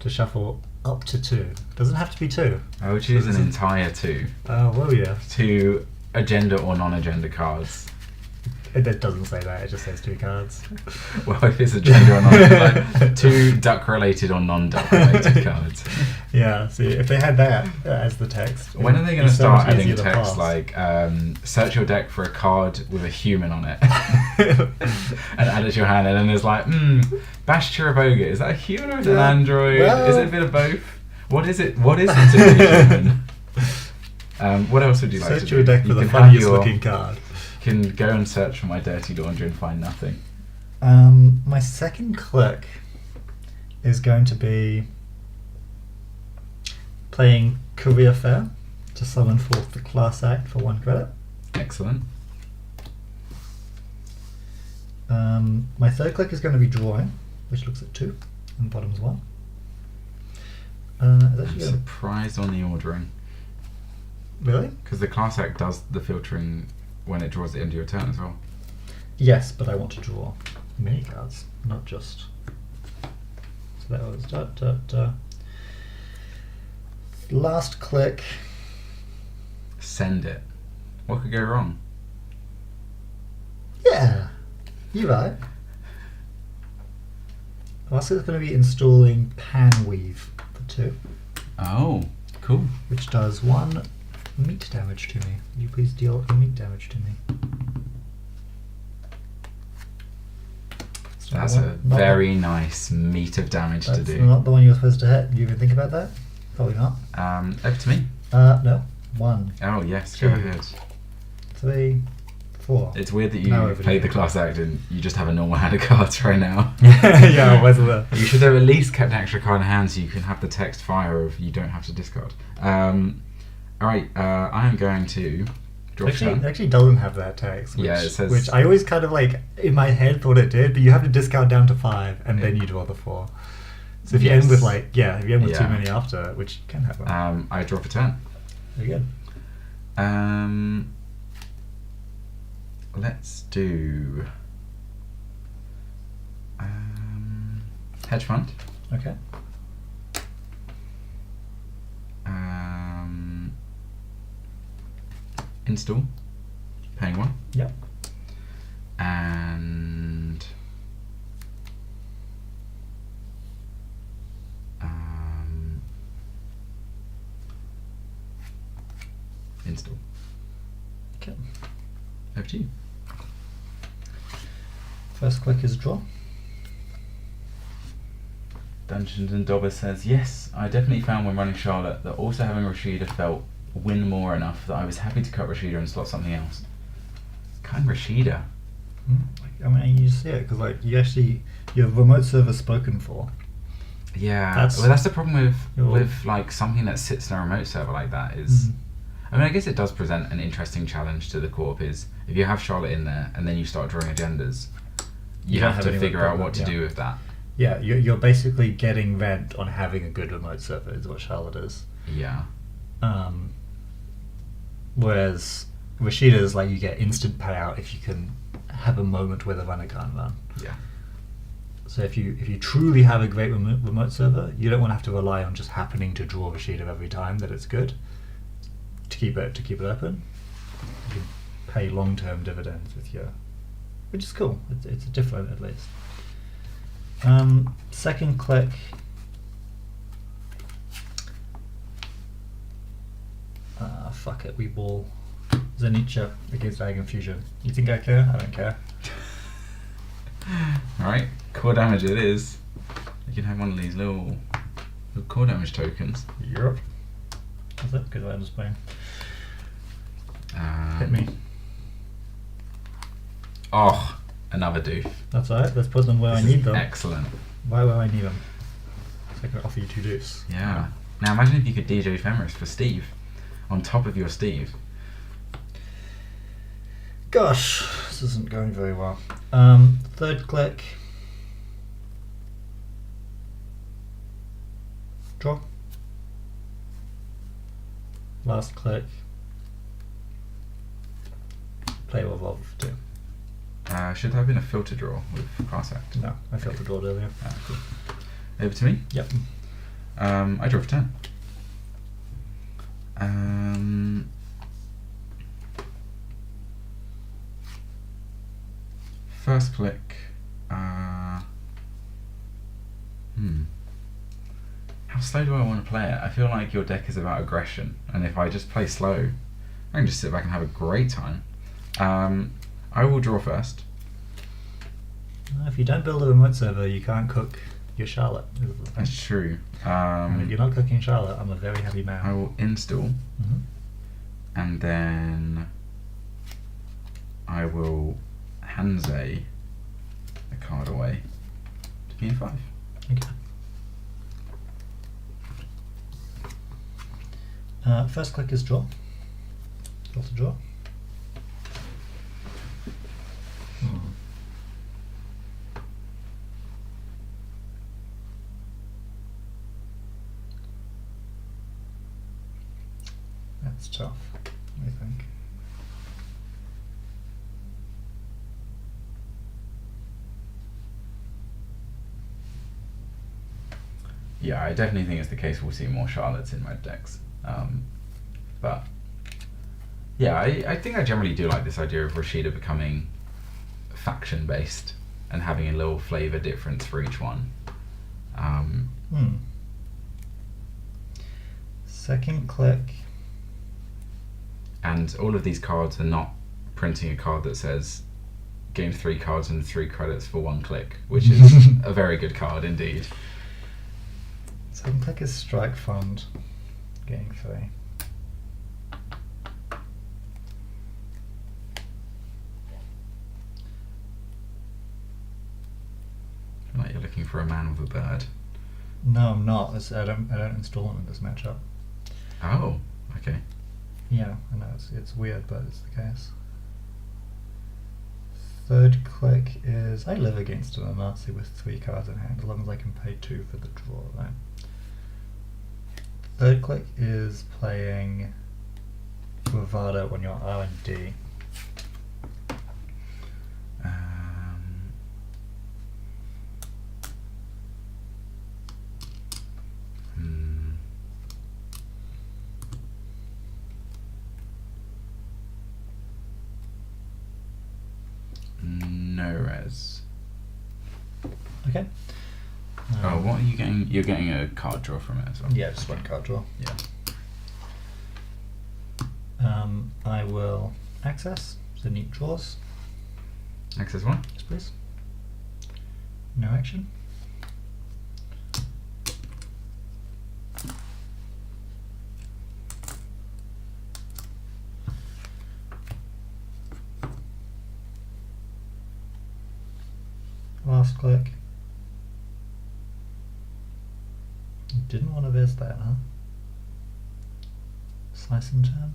to shuffle up to 2. Doesn't have to be 2. I would choose an entire 2. Oh, well, yeah. 2 agenda or non-agenda cards. It doesn't say that, it just says 2 cards. Well, if it's agenda or non-agenda, like 2 duck-related or non-duck-related cards. Yeah, see, if they had that as the text. When are they going to start adding easier to text pass. like, search your deck for a card with a human on it, and add it to your hand, and then there's like, Bash Chiraboga, is that a human or is it an android? Well, is it a bit of both? What is it? What is it to be human? What else would you like to do? Search your deck for You the can have funniest your- looking card. Can go and search for my dirty laundry and find nothing. My second click is going to be playing Career Fair to summon forth the class act for 1 credit. Excellent. My third click is going to be Drawing, which looks at 2, and bottom's 1. It's I'm actually gonna- surprised on the ordering, Really? because the class act does the filtering when it draws the end of your turn as well. Yes, but I want to draw mini cards, not just. So that was last click. Send it. What could go wrong? Yeah, you're right. Also, it's going to be installing Panweave for 2, Oh, cool. which does 1 meat damage to me. Will you please deal a meat damage to me? So That's not a one- not very nice meat of damage one- to That's do. not the one you were supposed to hit. You even think about that? Probably not. Over to me. No. 1, Oh yes, go 2. ahead. 3, 4. It's weird that you No, over played to the you. class act and you just have a normal hand of cards right now. Yeah, where's the? You should have at least kept an extra card in hand so you can have the text fire of you don't have to discard. Alright, I am going to draw a It turn. actually doesn't have that text. Which, Yeah, it says- Which I always kind of like in my head thought it did, but you have to discount down to 5 and then you draw the 4. So if you end Yes. with if you end with too Yeah. many after, which can happen. I draw for turn. Very good. Let's do hedge fund. Okay. Install, paying 1, Yep. and install. Okay. Over to you. First click is draw. Dungeons and Dobber says, yes, I definitely found when running Charlotte that also having Rashida felt win more enough that I was happy to cut Rashida and slot something else. Cutting Rashida? I mean, you see it because your remote server spoken for. Yeah, That's- that's the problem Your- with like something that sits in a remote server like that is, Mm. I mean, I guess it does present an interesting challenge to the co-op is if you have Charlotte in there and then you start drawing agendas, you don't have have to any figure out problem, what to yeah. do with that. Yeah, you're basically getting rent on having a good remote server is what Charlotte is. Yeah. Whereas Rashida's like you get instant payout if you can have a moment where the runner can't run. Yeah. So if you truly have a great remote server, you don't want to have to rely on just happening to draw Rashida every time that it's good. To keep it open, you can pay long-term dividends with your, which is cool. It's different at least. Second click. Fuck it, we ball Zenicha against Dragon Fusion. You think I care? I don't care. Alright, core damage it is. You can have one of these little core damage tokens. Europe. That's it, good way of playing. Hit me. Oh, another doof. That's alright, let's put them where This I is need them. Excellent. Why will I need them? So I can offer you 2 deuce. Yeah. Now imagine if you could DJ Ephemeris for Steve. On top of your Steve. Gosh, this isn't going very well. Third click. Draw. Last click. Play or evolve for 2. Should there have been a filter draw with class act? No, I filter drawed earlier. Ah, cool. Over to me? Yep. I draw for 10. First click. How slow do I want to play it? I feel like your deck is about aggression, and if I just play slow, I can just sit back and have a great time. I will draw first. If you don't build a remote server, you can't cook your Charlotte. That's true. And if you're not cooking Charlotte, I'm a very happy man. I will install, and then I will Hanze a card away to be in 5. Okay. First click is draw. Draw to draw. That's tough, I think. Yeah, I definitely think it's the case we'll see more Charlottes in red decks. But yeah, I think I generally do like this idea of Rashida becoming faction based and having a little flavour difference for each one. Second click. And all of these cards are not printing a card that says gain 3 cards and 3 credits for 1 click, which is a very good card indeed. Second click is strike fund. Gain 3. Like you're looking for a man with a bird. No, I'm not. I don't install them in this matchup. Oh, okay. Yeah, I know it's weird, but it's the case. Third click is I live against an Nazi with 3 cards in hand, as long as I can pay 2 for the draw. Right? Third click is playing Bravado on your R&D. No res. Okay. Oh, what are you getting? You're getting a card draw from it as well. Yeah, just 1 card draw. Yeah. I will access the neat draws. Access 1. Yes, please. No action. Last click. You didn't want to viz that, huh? Slice and turn.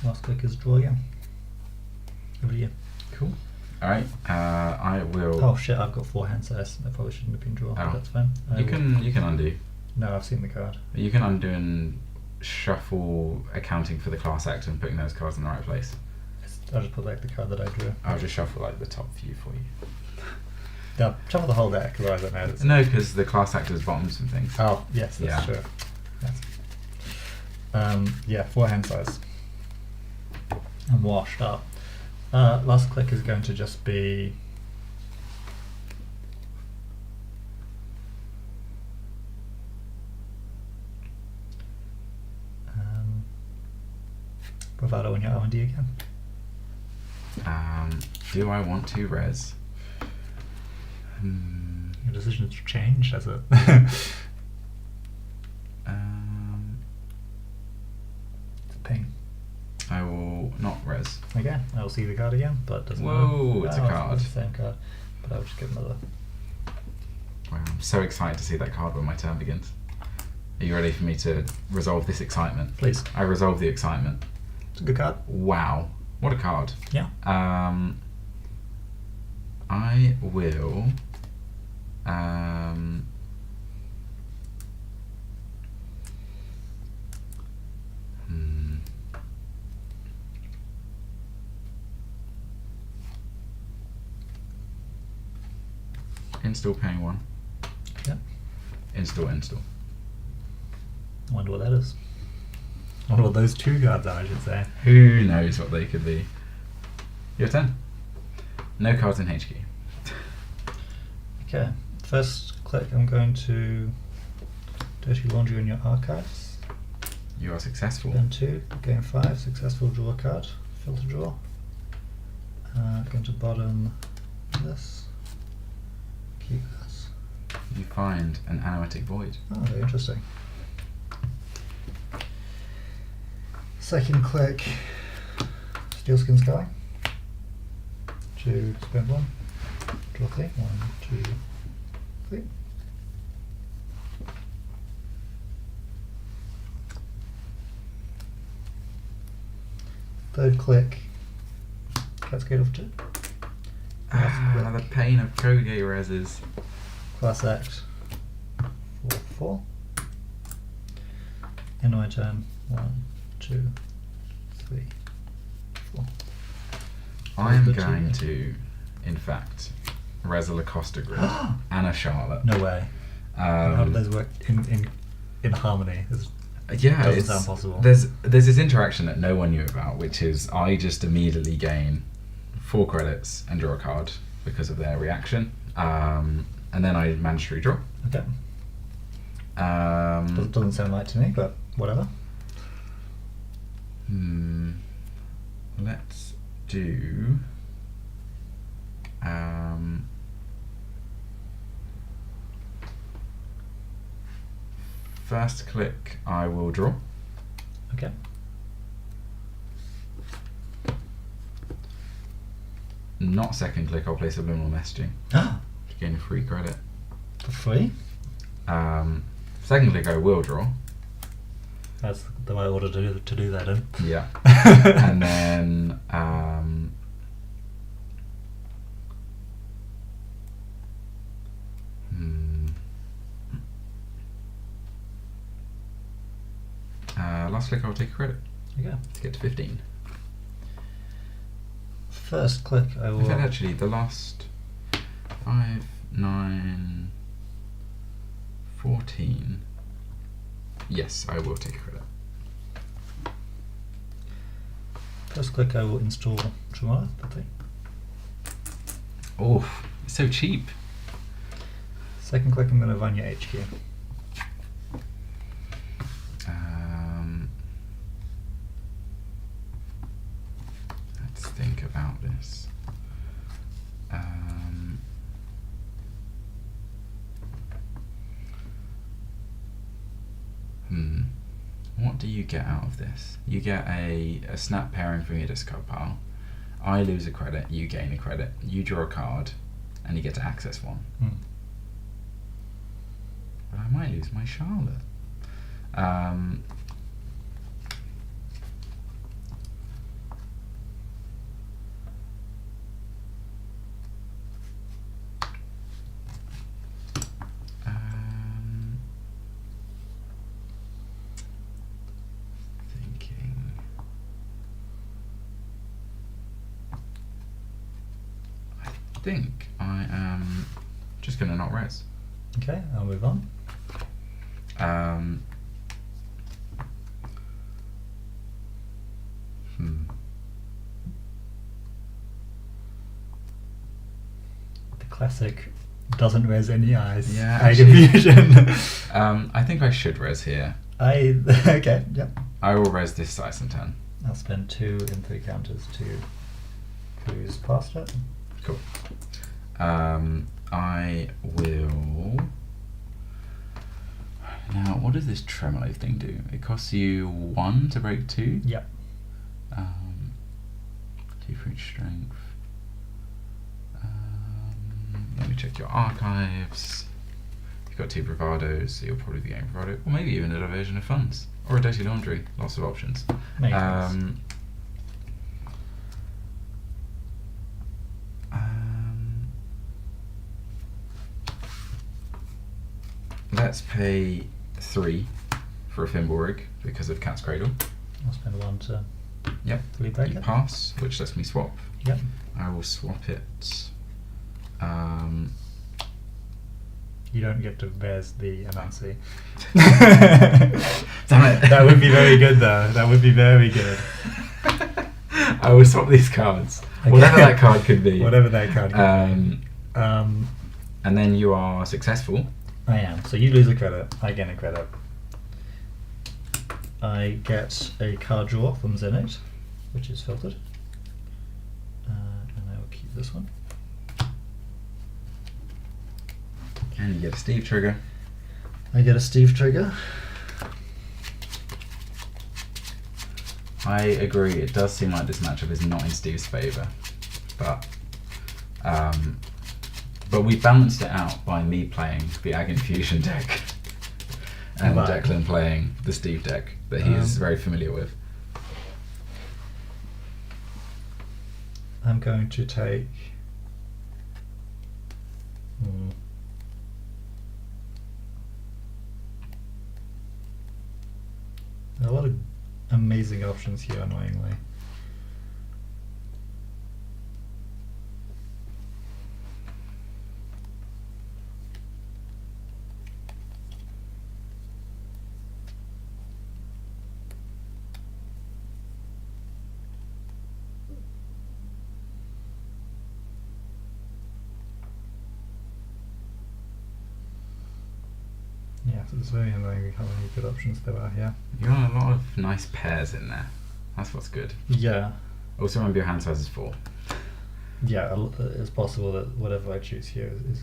Last click is draw again. Over to you. Cool. Alright, I will... Oh shit, I've got 4 hand size. That probably shouldn't have been drawn, but that's fine. You can undo. No, I've seen the card. You can undo and shuffle accounting for the class act and putting those cards in the right place. I'll just put like the card that I drew. I'll just shuffle like the top few for you. Yeah, shuffle the whole deck, otherwise I know. No, because the class act has bottoms and things. Oh, yes, that's true. Yes. Yeah, 4 hand size. And washed up. Last click is going to just be Bravado on your R&D again. Do I want to res? Your decision has changed, has it? It's a ping. I will not res. Okay, I'll see the card again, but it doesn't Whoa, matter. it's a card. It's the same card, but I'll just get another. Wow, I'm so excited to see that card when my turn begins. Are you ready for me to resolve this excitement? Please. I resolve the excitement. It's a good card. Wow, what a card. Yeah. I will. Install paying 1. Yeah. Install. I wonder what that is. I wonder what those 2 cards are, I should say. Who knows what they could be? Your turn. No cards in HQ. Okay. First click, I'm going to Dirty Laundry in your archives. You are successful. Turn 2, game 5, successful, draw a card, filter draw. Going to bottom this. Keep this. You find an animatic void. Oh, very interesting. Second click, Steelskin Sky. 2, spend 1. Draw 3. 1, 2, 3. Third click, Cascade of 2. The pain of Koge reses. Class Act 4, 4. End of my turn. 1, 2, 3, 4. I'm the going two. to, in fact, res a Lacosta Grid and a Charlotte. No way. How do those work in harmony? Yeah, Doesn't sound possible. There's this interaction that no one knew about, which is I just immediately gain 4 credits and draw a card because of their reaction, and then I mandatory draw. Okay. Doesn't sound right to me, but whatever. Let's do. First click, I will draw. Okay. Not second click, I'll play subliminal messaging to gain a free credit. For free? Second click, I will draw. That's the way I ordered to do that in. Yeah. And then last click, I'll take a credit Okay. to get to 15. First click, I will. In fact, actually, the last 5, 9, 14. Yes, I will take a credit. First click, I will install Tremolo. I think. Oh, it's so cheap. Second click, I'm going to run your HQ. Let's think about this. What do you get out of this? You get a snap pairing from your discard pile. I lose a credit, you gain a credit. You draw a card, and you get to access one. But I might lose my Charlotte. Thinking. I think I am just going to not res. Okay, I'll move on. The classic doesn't res any eyes. Yeah, Eye actually- confusion. I think I should res here. Okay, yep. I will res this dice and turn. I'll spend 2 and 3 counters to cruise past it. Cool. I will. Now, what does this tremolo thing do? It costs you 1 to break 2. Yep. 2 for each strength. Let me check your archives. You've got 2 bravados, so you'll probably be getting bravado, or maybe even a diversion of funds, or a dirty laundry. Lots of options. Makes sense. Let's pay 3 for a thimble rig because of Cat's Cradle. I'll spend 1 to Yep. 3 break You it. pass, which lets me swap. Yep. I will swap it. You don't get to bears the Anansi. Damn it. That would be very good though. That would be very good. I will swap these cards. Okay. Whatever that card could be. Whatever that card could be. And then you are successful. I am. So you lose a credit. I gain a credit. I get a card draw from Zenate, which is filtered. And I will keep this one. And you get a Steve trigger. I get a Steve trigger. I agree, it does seem like this matchup is not in Steve's favour. But we balanced it out by me playing the Ag Infusion deck and Right. Declan playing the Steve deck that he is very familiar with. I'm going to take... There are a lot of amazing options here, annoyingly. Yeah, so it's very annoying how many good options there are here. You got a lot of nice pairs in there. That's what's good. Yeah, Also remember your hand size is 4. yeah, it's possible that whatever I choose here is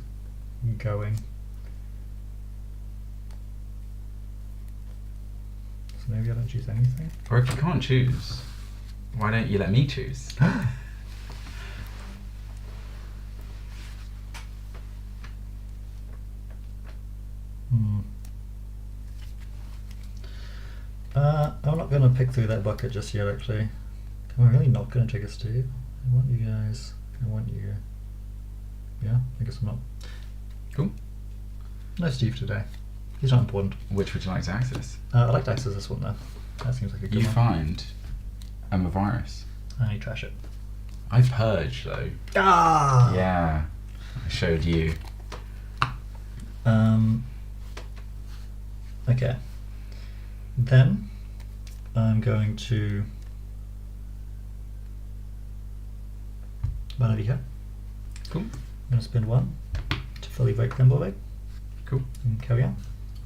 going. So maybe I don't choose anything. Or if you can't choose, why don't you let me choose? I'm not going to pick through that bucket just yet, actually. I'm really not going to take a Steve. I want you guys. I want you. Yeah, I guess I'm not. Cool. No Steve today. He's not important. Which would you like to access? I'd like to access this one though. That seems like a good You one. find a virus. I trash it. I purge though. Ah! Yeah. I showed you. Okay. Then I'm going to one over here. Cool. I'm going to spend 1 to fully break Thimble Rig Cool. and carry on.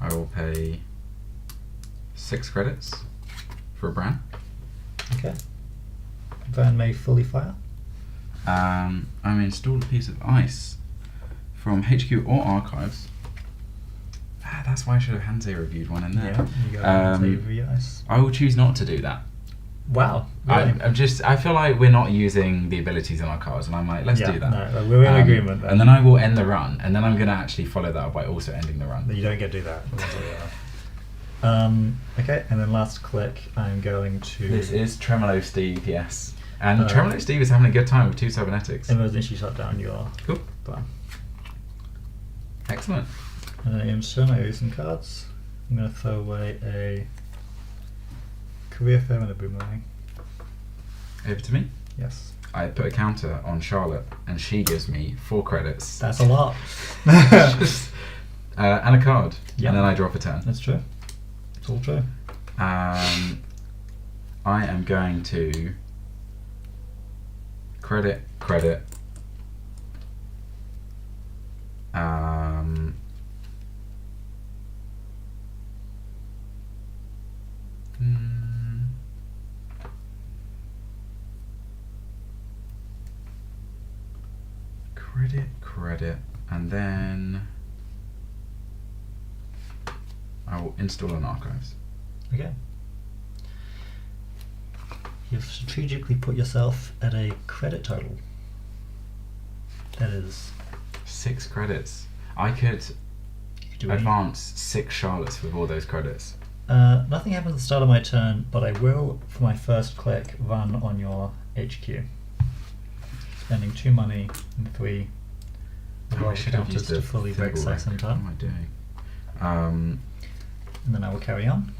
I will pay 6 credits for a Bran. Okay. Van may fully fire. I'm installed a piece of ice from HQ or archives. That's why I should have Hanse reviewed one in there. Yeah, you got ice. I will choose not to do that. Wow. Really? I feel like we're not using the abilities in our cards, and I'm like, let's do that. No, we're in agreement. And then I will end the run, and then I'm going to actually follow that up by also ending the run. You don't get to do that. Okay, and then last click, I'm going to... This is Tremolo Steve, yes. And Tremolo Steve is having a good time with 2 cybernetics. Emergency shut down your Cool. plan. Excellent. And then in turn, I use some cards. I'm going to throw away a Career Fair and a Boomerang. Over to me. Yes. I put a counter on Charlotte, and she gives me 4 credits. That's a lot. And a card. Yep. And then I drop a turn. That's true. It's all true. I am going to credit. Credit, and then I will install an archives. Okay. You've strategically put yourself at a credit total. That is... 6 credits. I could Do any? advance 6 Charlottes with all those credits. Nothing happens at the start of my turn, but I will, for my first click, run on your HQ. Spending 2 money and 3 I should have used counters to fully break thimble rack. Saxon What am I doing? and then I will carry on.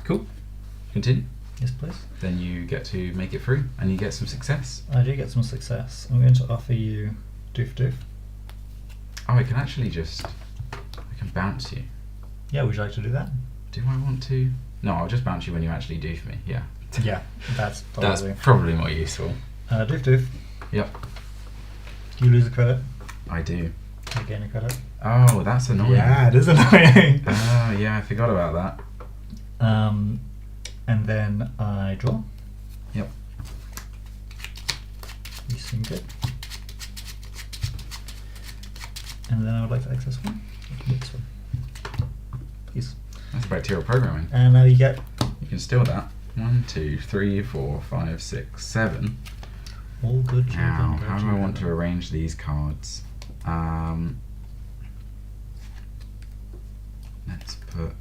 Cool. Continue. Yes, please. Then you get to make it through, and you get some success. I do get some success. I'm going to offer you doof doof. Oh, I can actually I can bounce you. Yeah, would you like to do that? Do I want to? No, I'll just bounce you when you actually doof me. Yeah. Yeah, that's That's probably. probably more useful. Doof doof. Yep. You lose a credit. I do. I gain a credit. Oh, that's annoying. Yeah, it is annoying. Ah, yeah, I forgot about that. And then I draw. Yep. You seem good. And then I would like to access one. This one. Please. That's bacterial programming. And now you get You can steal that. 1, 2, 3, 4, 5, 6, 7. all good children. Now, go how do I want to heaven. arrange these cards? Let's put.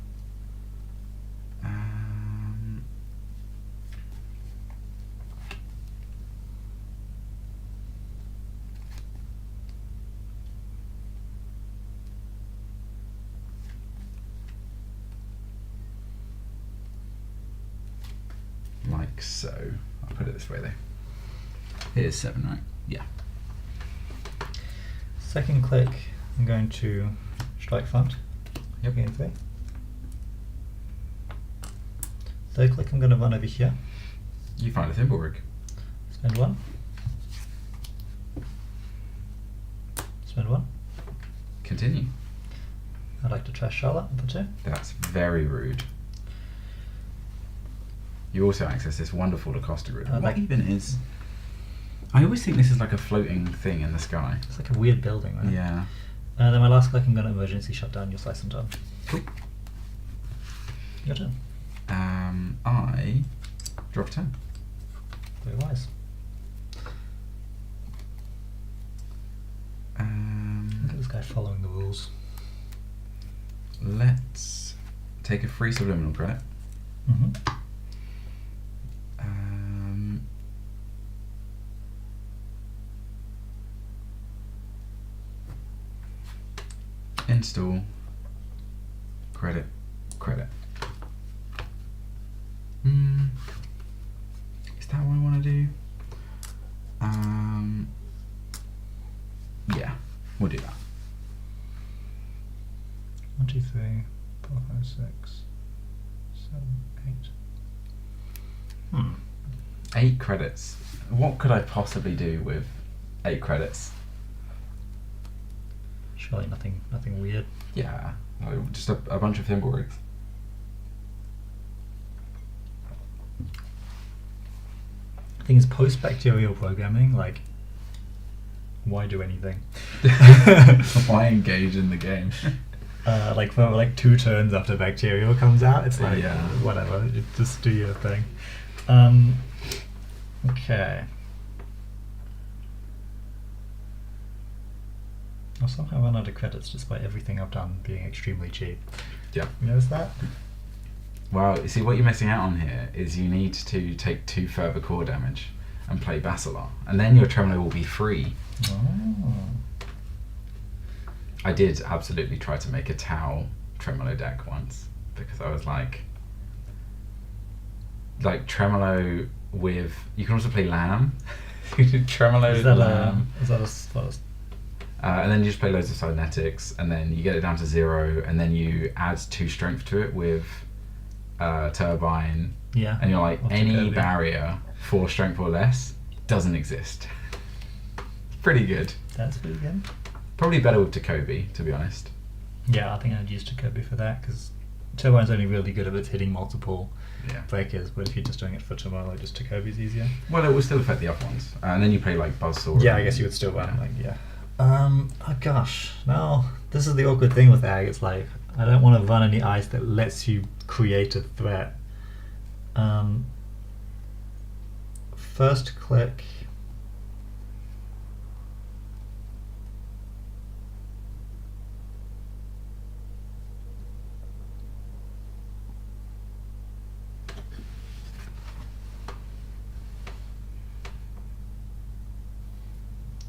Like so. I'll put it this way though. Here's 7, right? Yeah. Second click, I'm going to strike front. Yep. Gain 3. Third click, I'm going to run over here. You find a thimble rig. Spend 1. Spend 1. Continue. I'd like to trash Charlotte for 2. That's very rude. You also access this wonderful Lacosta grid. What like- even is? I always think this is like a floating thing in the sky. It's like a weird building, right? Yeah. Then my last click, I'm going to emergency shut down your slice and turn. Cool. Your turn. I drop a 10. Very wise. Look at this guy following the rules. Let's take a free subliminal credit. Mm-hmm. Install credit. Is that what I want to do? Yeah, we'll do that. 1, 2, 3, 4, 5, 6, 7, 8. 8 credits. What could I possibly do with 8 credits? Surely nothing weird. Yeah, just a bunch of thimble rigs. The thing is, post-bacterial programming, like, why do anything? Why engage in the game? Like for like 2 turns after bacterial comes out, it's like Yeah. whatever, you just do your thing. Okay. I'll somehow run out of credits despite everything I've done being extremely cheap. Yeah. You notice that? Well, you see, what you're missing out on here is you need to take 2 further core damage and play Basilar, and then your tremolo will be free. Oh. I did absolutely try to make a Tau tremolo deck once because I was like tremolo with. You can also play Lamb. Tremolo Is that Lamb. And then you just play loads of cybernetics, and then you get it down to 0, and then you add 2 strength to it with turbine, Yeah. and you're like, Or any Jacoby. barrier 4 strength or less doesn't exist. Pretty good. That's pretty good. Probably better with Jacoby, to be honest. Yeah, I think I'd use Jacoby for that because Turbine's only really good if it's hitting multiple Yeah. breakers, but if you're just doing it for tomorrow, just Jacoby's easier. Well, it will still affect the other ones, and then you play like Buzzsaw. Yeah, I and- guess you would still run, yeah. like, yeah. Oh gosh, now this is the awkward thing with Ag, it's like, I don't want to run any ice that lets you create a threat. First click.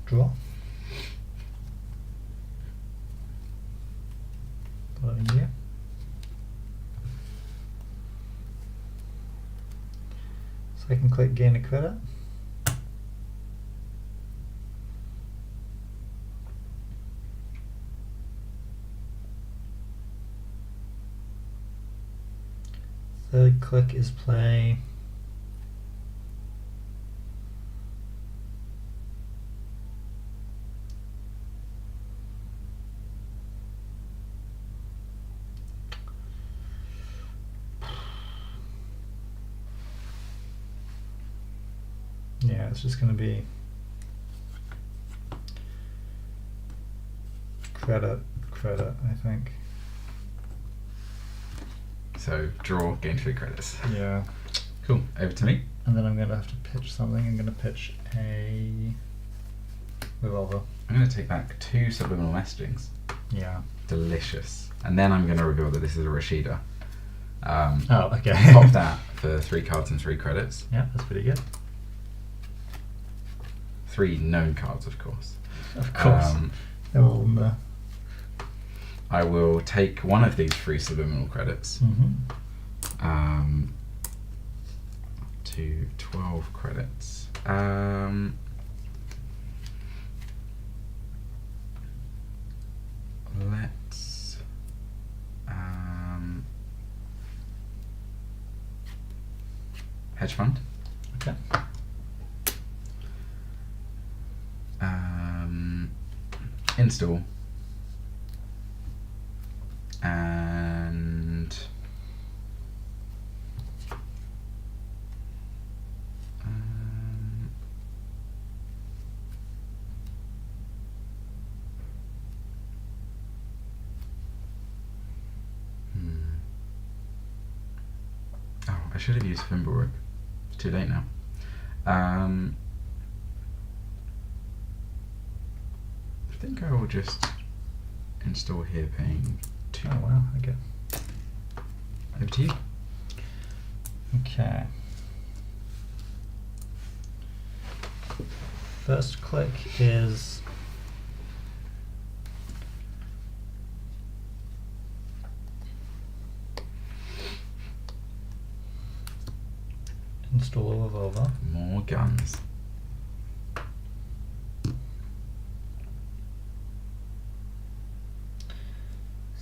Draw. Following you. Second click, gain a credit. Third click is play. Yeah, it's just going to be credit, I think. So draw, gain 3 credits. Yeah. Cool. Over to me. And then I'm going to have to pitch something. I'm going to pitch a revolver. I'm going to take back 2 subliminal messagings. Yeah. Delicious. And then I'm going to reveal that this is a Rashida. Oh, okay. Pop that for 3 cards and 3 credits. Yeah, that's pretty good. 3 known cards, of course. Of course. They're all in there. I will take one of these 3 subliminal credits. To 12 credits. Let's hedge fund. Okay. Install. And oh, I should have used Fimbulrook. It's too late now. I think I will just install here, paying 2. Oh wow, okay. Over to you. Okay. First click is install a revolver. More guns.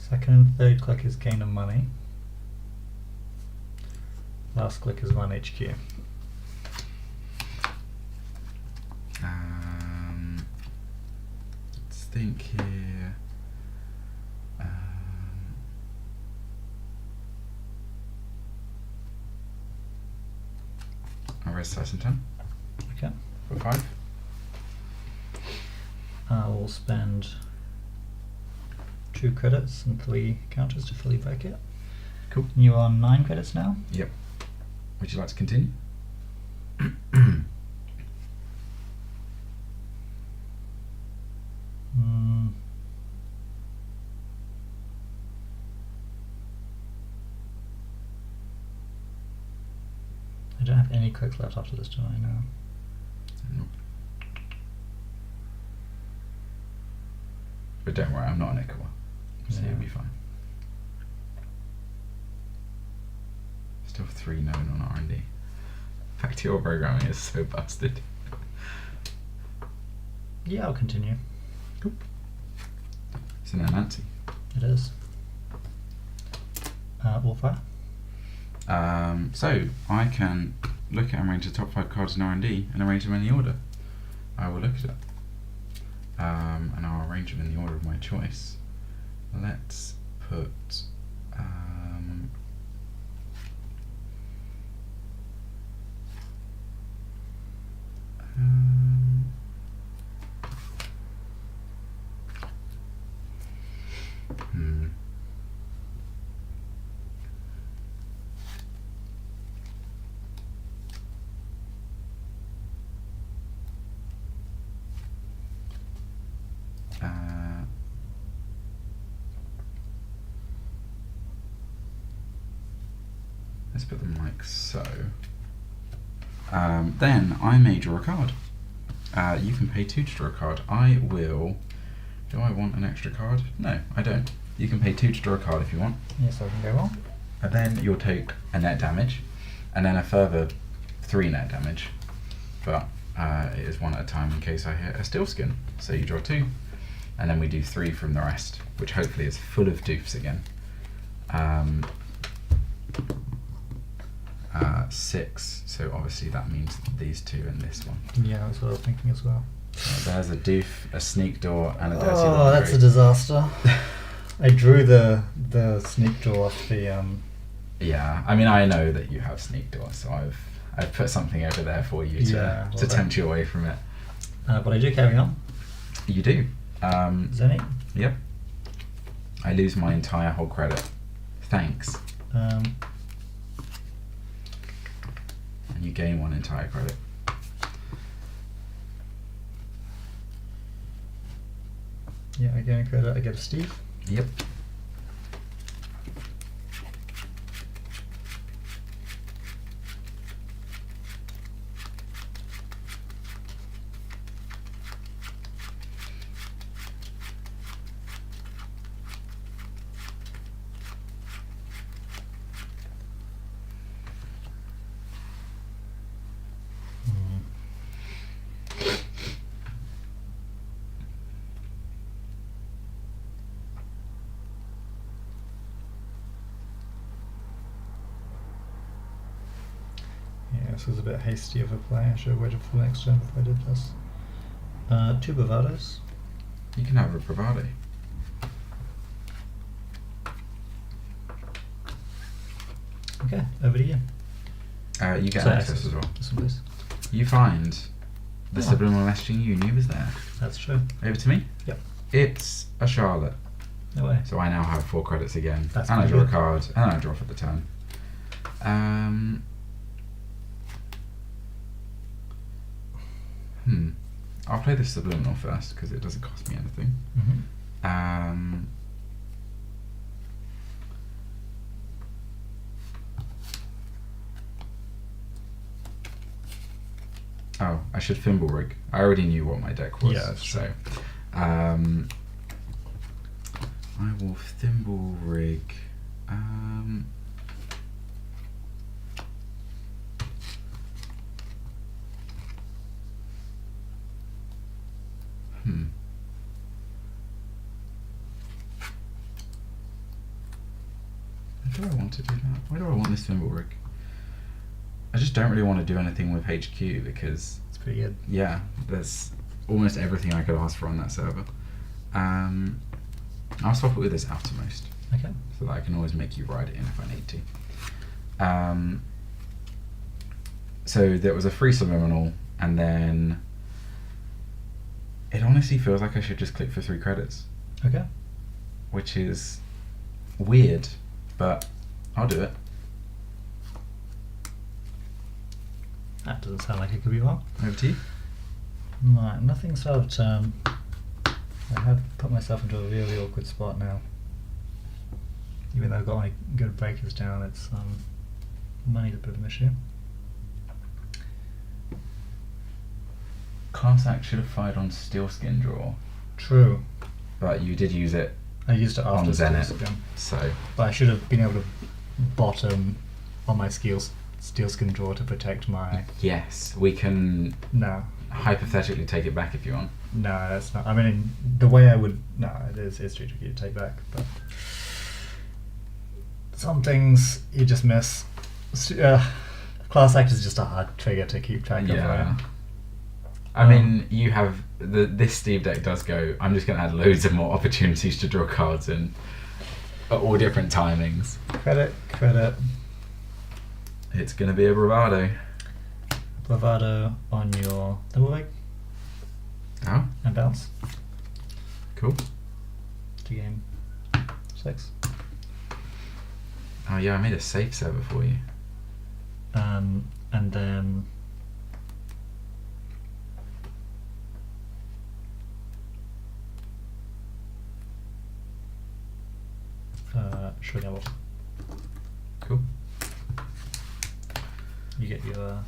Second and third click is gain of money. Last click is 1 HQ. Let's think here. I'll raise size and 10 Okay. for 5. I will spend 2 credits and 3 counters to fully break it. Cool. You're on 9 credits now. Yep. Would you like to continue? I don't have any clicks left after this, do I now? Nope. But don't worry, I'm not an Ikawa, so Yeah. you'll be fine. Still 3 known on R&D. Factorial programming is so busted. Yeah, I'll continue. Cool. So now Nancy. It is. All fire. So I can look at and arrange the top 5 cards in R&D and arrange them in the order. I will look at it. And I'll arrange them in the order of my choice. Let's put let's put them like so. Then I may draw a card. You can pay 2 to draw a card. I will. Do I want an extra card? No, I don't. You can pay 2 to draw a card if you want. Yes, I can go on. And then you'll take a net damage, and then a further 3 net damage. But it is 1 at a time in case I hit a steel skin. So you draw 2, and then we do 3 from the rest, which hopefully is full of doofs again. 6, so obviously that means these 2 and this one. Yeah, that's what I was thinking as well. So there's a doof, a sneak door, and a dirty Oh, laundry. that's a disaster. I drew the sneak door off the Yeah, I mean, I know that you have sneak door, so I've put something over there for you to tempt you away from it. But I do carry on. You do. Zenny. Yep. I lose my entire whole credit. Thanks. And you gain 1 entire credit. Yeah, I gain a credit. I get a Steve. Yep. This was a bit hasty of a play. I should have waited for the next turn before I did this. 2 bravados. You can have a bravado. Okay, over to you. You get So access as well. This one, please. You find the Oh. subliminal messaging you knew was there. That's true. Over to me. Yep. It's a Charlotte. No way. So I now have 4 credits again. That's and I pretty draw a good. card, and I draw for the turn. I'll play the subliminal first because it doesn't cost me anything. Mm-hmm. Oh, I should thimble rig. I already knew what my deck was. Yeah, that's so true. I will thimble rig. Why do I want to do that? Why do I want this thimble rig? I just don't really want to do anything with HQ because It's pretty good. yeah, there's almost everything I could ask for on that server. I'll swap it with this outermost Okay. so that I can always make you ride it in if I need to. So there was a free subliminal, and then it honestly feels like I should just click for 3 credits, Okay. which is weird, but I'll do it. That doesn't sound like it could be wrong. Over to you. Right, nothing's out of turn. I have put myself into a really awkward spot now. Even though I've got my good breakers down, it's money's a bit of an issue. Class act should have fired on steel skin draw, True. but you did use it, I used it after On Zenith. Steel Skin, so but I should have been able to bottom on my steel skin draw to protect my. yes, we can No, hypothetically take it back if you want. no, that's not. I mean, the way I would. No, it's too tricky to take back. But some things you just miss. Class act is just a hard trigger to keep track of. Right? I mean, you have this Steve deck does go. I'm just going to add loads of more opportunities to draw cards in at all different timings. Credit. It's going to be a bravado. Bravado on your double leg Oh, and bounce cool. to game 6. Oh yeah, I made a safe server for you. And then sure double. Cool. You get your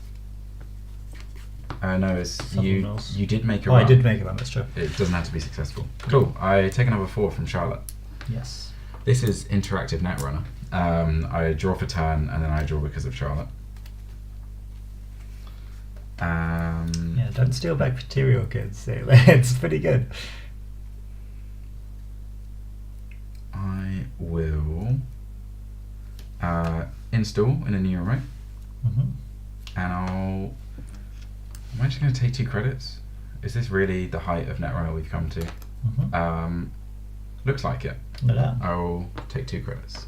No, it's Someone else. you did make a Oh, run. I did make a run, that's true. It doesn't have to be successful. Cool. I take another 4 from Charlotte. Yes. This is interactive Netrunner. I draw for turn, and then I draw because of Charlotte. Yeah, don't steal back material, kids. It's pretty good. I will install in a new room, and I'm actually going to take 2 credits. Is this really the height of Netrunner we've come to? Looks like it. No doubt. I'll take 2 credits.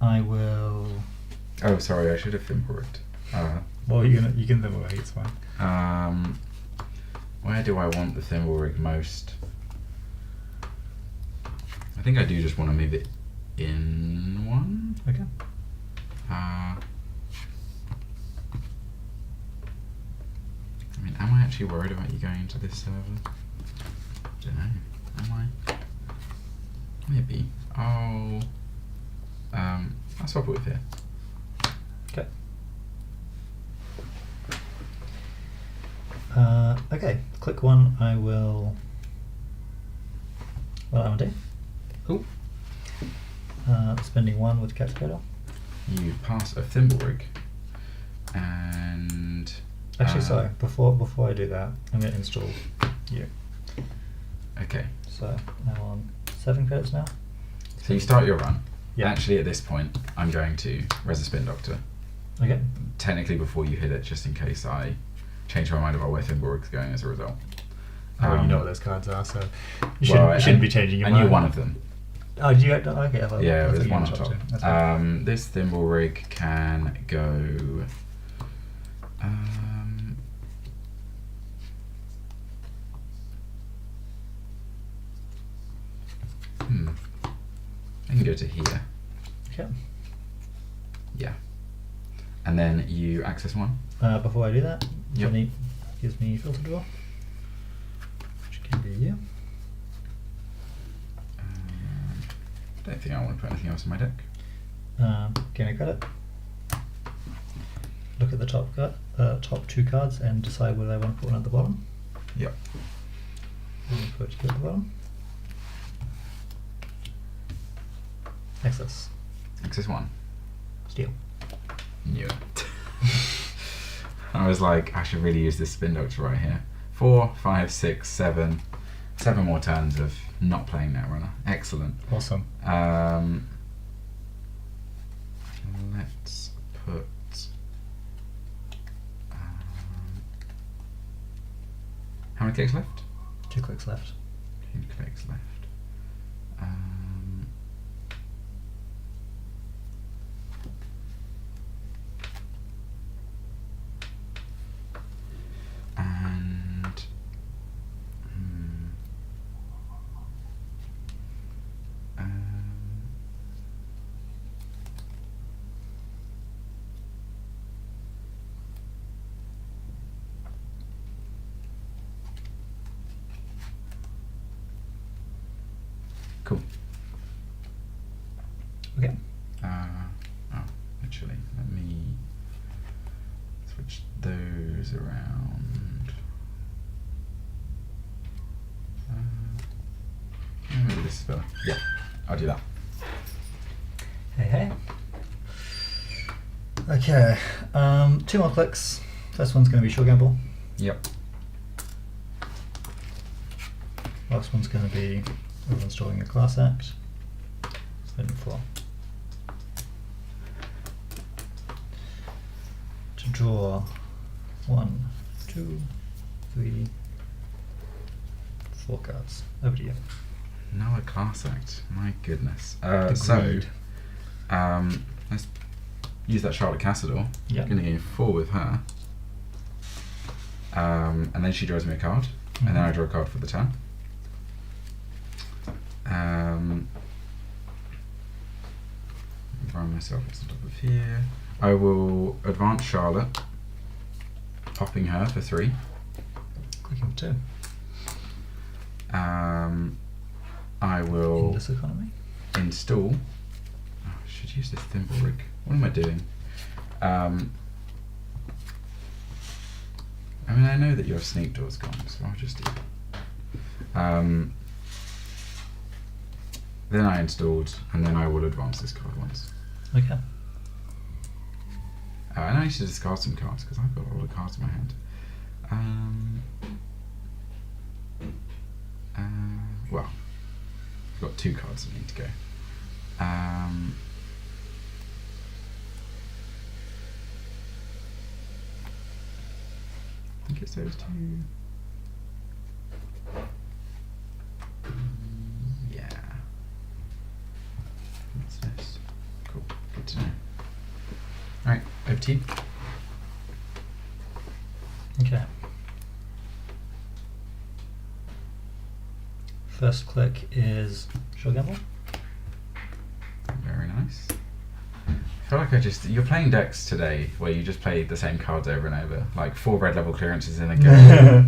I will. Oh, sorry, I should have Thimblerigged. Well, you can Thimblewig, it's fine. Where do I want the Thimblerig most? I think I do just want to move it in 1. Okay. I mean, am I actually worried about you going into this server? Don't know. Am I? Maybe. I'll swap it with here. Okay. Okay, click 1, I will. Well, I'm do. Cool. Spending 1 with Cat's Cradle. You pass a Thimblerig, and Actually, sorry. Before I do that, I'm going to install you. okay. So I'm on 7 credits now. So you start your run. Yeah. Actually, at this point, I'm going to Res a Spin Doctor. Okay. Technically, before you hit it, just in case I change my mind about where Thimberig's going as a result. Oh, you know what those cards are, so you shouldn't be changing your I mind. knew one of them. Oh, did you? Okay. Yeah, I there's thought you one were on top. That's fine. This Thimblerig can go. I can go to here. Okay. Yeah. And then you access 1. Before I do that, Yep. Johnny gives me filter draw, which can be you. Don't think I want to put anything else in my deck. Gain a credit. Look at the top 2 cards and decide whether I want to put one at the bottom. Yep. And put you at the bottom. Access. Access 1. Steal. Knew it. I was like, I should really use this Spin Doctor right here. 4, 5, 6, 7. 7 more turns of not playing Netrunner. Excellent. Awesome. Let's put. How many clicks left? 2 clicks left. 2 clicks left. Cool. Okay. Actually, let me switch those around. Maybe this is better. Yeah, I'll do that. Hey. Okay. 2 more clicks. First one's going to be Sure Gamble. Yep. Last one's going to be installing a class act. Spend 4. To draw 1, 2, 3, 4 cards. Over to you. Another class act. My goodness. Agreed. Let's use that Charlotte Cassador. Yeah. I'm going to gain 4 with her. And then she draws me a card. And then I draw a card for the turn. Environ myself on top of here. I will advance Charlotte, popping her for 3. Clicking 2. I will In this economy. install. Oh, I should use this Thimblerig. What am I doing? I mean, I know that your sneak door's gone, so I'll just do that. Then I installed, and then I will advance this card once. Okay. And I need to discard some cards because I've got a lot of cards in my hand. Well, I've got 2 cards that need to go. I think it's those 2. Yeah. What's this? Cool. Good to know. Alright, over to you. Okay. First click is Short Gamble. Very nice. I feel like you're playing decks today where you just play the same cards over and over. Like 4 red level clearances in a go.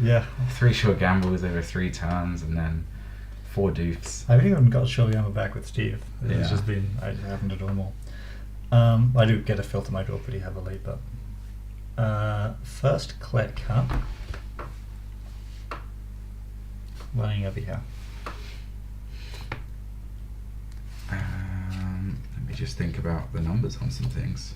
Yeah. 3 short gambles over 3 turns and then 4 doofs. I haven't even got Short Gamble back with Steve. It's just been, I haven't to do them all. I do get to filter my draw pretty heavily, but first click, huh? Running over here. Let me just think about the numbers on some things.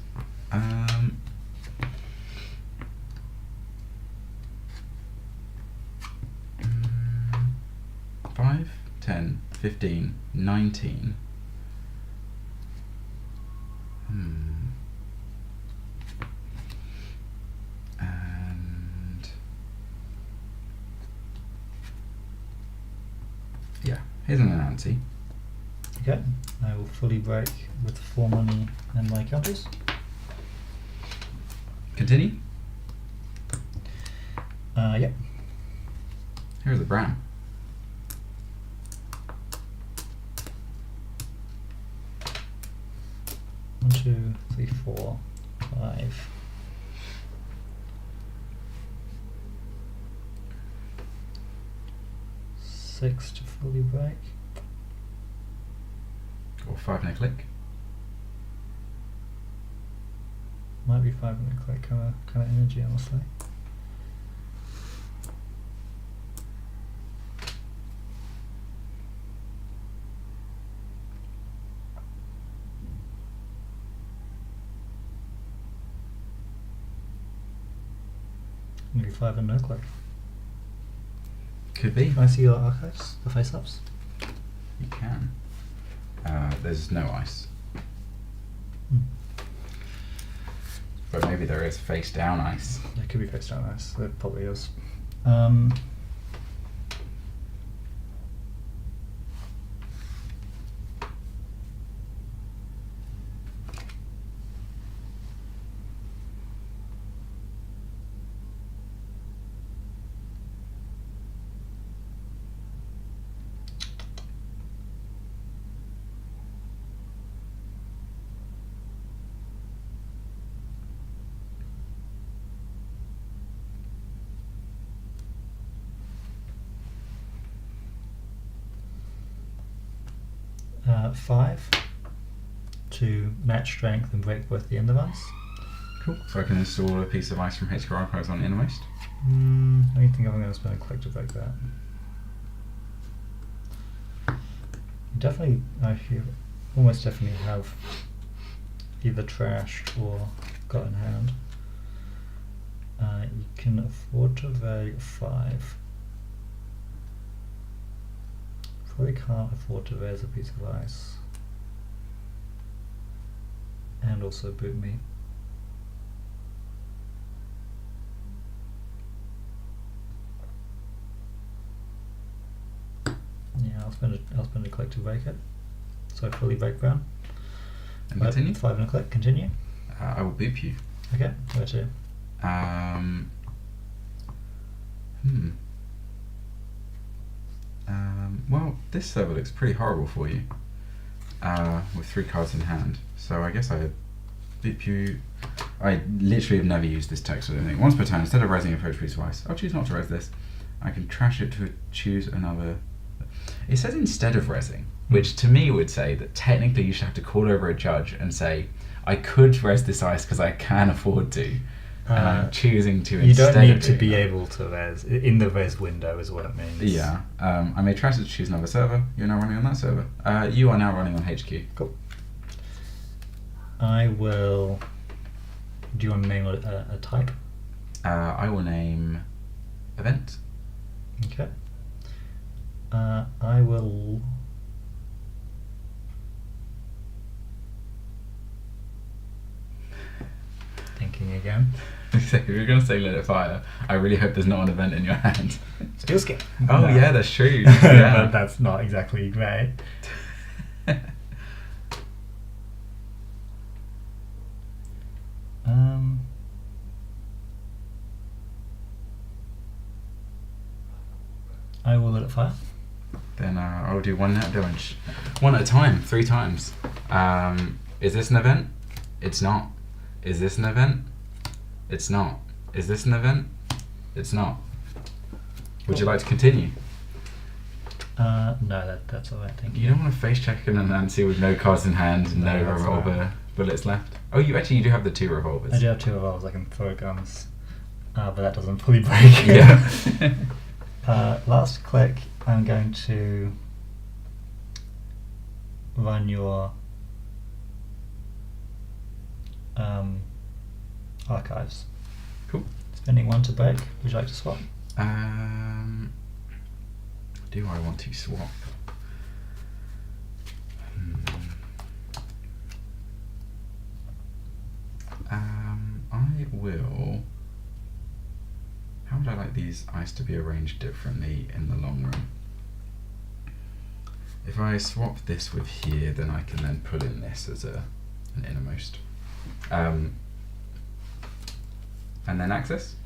5, 10, 15, 19. And yeah, here's an ante. Okay, I will fully break with 4 money and my counters. Continue. Yep. Here's a Bram. One, 2, 3, 4, 5. Six to fully break. Or 5 and a click. Might be 5 and a click kind of energy, honestly. Maybe 5 and no click. Could be. Can I see your archives, the face-ups? You can. There's no ice. But maybe there is face down ice. It could be face down ice. There probably is. Five to match strength and break both the end of ice. Cool. So I can install a piece of ice from HQ Archives on Innermost. I don't think I'm going to spend a click to break that. Definitely, almost definitely have either trashed or got in hand. You can afford to value 5. Probably can't afford to raise a piece of ice. And also boot me. Yeah, I'll spend a click to break it. So fully break brown. And continue? 5 and a click, continue. I will boop you. Okay, where to? Well, this server looks pretty horrible for you. With 3 cards in hand. So I guess I boop you. I literally have never used this text or anything. Once per turn, instead of raising a approach piece of ice, I'll choose not to raise this. I can trash it to choose another. It says instead of raising, which to me would say that technically you should have to call over a judge and say, I could res this ice because I can afford to. And I'm choosing to You instead don't need of to doing be that. able to res. In the res window is what it means. Yeah. I may try to choose another server. You're now running on that server. You are now running on HQ. Cool. I will... Do you want to name a type? I will name event. Okay. I will... Thinking again. If you're going to say let it fire, I really hope there's not an event in your hand. Steel skin. Oh No. yeah, that's true. Yeah. But that's not exactly great. I will let it fire. Then I'll do one net damage. One at a time, 3 times. Is this an event? It's not. Is this an event? It's not. Is this an event? It's not. Would you like to continue? No, that's alright, thank you. You don't want to face check an Anansi with no cards in hand and no that's revolver alright. bullets left. Oh, you do have the 2 revolvers. I do have 2 revolvers, I can throw guns. But that doesn't fully break. Yeah. Last click, I'm going to run your archives. Cool. Spending 1 to break. Would you like to swap? Do I want to swap? I will. How would I like these ice to be arranged differently in the long run? If I swap this with here, then I can then pull in this as an innermost. And then access?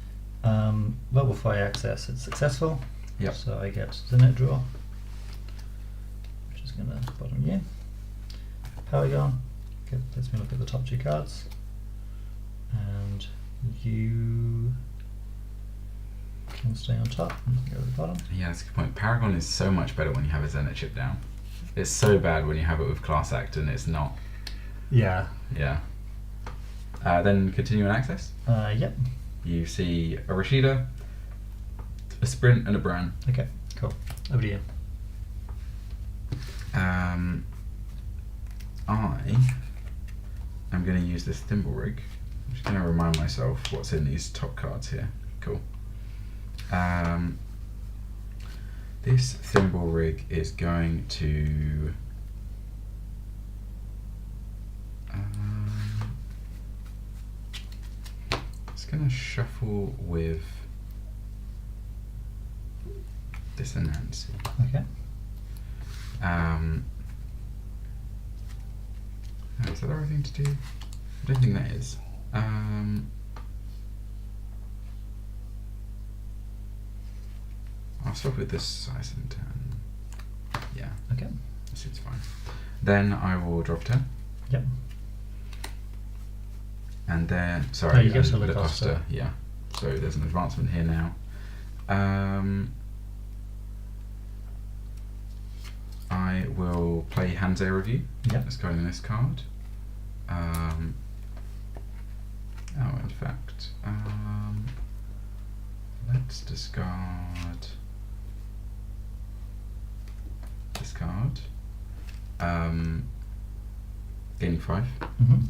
Well, before I access, it's successful. Yep. So I get the net draw, which is going to bottom you. Paragon, lets me look at the top 2 cards. And you can stay on top and go to the bottom. Yeah, that's a good point. Paragon is so much better when you have a Zenith chip down. It's so bad when you have it with Class Act and it's not. Yeah. Yeah. Then continue and access. Yep. You see a Rashida, a Sprint, and a Bran. Okay, cool. Over to you. I am going to use this Thimble Rig. I'm just going to remind myself what's in these top cards here. Cool. This Thimble Rig is going to... it's going to shuffle with this Anansi. Okay. Is that everything to do? I don't think that is. I'll swap with this size and turn. Yeah, Okay. that seems fine. Then I will drop 10. Yep. And then, Oh, sorry, you get to and look Lacosta, yeah. So there's an advancement here now. I will play Hanze Review. Yep. Let's go in this card. In fact, let's discard this card. Gaining 5. Mm-hmm.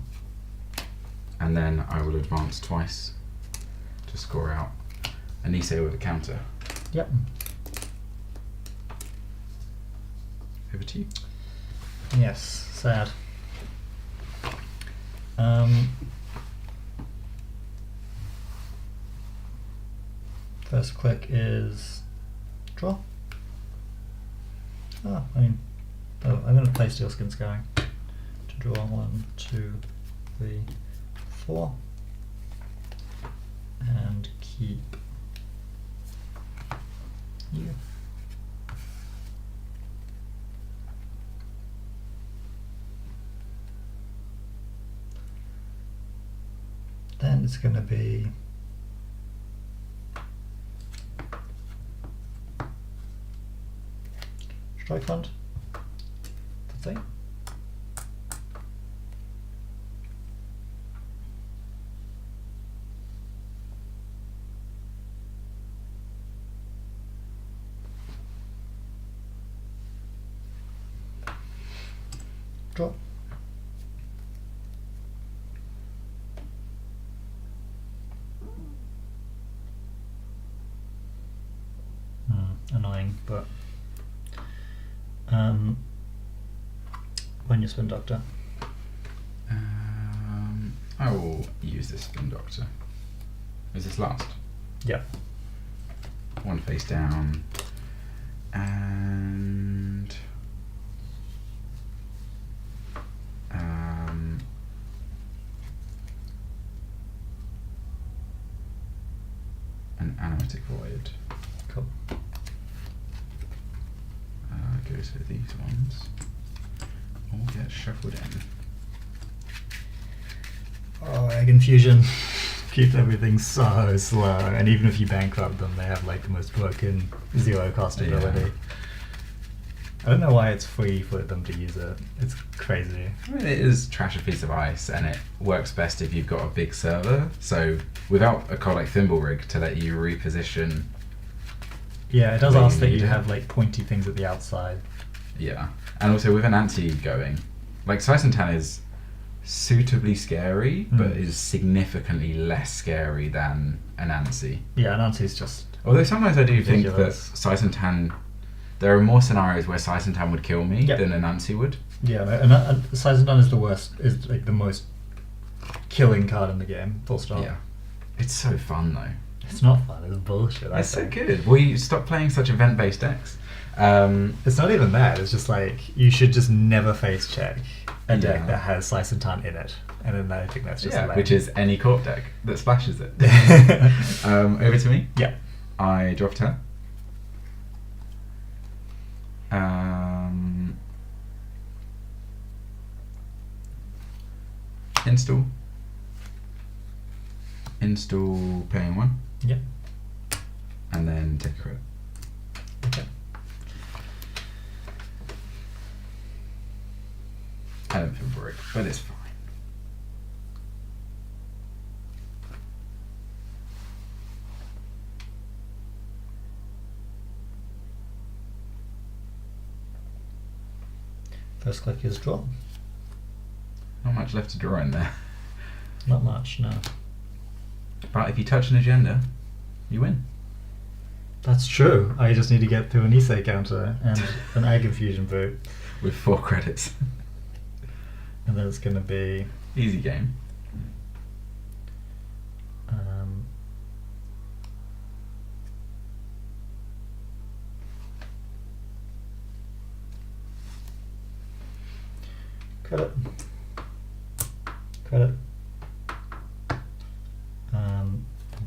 And then I will advance twice to score out a Nisei with a counter. Yep. Over to you. Yes, sad. First click is draw. Oh, I'm going to play Steel Skins going to draw 1, 2, 3, 4, and keep you. Then it's going to be strike fund. That's it. Draw. Annoying, but when you spin Doctor. I will use this Spin Doctor. Is this last? Yeah. One face down, and an Animatic Void. Cool. Go to these ones. All get shuffled in. Oh, Egg Infusion keeps everything so slow, and even if you bankrupt them, they have like the most broken zero cost ability. I don't know why it's free for them to use it. It's crazy. I mean, it is trash a piece of ice, and it works best if you've got a big server. So without a card like Thimble Rig to let you reposition. Yeah, it does Where ask you that need you it. have like pointy things at the outside. Yeah, and also with an Anansi going, like Sisentan is suitably scary, but is significantly less scary than Anansi. Yeah, Nancy's just Although sometimes I do think that ridiculous. Sisentan, there are more scenarios where Sisentan would kill me Yep. than Anansi would. yeah, and Sisentan is the worst, is like the most killing card in the game. Full stop. Yeah, it's so fun though. It's not fun. It's bullshit. I It's so think. good. We stop playing such event-based decks. It's not even that. It's just like you should just never face check a deck Yeah. that has Sisentan in it, and then I think that's just Yeah, lame. which is any corp deck that splashes it. Over to me. Yeah. I drop 10. Install. Install paying 1. Yeah. And then take a credit. Okay. I don't feel for it, but it's fine. First click is draw. Not much left to draw in there. Not much, no. But if you touch an agenda, you win. That's true. I just need to get through an Issei counter and an Egg Infusion boot, With 4 credits. and then it's going to be Easy game. credit, credit,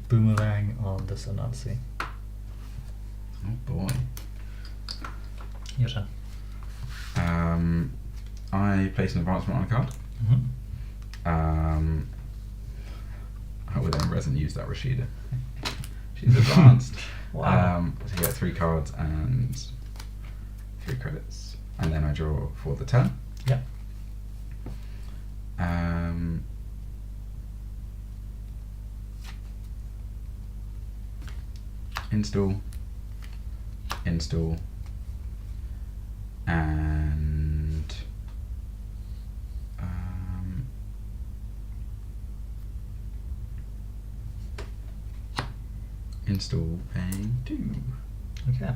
boomerang on this Anansi. Oh boy. Your turn. I place an advancement on a card. Mm-hmm. I would then resin use that Rashida. She's advanced. Wow. So you get 3 cards and 3 credits. And then I draw for the turn. Yeah. Install, install, and install paying 2. Okay.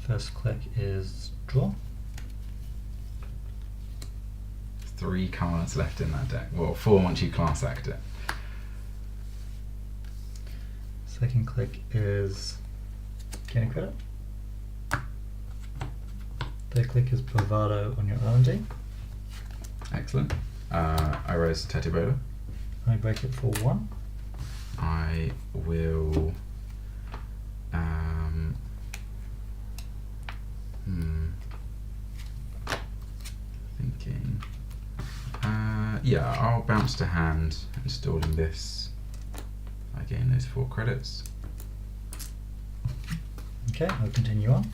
First click is draw. 3 cards left in that deck. Well, 4 once you class act it. Second click is gain a credit. Third click is bravado on your R&D. Excellent. I raise Tetibola. I break it for 1. I will thinking. Yeah, I'll bounce to hand, installing this. I gain those 4 credits. Okay, I'll continue on.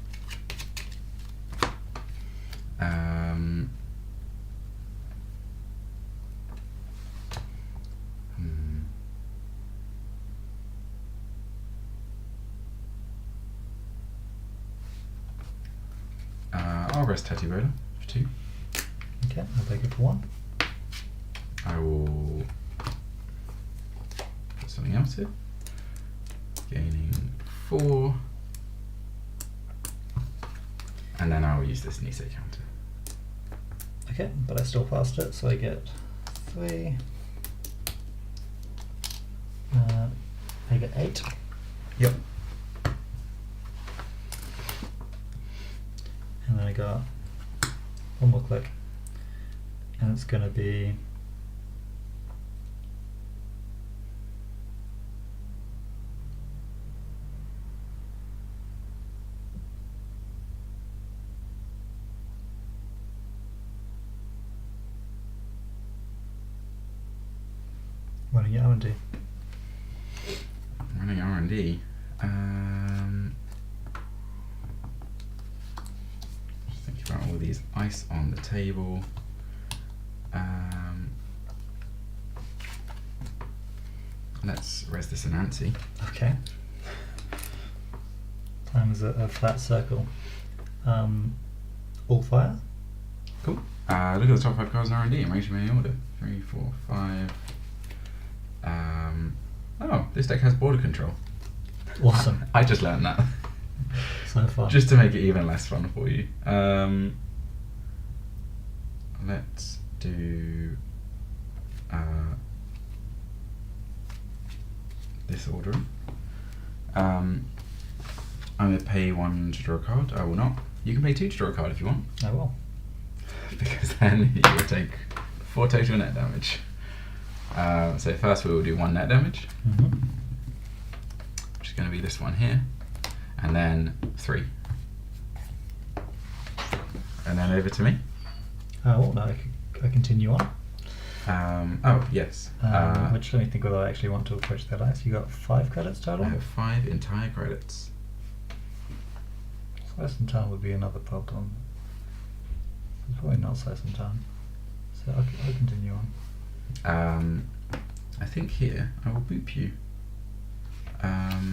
I'll rest Tetibola for 2. Okay, I'll take it for 1. I will put something else here. Gaining 4. And then I will use this Nisei counter. Okay, but I still passed it, so I get 3. I get 8. Yep. And then I got 1 more click. And it's going to be running your R&D. Running R&D. Just thinking about all these ice on the table. Let's res this Anansi. Okay. Time is a flat circle. All fire. Cool. Look at the top 5 cards in R&D and range them in any order. 3, 4, 5. Oh, this deck has border control. Awesome. I just learned that. So far. Just to make it even less fun for you. Let's do this order. I'm going to pay 1 to draw a card. I will not. You can pay 2 to draw a card if you want. I will. Because then you will take 4 total net damage. So first we will do 1 net damage, which is going to be this one here, and then 3. And then over to me. Oh, no, I continue on. Oh, yes. Which, let me think whether I actually want to approach that ice. You got 5 credits total? I have 5 entire credits. Slice and Town would be another problem. It's probably not Slice and Town. So I'll continue on. I think here I will boop you.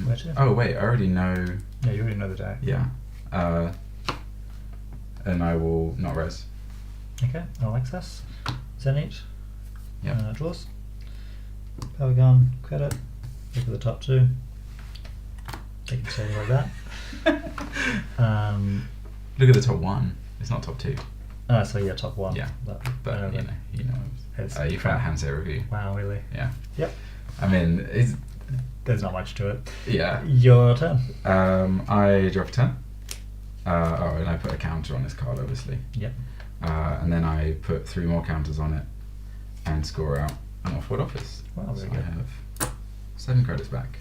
Where to? Oh wait, I already know. Yeah, you already know the deck. Yeah. And I will not res. Okay, I'll access. Zenith. Yeah. Draws. Power Gun, credit. Look at the top 2. They can say like that. Look at the top 1. It's not top 2. So yeah, top 1. Yeah. But you know. It's You found hand set review. Wow, really? Yeah. Yep. I mean, There's not much to it. yeah. Your turn. I drop a 10. And I put a counter on this card, obviously. Yep. And then I put 3 more counters on it and score out an off-world office. Wow, so very I good. have 7 credits back.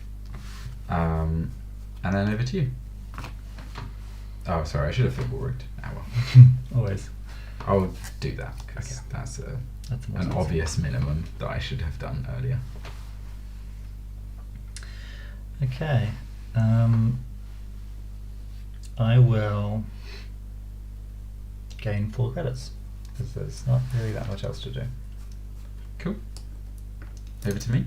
And then over to you. Oh, sorry, I should have thimble rigged. Ah, well. Always. I'll do that because Okay. that's more an sensible. obvious minimum that I should have done earlier. Okay. I will gain 4 credits because there's not really that much else to do. Cool. Over to me.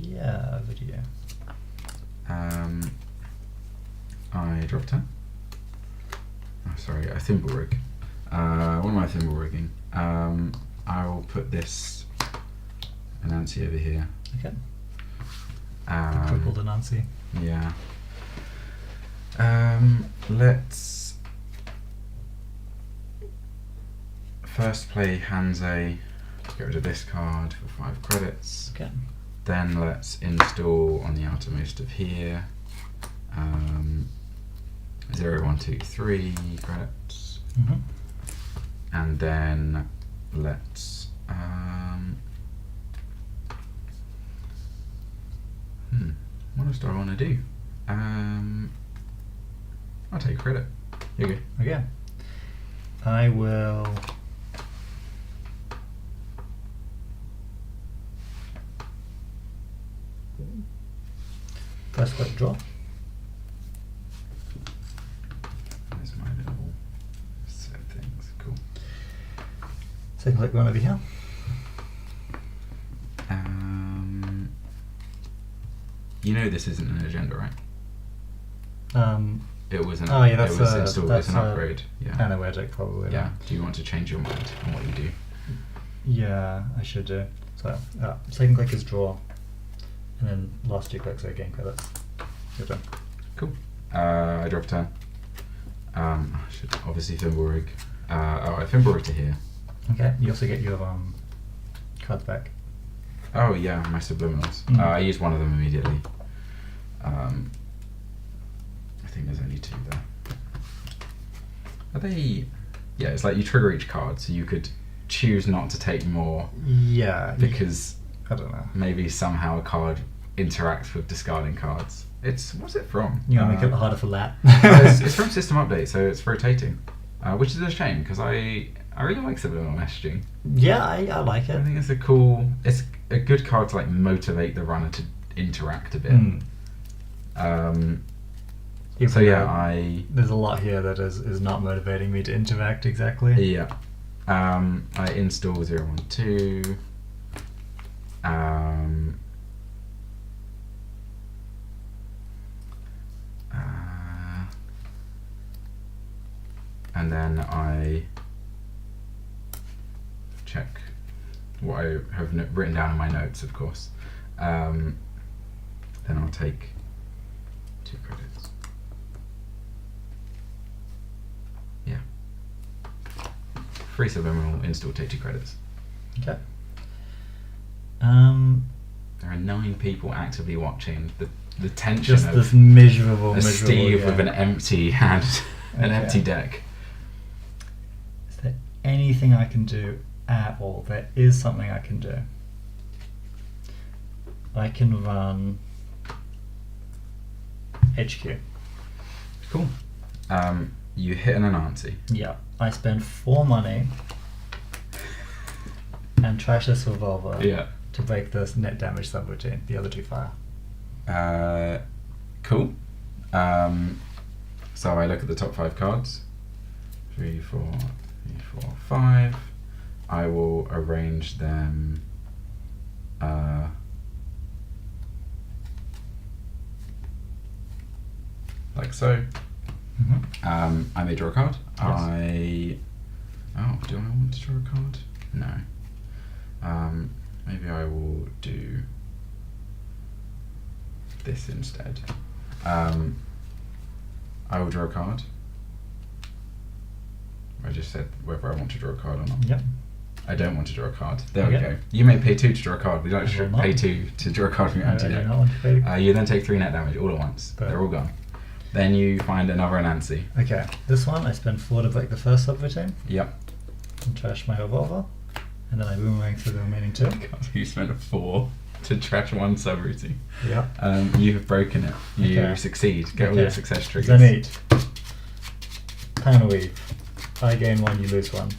Yeah, over to you. I drop 10. Oh, sorry, I thimble rig. What am I thimble rigging? I will put this Anansi over here. Okay. Tripled Anansi. Yeah. Let's first play Hanzei to get rid of this card for 5 credits. Okay. Then let's install on the outermost of here 0, 1, 2, 3 credits. And then let's what else do I want to do? I'll take credit. Here you go. Okay. I will first click draw. There's my little set of things. Cool. Second click one over here. You know this isn't an agenda, right? It was an. Oh, yeah, that's it was a- installed. that's It's an a- upgrade. Yeah. Anoetic, probably. Yeah. Do you want to change your mind on what you do? Yeah, I should do. So, second click is draw, and then last 2 clicks are gain credits. Your turn. Cool. I drop a turn. I should obviously Fimbulrig. I Fimbulrig to here. Okay. You also get your cards back. Oh yeah, my subliminals. Mm. I use one of them immediately. I think there's only 2 there. Are they? Yeah, it's like you trigger each card, so you could choose not to take more Yeah. because I don't know. maybe somehow a card interacts with discarding cards. What's it from? You want to make it harder for Lat? it's from System Update, so it's rotating, which is a shame because I really like subliminal messaging. Yeah, I like I it. think it's a good card to like motivate the runner to interact a bit. Even So yeah, though there's a lot here that is not motivating me to interact exactly. yeah, I install 012. And then I check what I have written down in my notes, of course. Then I'll take 2 credits. Yeah. Free subliminal, install, take 2 credits. Okay. There are 9 people actively watching. The tension Just of this miserable a Steve with game. an empty hand, an Okay. empty deck. Is there anything I can do at all? There is something I can do. I can run HQ. Cool. You hit an Anansi. Yeah. I spend 4 money and trash this revolver Yeah. to break this net damage subroutine. The other 2 fire. Cool. So I look at the top 5 cards. 3, 4, 5. I will arrange them. Like so. Mm-hmm. I may draw a card. Yes. Do I want to draw a card? No. Maybe I will do this instead. I will draw a card. I just said whether I want to draw a card or not. Yep. I don't want to draw a card. There we Okay. go. You may pay 2 to draw a card. We don't I will not. pay 2 to draw a card from your I empty do deck. not want to pay. You then take 3 net damage all at once. But- They're all gone. Then you find another Anansi. Okay. This one I spend 4 to break the first subroutine Yep. and trash my revolver, and then I boomerang through the remaining 2. You spent a 4 to trash 1 subroutine. Yep. You have broken it. You Okay. succeed. Get all Okay. your success triggers. Then 8. Panel weave. I gain 1, you lose 1.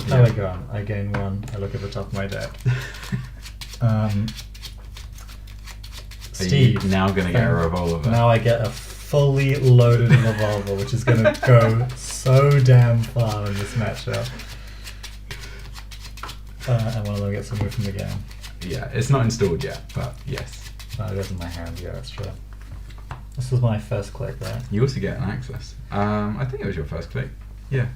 How I go on? I gain 1. I look at the top of my deck. Are Steve. you now going to get a revolver? Now I get a fully loaded revolver, which is going to go so damn far in this matchup. And one of them gets removed from the game. Yeah, it's not installed yet, but yes. It goes in my hand, yeah, that's true. This is my first click, right? You also get an access. I think it was your first click. Yeah.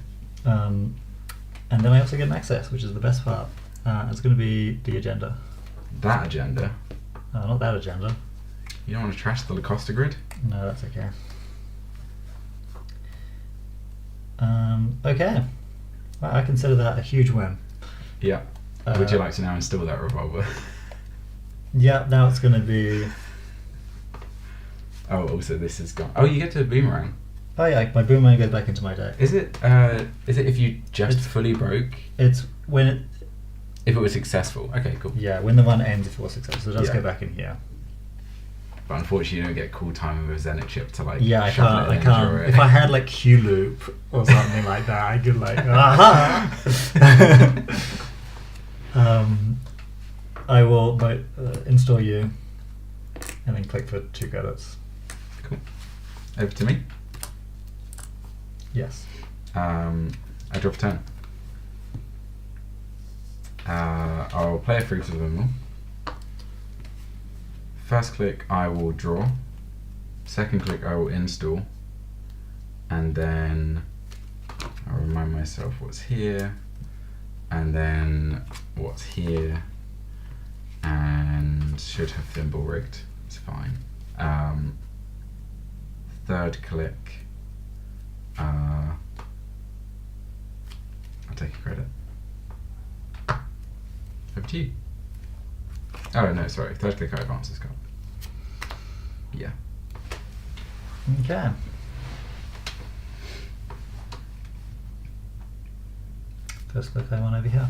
And then I also get an access, which is the best part. It's going to be the agenda. That agenda. Not that agenda. You don't want to trash the Lacosta grid? No, that's okay. Okay. Well, I consider that a huge win. Yeah. Would you like to now install that revolver? Yeah, now it's going to be... Oh, also this is gone. Oh, you get to boomerang. Oh yeah, my boomerang goes back into my deck. Is it if you just It's- fully broke? It's when it... If it was successful. Okay, cool. Yeah, when the run ends if it was successful. So it does Yeah. go back in here. But unfortunately, you don't get cool time with a Zenith chip to like. Yeah, I shuffle can't. it in and draw it. If I had like Q loop or something like that, I could like. Aha! I will install you, and then click for 2 credits. Cool. Over to me. Yes. I drop a 10. I'll play a fruit of them all. First click, I will draw. Second click, I will install. and then I'll remind myself what's here, and then what's here, and should have thimble rigged. It's fine. Third click. I'll take a credit. Over to you. Oh no, sorry. Third click, I advance this card. Yeah. Okay. First click I want over here.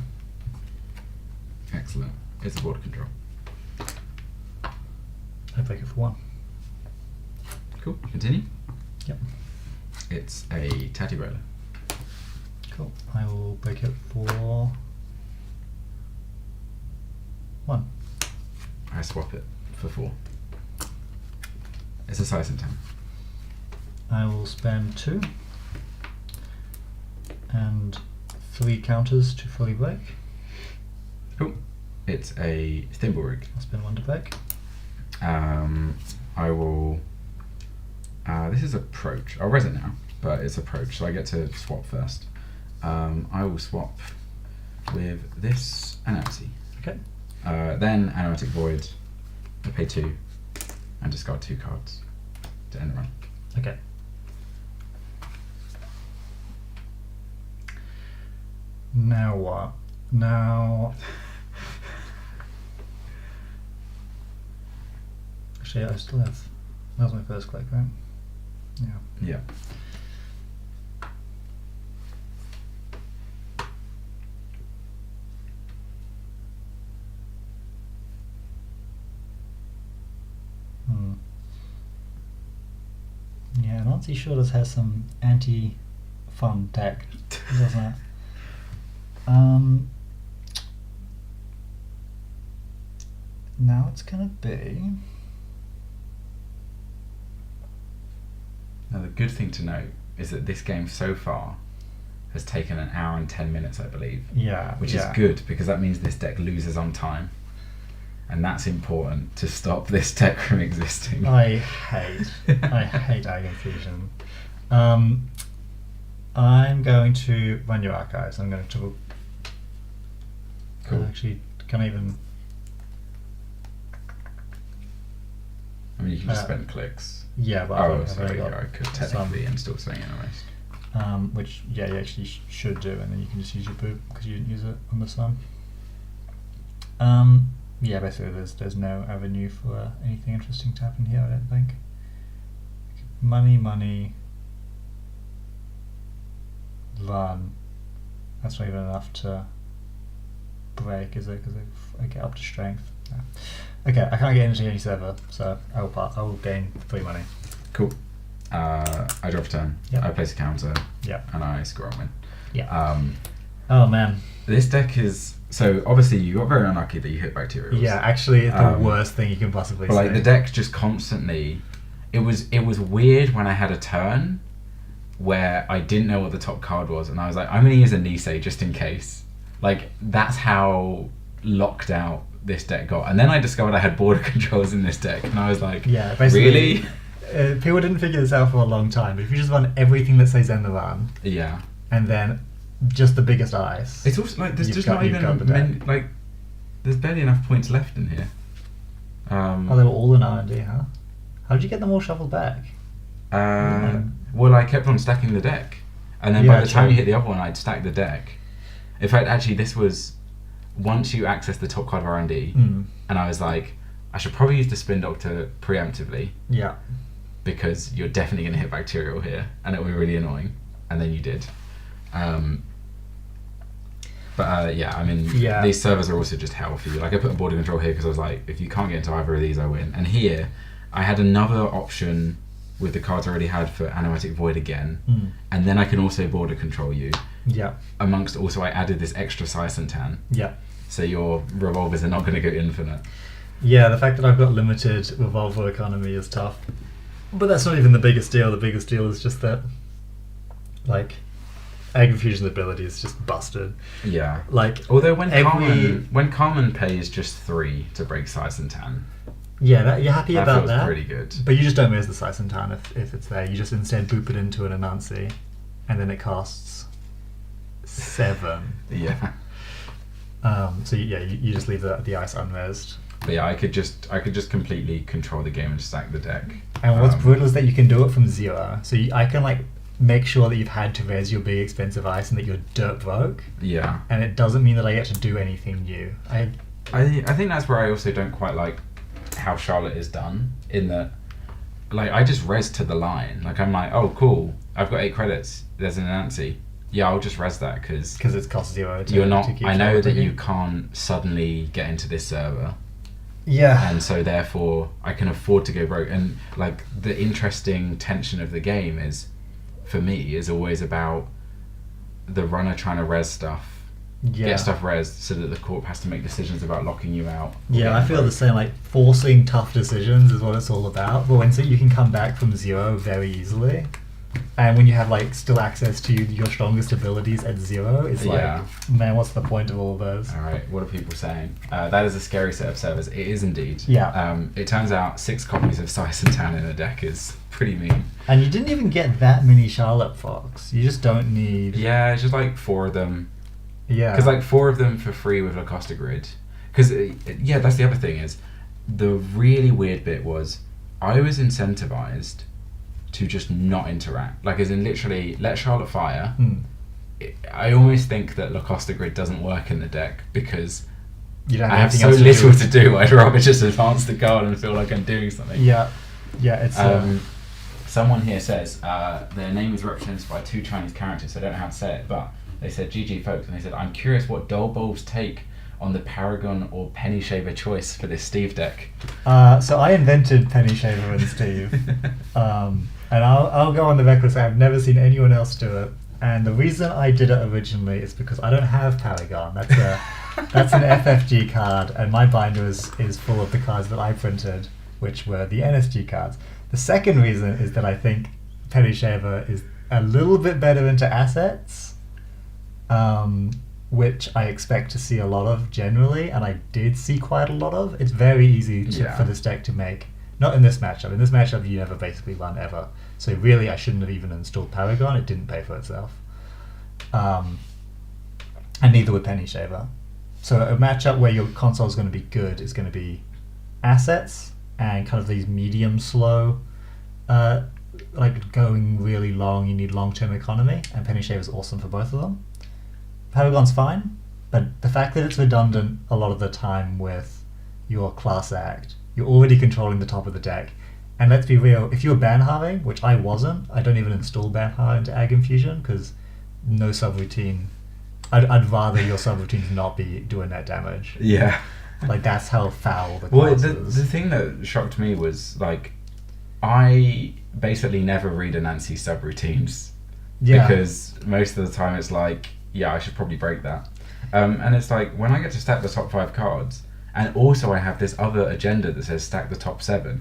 Excellent. It's a border control. I break it for 1. Cool. Continue. Yep. It's a tatty roller. Cool. I will break it for 1. I swap it for 4. It's a size and 10. I will spend 2 and 3 counters to fully break. Cool. It's a thimble rig. I'll spend 1 to break. I will. This is approach. I'll res it now, but it's approach, so I get to swap first. I will swap with this Anarchy. Okay. Then Anoretic Void. I pay 2 and discard 2 cards to end the run. Okay. Now what? Now. Actually, I still have. That was my first click, right? Yeah. Yeah. Yeah, Nazi sure does have some anti-fun tech, doesn't it? Now it's gonna be. Now the good thing to note is that this game so far has taken 1 hour and 10 minutes, I believe. Yeah. Which is good because that means this deck loses on time. And that's important to stop this deck from existing. I hate Ag Infusion. I'm going to run your archives. I'm going to. Cool. Actually, can I even? I mean, you can just spend clicks. Yeah, but Oh, I've sorry, only yeah, got I could technically and still swing in a race. which yeah, you actually should do, and then you can just use your boot because you didn't use it on this one. Yeah, basically there's no avenue for anything interesting to happen here, I don't think. Money, run. That's not even enough to break, is it? Because I get up to strength. Yeah. Okay, I can't get into any server, so I will gain 3 money. Cool. I drop a turn. Yep. I place a counter. Yep. And I score and win. Yeah. Oh man. This deck is so obviously you got very unlucky that you hit bacterials. Yeah, actually, it's the worst thing you can possibly but say. like the deck just constantly. It was weird when I had a turn where I didn't know what the top card was, and I was like, I'm gonna use a Nisei just in case. Like that's how locked out this deck got. And then I discovered I had border controls in this deck, and I was like, yeah, basically, really? People didn't figure this out for a long time, but if you just run everything that says end the run, yeah, and then just the biggest ice, it's also like there's you've just got- not you've got the even deck. like there's barely enough points left in here. Oh, they were all in R&D, huh? How did you get them all shuffled back? Well, I kept on stacking the deck, and then Yeah, by the time true. you hit the other one, I'd stack the deck. In fact, actually, this was once you access the top card of R&D, and I was like, I should probably use the Spin Doctor preemptively Yeah. because you're definitely going to hit Bacterial here, and it will be really annoying. And then you did. Yeah, I mean, Yeah. these servers are also just hell for you. Like, I put a border control here because I was like, if you can't get into either of these, I win. And here, I had another option with the cards I already had for Animatic Void again, and then I can also border control you. Yeah. Amongst also, I added this extra Sicentan, Yeah. so your revolvers are not going to go infinite. Yeah, the fact that I've got limited revolver economy is tough. But that's not even the biggest deal. The biggest deal is just that, like, Ag Infusion ability is just busted. Yeah. Like, Although when Carmen pays just 3 to break Sicentan, Yeah, you're happy That about feels that. pretty good. But you just don't raise the Siphon Town if it's there. You just instead boop it into an Anansi, and then it costs 7. Yeah. So you just leave the ice unraised. But yeah, I could just completely control the game and stack the deck. And what's brutal is that you can do it from 0. So I can like make sure that you've had to raise your big expensive ice and that you're dirt broke. Yeah. And it doesn't mean that I get to do anything new. I think that's where I also don't quite like how Charlotte is done, in that like I just res to the line. Like I'm like, oh cool, I've got 8 credits, there's an Nancy. Yeah, I'll just res that because it costs 0 to you're not. to keep I know that ticking. you can't suddenly get into this server, Yeah. and so therefore I can afford to go broke. And like the interesting tension of the game is, for me, is always about the runner trying to res stuff, get stuff res, so that the corp has to make decisions about locking you out. Yeah, I feel the same. Like forcing tough decisions is what it's all about. But when you can come back from 0 very easily, and when you have like still access to your strongest abilities at 0, it's like, man, what's the point of all those? All right, what are people saying? That is a scary set of servers. It is indeed. Yeah. It turns out 6 copies of Siphon Town in a deck is pretty mean. And you didn't even get that many Charlotte Fox. You just don't need. Yeah, it's just like 4 of them. Yeah. Because like 4 of them for free with Lacosta Grid. Because yeah, that's the other thing is, the really weird bit was I was incentivized to just not interact. Like as in literally let Charlotte fire. I almost think that Lacosta Grid doesn't work in the deck because you don't I have so anything else little to do. I'd rather just advance the card and feel like I'm doing something. Yeah. Yeah, it's. Someone here says their name is represented by 2 Chinese characters, so I don't know how to say it, but they said GG folks, and they said, I'm curious what DullBulb's take on the Paragon or Penny Shaver choice for this Steve deck. So I invented Penny Shaver and Steve. And I'll go on the record and say I've never seen anyone else do it. And the reason I did it originally is because I don't have Paragon. That's an FFG card, and my binder is full of the cards that I printed, which were the NSG cards. The second reason is that I think Penny Shaver is a little bit better into assets, which I expect to see a lot of generally, and I did see quite a lot of. It's very easy for this deck to make. Not in this matchup. In this matchup, you never basically run ever. So really, I shouldn't have even installed Paragon. It didn't pay for itself. And neither would Penny Shaver. So a matchup where your console is going to be good is going to be assets and kind of these medium slow, like going really long. You need long-term economy, and Penny Shaver is awesome for both of them. Paragon's fine, but the fact that it's redundant a lot of the time with your class act, you're already controlling the top of the deck. And let's be real, if you're Banharving, which I wasn't, I don't even install Banhar into Ag Infusion because no subroutine. I'd rather your subroutines not be doing that damage. Yeah. Like that's how foul the class is. The thing that shocked me was like, I basically never read Anansi subroutines. Yeah. Because most of the time it's like, yeah, I should probably break that. And it's like, when I get to stack the top 5 cards, and also I have this other agenda that says stack the top 7,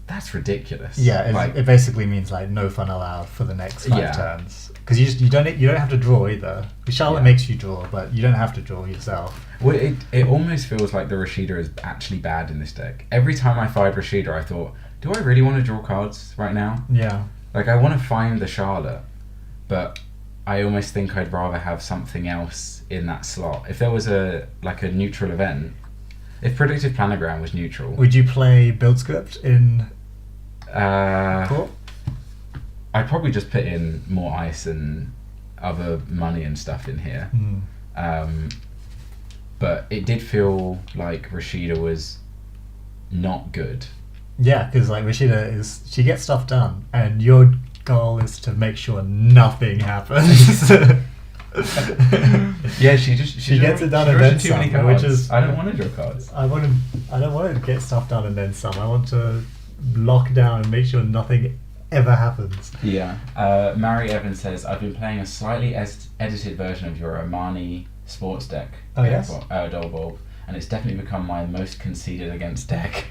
that's ridiculous. Yeah, it basically means like no fun allowed for the next 5 turns. Because you don't have to draw either. Charlotte makes you draw, but you don't have to draw yourself. Well, it almost feels like the Rashida is actually bad in this deck. Every time I fired Rashida, I thought, do I really want to draw cards right now? Yeah. Like I want to find the Charlotte, but I almost think I'd rather have something else in that slot. If there was a neutral event, if Predictive Planogram was neutral, would you play Build Script in? Cool. I'd probably just put in more ice and other money and stuff in here. But it did feel like Rashida was not good. Yeah, because like Rashida she gets stuff done, and your goal is to make sure nothing happens. Yeah, she gets it done and then some, which is I don't want to draw cards. I don't want to get stuff done and then some. I want to lock down and make sure nothing ever happens. Yeah. Mary Evans says, I've been playing a slightly edited version of your Omani sports deck. Oh yes. DullBulb, and it's definitely become my most conceded against deck.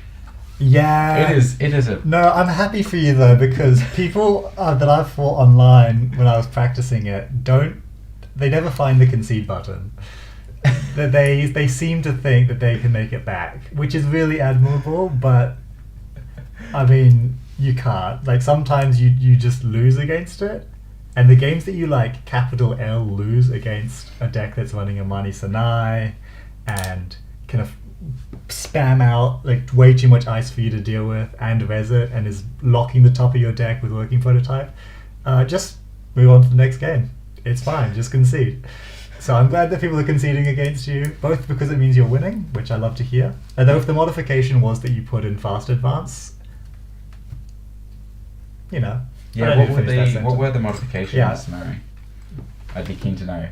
Yeah. It is a... No, I'm happy for you though, because people that I've fought online when I was practicing it they never find the concede button. They seem to think that they can make it back, which is really admirable, but I mean, you can't. Like, sometimes you just lose against it. And the games that you, like, capital L lose against a deck that's running a Mani Sanai and kind of spam out, like, way too much ice for you to deal with and res it and is locking the top of your deck with Working Prototype, just move on to the next game. It's fine, just concede. So I'm glad that people are conceding against you, both because it means you're winning, which I love to hear. Although if the modification was that you put in fast advance, you know. Yeah, what were the modifications, Mary? I'd be keen to know.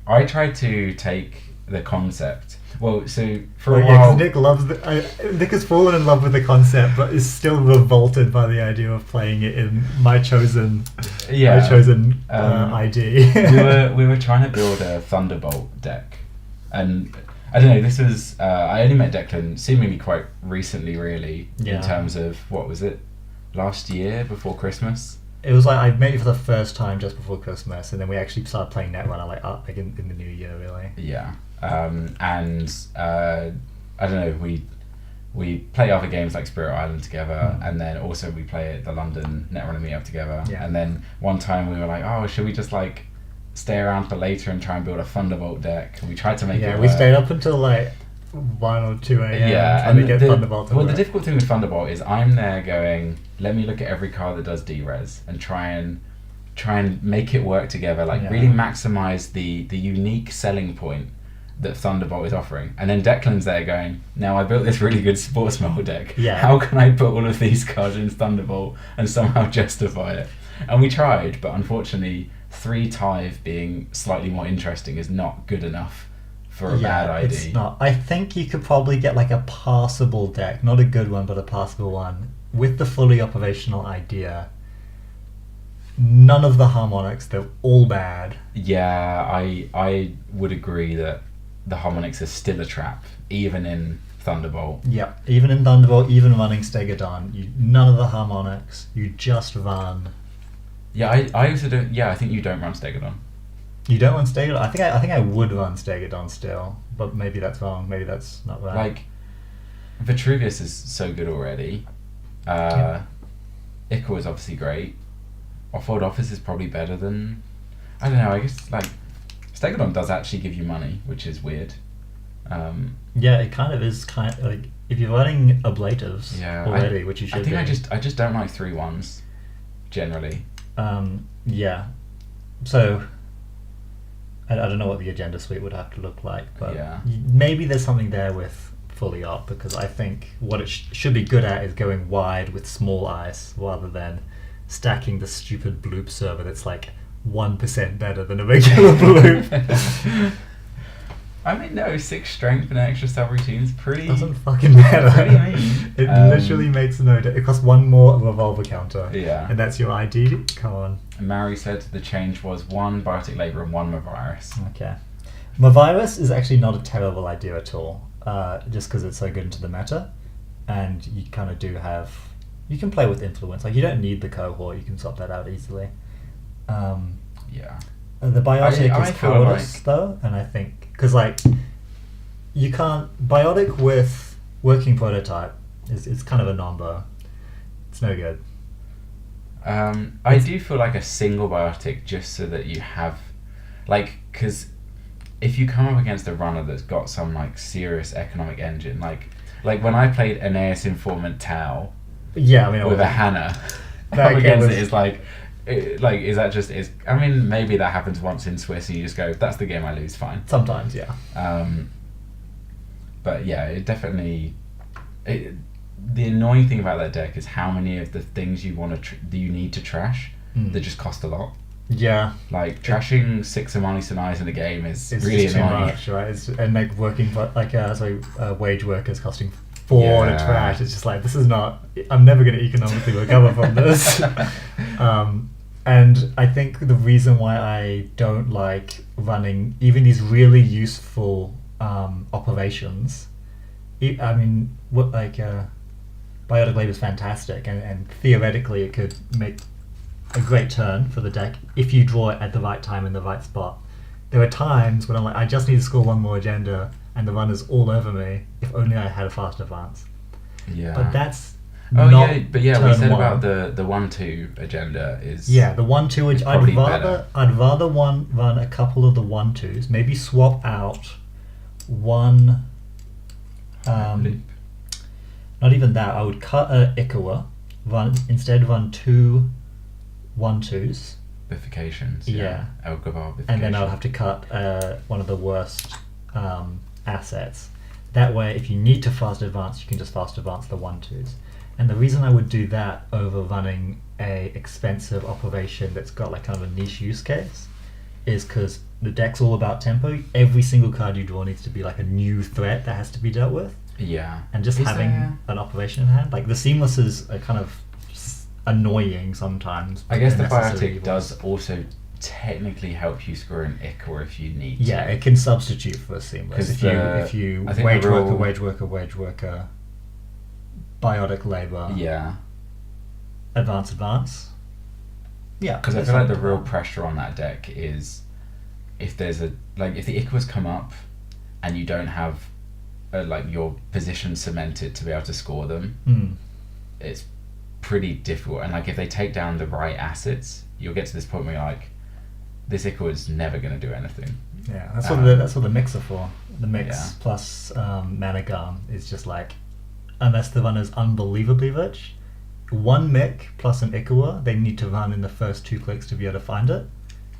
I tried to take the concept. Well, so for a while... Nick Nick has fallen in love with the concept, but is still revolted by the idea of playing it in my chosen ID. we were trying to build a Thunderbolt deck, and I don't know. This was I only met Declan seemingly quite recently, really, in terms of what was it, last year before Christmas. It was like I met you for the first time just before Christmas, and then we actually started playing Netrunner like in the new year, really. Yeah. And I don't know, we play other games like Spirit Island together, and then also we play at the London Netrunner meetup together. Yeah. And then one time we were like, oh, should we just like stay around for later and try and build a Thunderbolt deck? And we tried to make it work. We stayed up until like 1 or 2 a.m. trying to get Thunderbolt to work. The difficult thing with Thunderbolt is I'm there going, let me look at every card that does D-Res and try and make it work together, like really maximize the unique selling point that Thunderbolt is offering. And then Declan's there going, now I built this really good sports model deck. Yeah. How can I put all of these cards in Thunderbolt and somehow justify it? And we tried, but unfortunately 3 Tithe being slightly more interesting is not good enough for a bad ID. It's not. I think you could probably get like a passable deck, not a good one, but a passable one, with the fully operational idea. None of the harmonics, they're all bad. Yeah, I would agree that the harmonics are still a trap, even in Thunderbolt. Yeah, even in Thunderbolt, even running Stegodon, none of the harmonics, you just run. Yeah, I also don't. Yeah, I think you don't run Stegodon. You don't run Stegodon? I think I would run Stegodon still, but maybe that's wrong. Maybe that's not right. Like, Vitruvius is so good already. Ichor is obviously great. Off-World Office is probably better than... I don't know, I guess, like, Stegodon does actually give you money, which is weird. Yeah, it kind of is like, if you're running ablatives already, which you should be. I just don't like 3-1s, generally. Yeah. So, I don't know what the agenda suite would have to look like, but maybe there's something there with fully op, because I think what it should be good at is going wide with small ice, rather than stacking the stupid bloop server that's like 1% better than a regular bloop. I mean, no, 6 strength and an extra subroutine's pretty... Doesn't fucking matter. Pretty mean. It literally makes no difference. It costs 1 more revolver counter. Yeah. And that's your ID? Come on. Mary said the change was 1 Biotic Labour and 1 Mavirus. Okay. Mavirus is actually not a terrible idea at all, just because it's so good into the meta, and you kind of do have... You can play with influence. Like, you don't need the cohort. You can swap that out easily. Yeah. The Biotic is cowardice, though, and I think... Because, like, you can't... Biotic with Working Prototype is kind of a nombo. It's no good. I do feel like a single Biotic just so that you have... Like, because if you come up against a runner that's got some, like, serious economic engine, like when I played Aeneas Informant Tau... Yeah, I mean... With a Hannah, up against it is like... is that just... I mean, maybe that happens once in Swiss and you just go, that's the game I lose, fine. Sometimes, yeah. But yeah, it definitely... the annoying thing about that deck is how many of the things you want to you need to trash that just cost a lot. Yeah. Like, trashing 6 Amani Sanais in a game is really too annoying. Much, right? And like working, wage workers costing 4 to trash. It's just like, this is not... I'm never going to economically recover from this. And I think the reason why I don't like running even these really useful operations, I mean, Biotic Labour is fantastic, and theoretically it could make a great turn for the deck if you draw it at the right time in the right spot. There are times when I'm like, I just need to score 1 more agenda, and the runner's all over me. If only I had a fast advance. Yeah. But that's Oh not yeah, but yeah, we turn said one. about the 1-2 agenda is Yeah, the 1-2. is I'd probably rather better. run a couple of the 1-2s. Maybe swap out one. Loop. Not even that. I would cut a Ikawa. Run 2 1-2s. Bifurcations. Yeah. Elgavar bifurcation. And then I'll have to cut one of the worst assets. That way, if you need to fast advance, you can just fast advance the 1-2s. And the reason I would do that over running a expensive operation that's got like kind of a niche use case is because the deck's all about tempo. Every single card you draw needs to be like a new threat that has to be dealt with. Yeah. And just Is having there- an operation in hand, like the seamlesses are kind of annoying sometimes. I guess the they're necessary biotic evils. does also technically help you score an Ichor if you need Yeah, to. it can substitute for a seamless. 'Cause If you I think wage the worker, rule- biotic labor, Yeah. advance. Yeah, Because I there's feel like the something real to that. pressure on that deck is if there's a if the Ichors come up and you don't have your position cemented to be able to score them, Mm. it's pretty difficult. And if they take down the right assets, you'll get to this point where you're like, this Ichor is never going to do anything. Yeah, that's Um, what the mix are for. The mix yeah. plus Managarm is just like, unless the runner's unbelievably rich, one mic plus an Ikawa, they need to run in the first 2 clicks to be able to find it.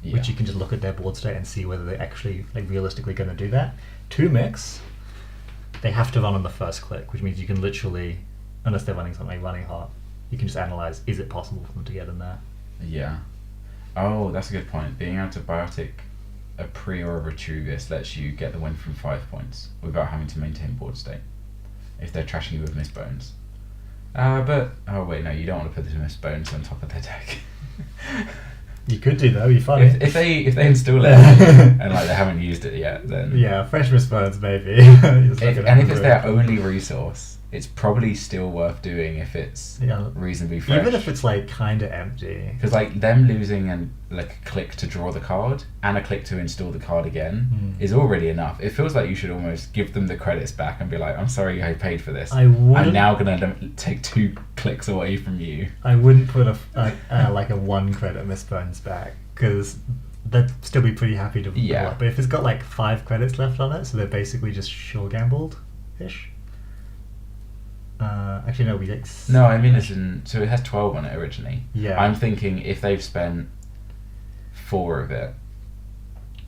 Yeah. Which you can just look at their board state and see whether they're actually realistically going to do that. 2 mix, they have to run on the first click, which means you can literally, unless they're running something running hot, you can just analyze, is it possible for them to get in there? Yeah. Oh, that's a good point. Being able to biotic a Pre or a Vitruvius lets you get the win from 5 points without having to maintain board state if they're trashing you with Mistbones. But oh wait, no, you don't want to put the Mistbones on top of their deck. You could do though, be funny. if they install it and they haven't used it yet, then Yeah, fresh response maybe. and if it's their only resource, it's probably still worth doing if it's reasonably fresh. Even if it's kind of empty. Because them losing a click to draw the card and a click to install the card again is already enough. It feels like you should almost give them the credits back and be like, I'm sorry I paid for this. I'm now going to take 2 clicks away from you. I wouldn't put a 1 credit Mistbones back, because they'd still be pretty happy to Yeah. pull up. But if it's got 5 credits left on it, so they're basically just sure gambled-ish. Actually, no, No, I mean so it has 12 on it originally. Yeah. I'm thinking if they've spent 4 of it.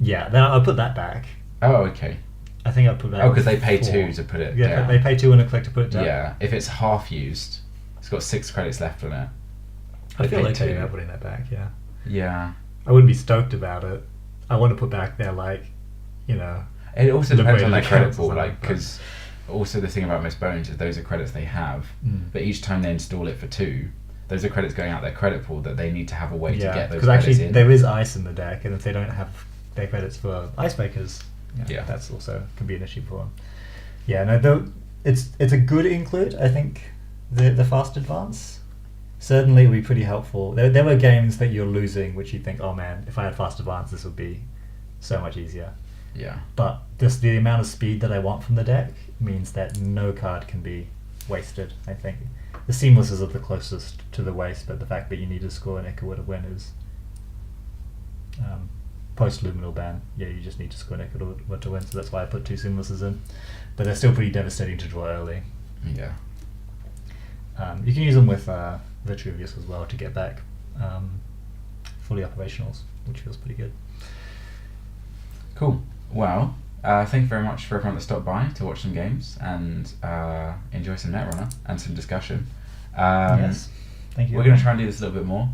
Yeah, then I'll put that back. Oh, okay. I think I'll put that. Oh, because they pay 4. 2 to put it Yeah, down. they pay 2 and a click to put it down. Yeah, if it's half used, it's got 6 credits left on it. I feel pay like 2. about putting that back. Yeah. Yeah. I wouldn't be stoked about it. I want to put back their It also depends on their liberated credit accounts or pool, something, because also the thing about Mistbones is those are credits they have, but each time they install it for 2, those are credits going out their credit pool that they need to have a way to get those because credits actually in. there is ice in the deck, and if they don't have their credits for icebreakers, Yeah. that's also can be an issue for them. Yeah, no, though it's a good include. I think the fast advance certainly will be pretty helpful. There were games that you're losing which you think, oh man, if I had fast advance, this would be so much easier. Yeah. But just the amount of speed that I want from the deck means that no card can be wasted, I think. The seamlesses are the closest to the waste, but the fact that you need to score an Ikawa to win is post-luminal ban. Yeah, you just need to score an Ikawa to win, so that's why I put 2 seamlesses in. But they're still pretty devastating to draw early. Yeah. You can use them with Vitruvius as well to get back fully operationals, which feels pretty good. Cool. Well, thank you very much for everyone that stopped by to watch some games and enjoy some Netrunner and some discussion. Yes, thank you. We're going to try and do this a little bit more.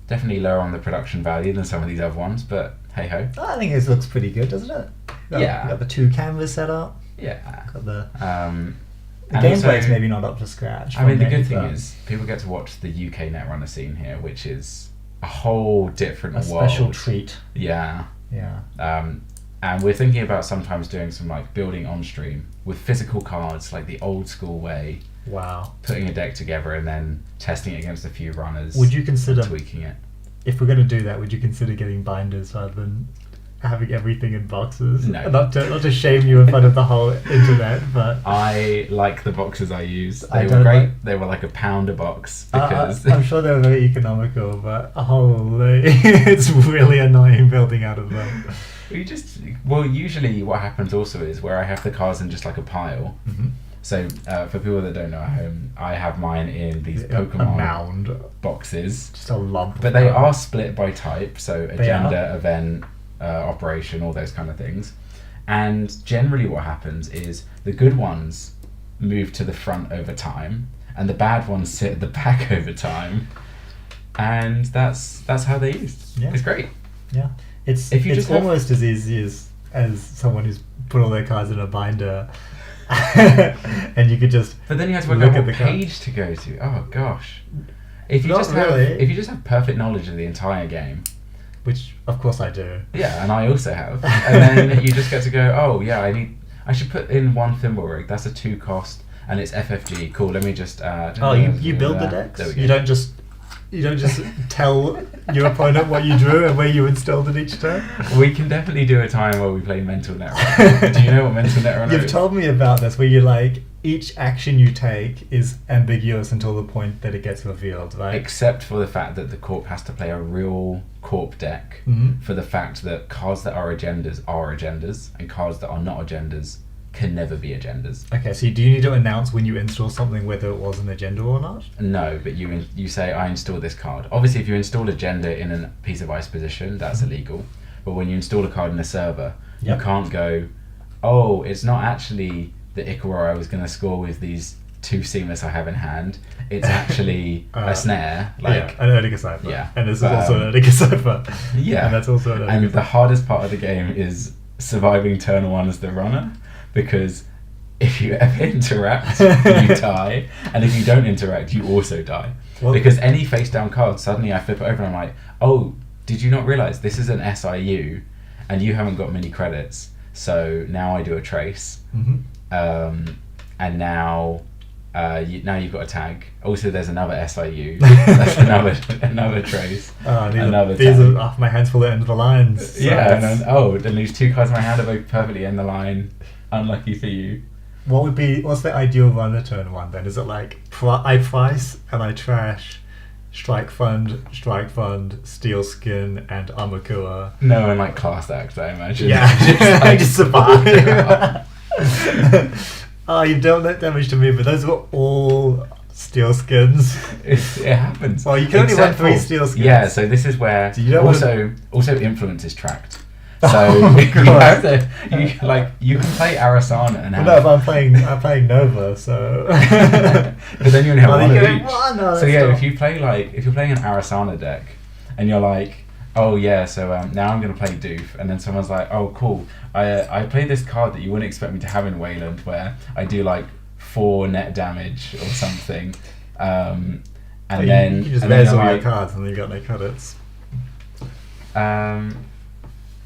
Definitely lower on the production value than some of these other ones, but hey ho. I think this looks pretty good, doesn't it? Yeah. Got the 2 cameras set up. Yeah. Got the And gameplay's also, maybe not up to scratch. I mean, the for me, good thing but is people get to watch the UK Netrunner scene here, which is a whole different a world. special treat. Yeah. Yeah. And we're thinking about sometimes doing some building on stream with physical cards, like the old school way. Wow. Putting a deck together and then testing it against a few runners. Would you consider tweaking it? If we're going to do that, would you consider getting binders rather than having everything in boxes. No. Not to shame you in front of the whole internet, but I like the boxes I use. I They were don't great. like- They were like £1 a box because I'm sure they're very economical, but holy, it's really annoying building out of them. usually what happens also is where I have the cards in just like a pile. Mm-hmm. So for people that don't know at home, I have mine in these A Pokemon mound, boxes, just a lump. but they are split by type. So They are. agenda, event, operation, all those kind of things. And generally what happens is the good ones move to the front over time and the bad ones sit at the back over time, and that's how they're used. Yeah. It's great. Yeah, it's If you just have- almost as easy as someone who's put all their cards in a binder, and you could just. But then you have to work Look out at what the card. page to go to. Oh gosh. If you Not just really. have perfect knowledge of the entire game, Which of course I do. yeah, and I also have, and then you just get to go, oh yeah, I should put in one thimble rig. That's a 2 cost, and it's FFG. Cool. Let me just. Oh, you build the decks. There we go. You don't just tell your opponent what you drew and where you installed it each turn. We can definitely do a time where we play Mental Netrunner. Do you know what Mental Netrunner You've is? told me about this, where you like each action you take is ambiguous until the point that it gets revealed, right? Except for the fact that the Corp has to play a real Corp deck. Mhm. For the fact that cards that are agendas, and cards that are not agendas can never be agendas. Okay, so do you need to announce when you install something whether it was an agenda or not? No, but you say, I install this card. Obviously, if you install agenda in a piece of ice position, that's illegal. But when you install a card in a server, Yep. you can't go, oh, it's not actually the Ichor I was going to score with these 2 Seamless I have in hand. It's actually a snare. Yeah, an Erdica Cipher. Yeah, And this is but, also an Erdica Cipher. Yeah. And that's also an Erdica And the hardest part of the game is surviving turn 1 as the runner, because if you ever interact, you die, and if you don't interact, you also die. Well- because any face down card, suddenly I flip it over and I'm like, oh, did you not realise this is an SIU, and you haven't got many credits, so now I do a trace, Mhm. and now you've got a tag. Also, there's another SIU. That's another trace. These are my hands full at the end of the lines. So Yeah, and it's- then these 2 cards in my hand are both perfectly in the line. Unlucky for you. what's the ideal runner turn 1 then? Is it like I price and I trash Strike Fund, Steel Skin, and Amakua? No, and like class act, I imagine. Yeah, just survive. Oh, you've done that damage to me, but those were all Steel Skins. It happens. Well, you can only run Except 3 for- Steel Skins. Yeah, so this is where So you don't also influence is tracked. So Oh my you God. have to you can play Arasana and have. No, but I'm playing Nova, so. But then you only have Oh, one you of get each. one? No, So that's yeah, not- if you're playing an Arasana deck, and you're like, oh yeah, so now I'm gonna play Doof, and then someone's like, oh cool, I play this card that you wouldn't expect me to have in Wayland, where I do like 4 net damage or something, and then you just and then raise you're all your like, cards and then you got no credits.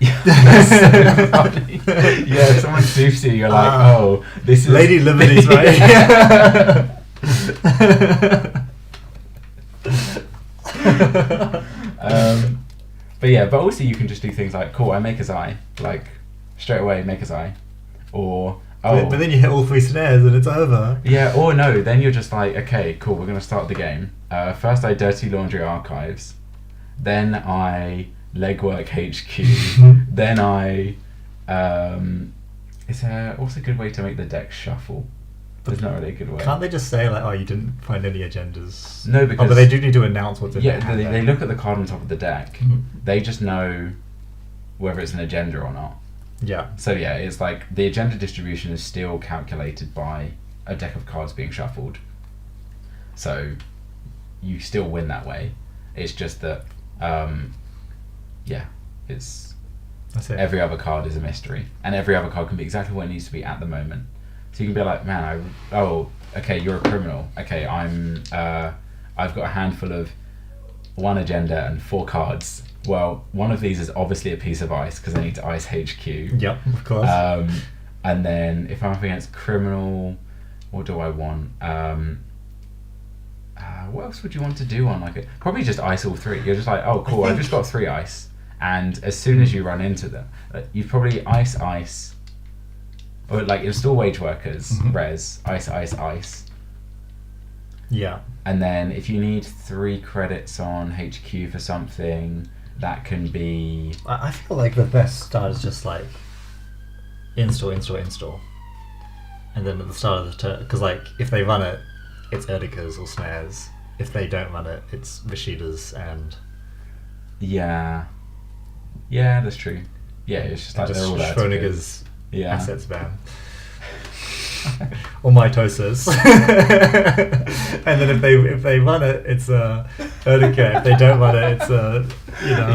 Yeah, that's so funny. Yeah, if someone doofs you, you're like, oh, this is Lady Liberty's right. But also you can just do things like, cool, I make his eye, like straight away make his eye, or But then you hit all 3 snares and it's over. yeah, or no, then you're just like, okay, cool, we're gonna start the game. First I dirty laundry archives, then I legwork HQ, then I is there what's a good way to make the deck shuffle? There's not really a good way. Can't they just say like, oh, you didn't find any agendas? No, because but they do need to announce what's in yeah, their hand, they look at the card on top of the deck. Mhm. They just know whether it's an agenda or not. Yeah. So yeah, it's like the agenda distribution is still calculated by a deck of cards being shuffled. So you still win that way. It's just that, it's That's it. every other card is a mystery, and every other card can be exactly what it needs to be at the moment. So you can be like, man, okay, you're a criminal. Okay, I've got a handful of 1 agenda and 4 cards. Well, one of these is obviously a piece of ice because I need to ice HQ. Yep, of course. And then if I'm up against criminal, what do I want? What else would you want to do on like it? Probably just ice all 3. You're just like, oh cool, I've just got 3 ice, And as soon as you run into them, you probably ice, or like install wage workers, res, ice. Yeah. And then if you need 3 credits on HQ for something, that can be... I feel like the best start is just like install. And then at the start of the turn, because like if they run it, it's Erdika's or Snares. If they don't run it, it's Vishida's and... Yeah, that's true. Yeah, it's just like just they're all there. Schrodinger's Yeah. assets ban. Or mitosis. And then if they run it, it's Erdika. If they don't run it, it's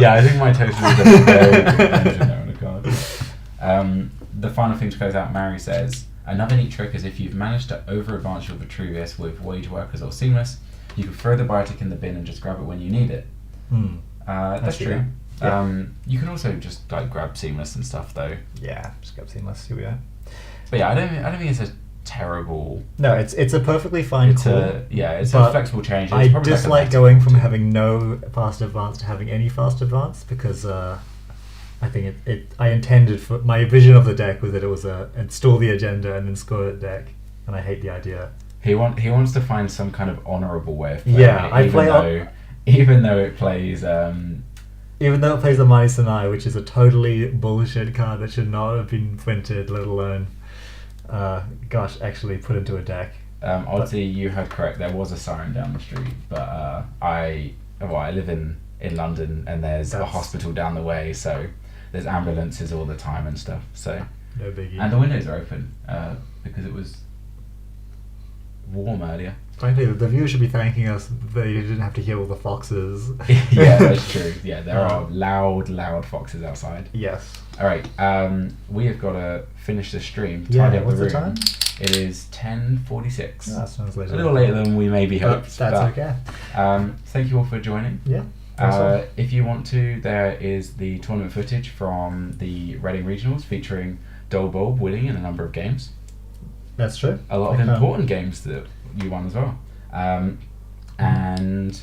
Yeah, I think mitosis is a very good engine there on the card. The final thing to close out, Mary says, another neat trick is if you've managed to over-advance your Vitruvius with Wage Workers or Seamless, you can throw the biotic in the bin and just grab it when you need it. That's true. Yeah. You can also just like grab Seamless and stuff though. Yeah, just grab Seamless. Here we are. But yeah, I don't think it's a terrible... No, it's a perfectly fine call. It's a flexible change. It's I probably dislike like going from having no fast advance to having any fast advance because I think I intended for my vision of the deck was that it was install the agenda and then score the deck, and I hate the idea. He wants to find some kind of honourable way of playing it, even though it plays even though it plays the Mighty Sanai, which is a totally bullshit card that should not have been printed, let alone actually put into a deck. Oddly, you heard correct, there was a siren down the street, but I live in London and there's a hospital down the way, so there's ambulances all the time and stuff, so no biggie. And the windows are open because it was warm earlier. Frankly, the viewers should be thanking us that they didn't have to hear all the foxes. Yeah, that's true. Yeah, there are loud foxes outside. Yes. Alright, we have got to finish the stream. Yeah, what's the time? It is 10:46. Oh, that sounds later. A little later than we maybe hoped. That's okay. Thank you all for joining. Yeah. If you want to, there is the tournament footage from the Reading Regionals featuring DullBulb winning in a number of games. That's true. A lot of important games that you won as well. And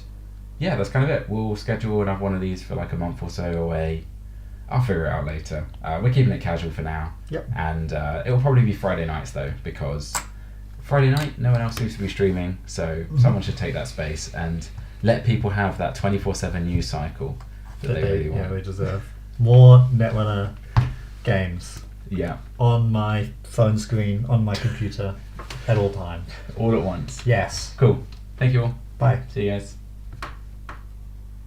yeah, that's kind of it. We'll schedule another one of these for like a month or so away. I'll figure it out later. We're keeping it casual for now. Yep. And it will probably be Friday nights though, because Friday night no one else seems to be streaming, so someone should take that space and let people have that 24/7 news cycle that they really want. Yeah, we deserve more Netrunner games. Yeah. On my phone screen, on my computer, at all times. All at once. Yes. Cool. Thank you all. Bye. See you guys.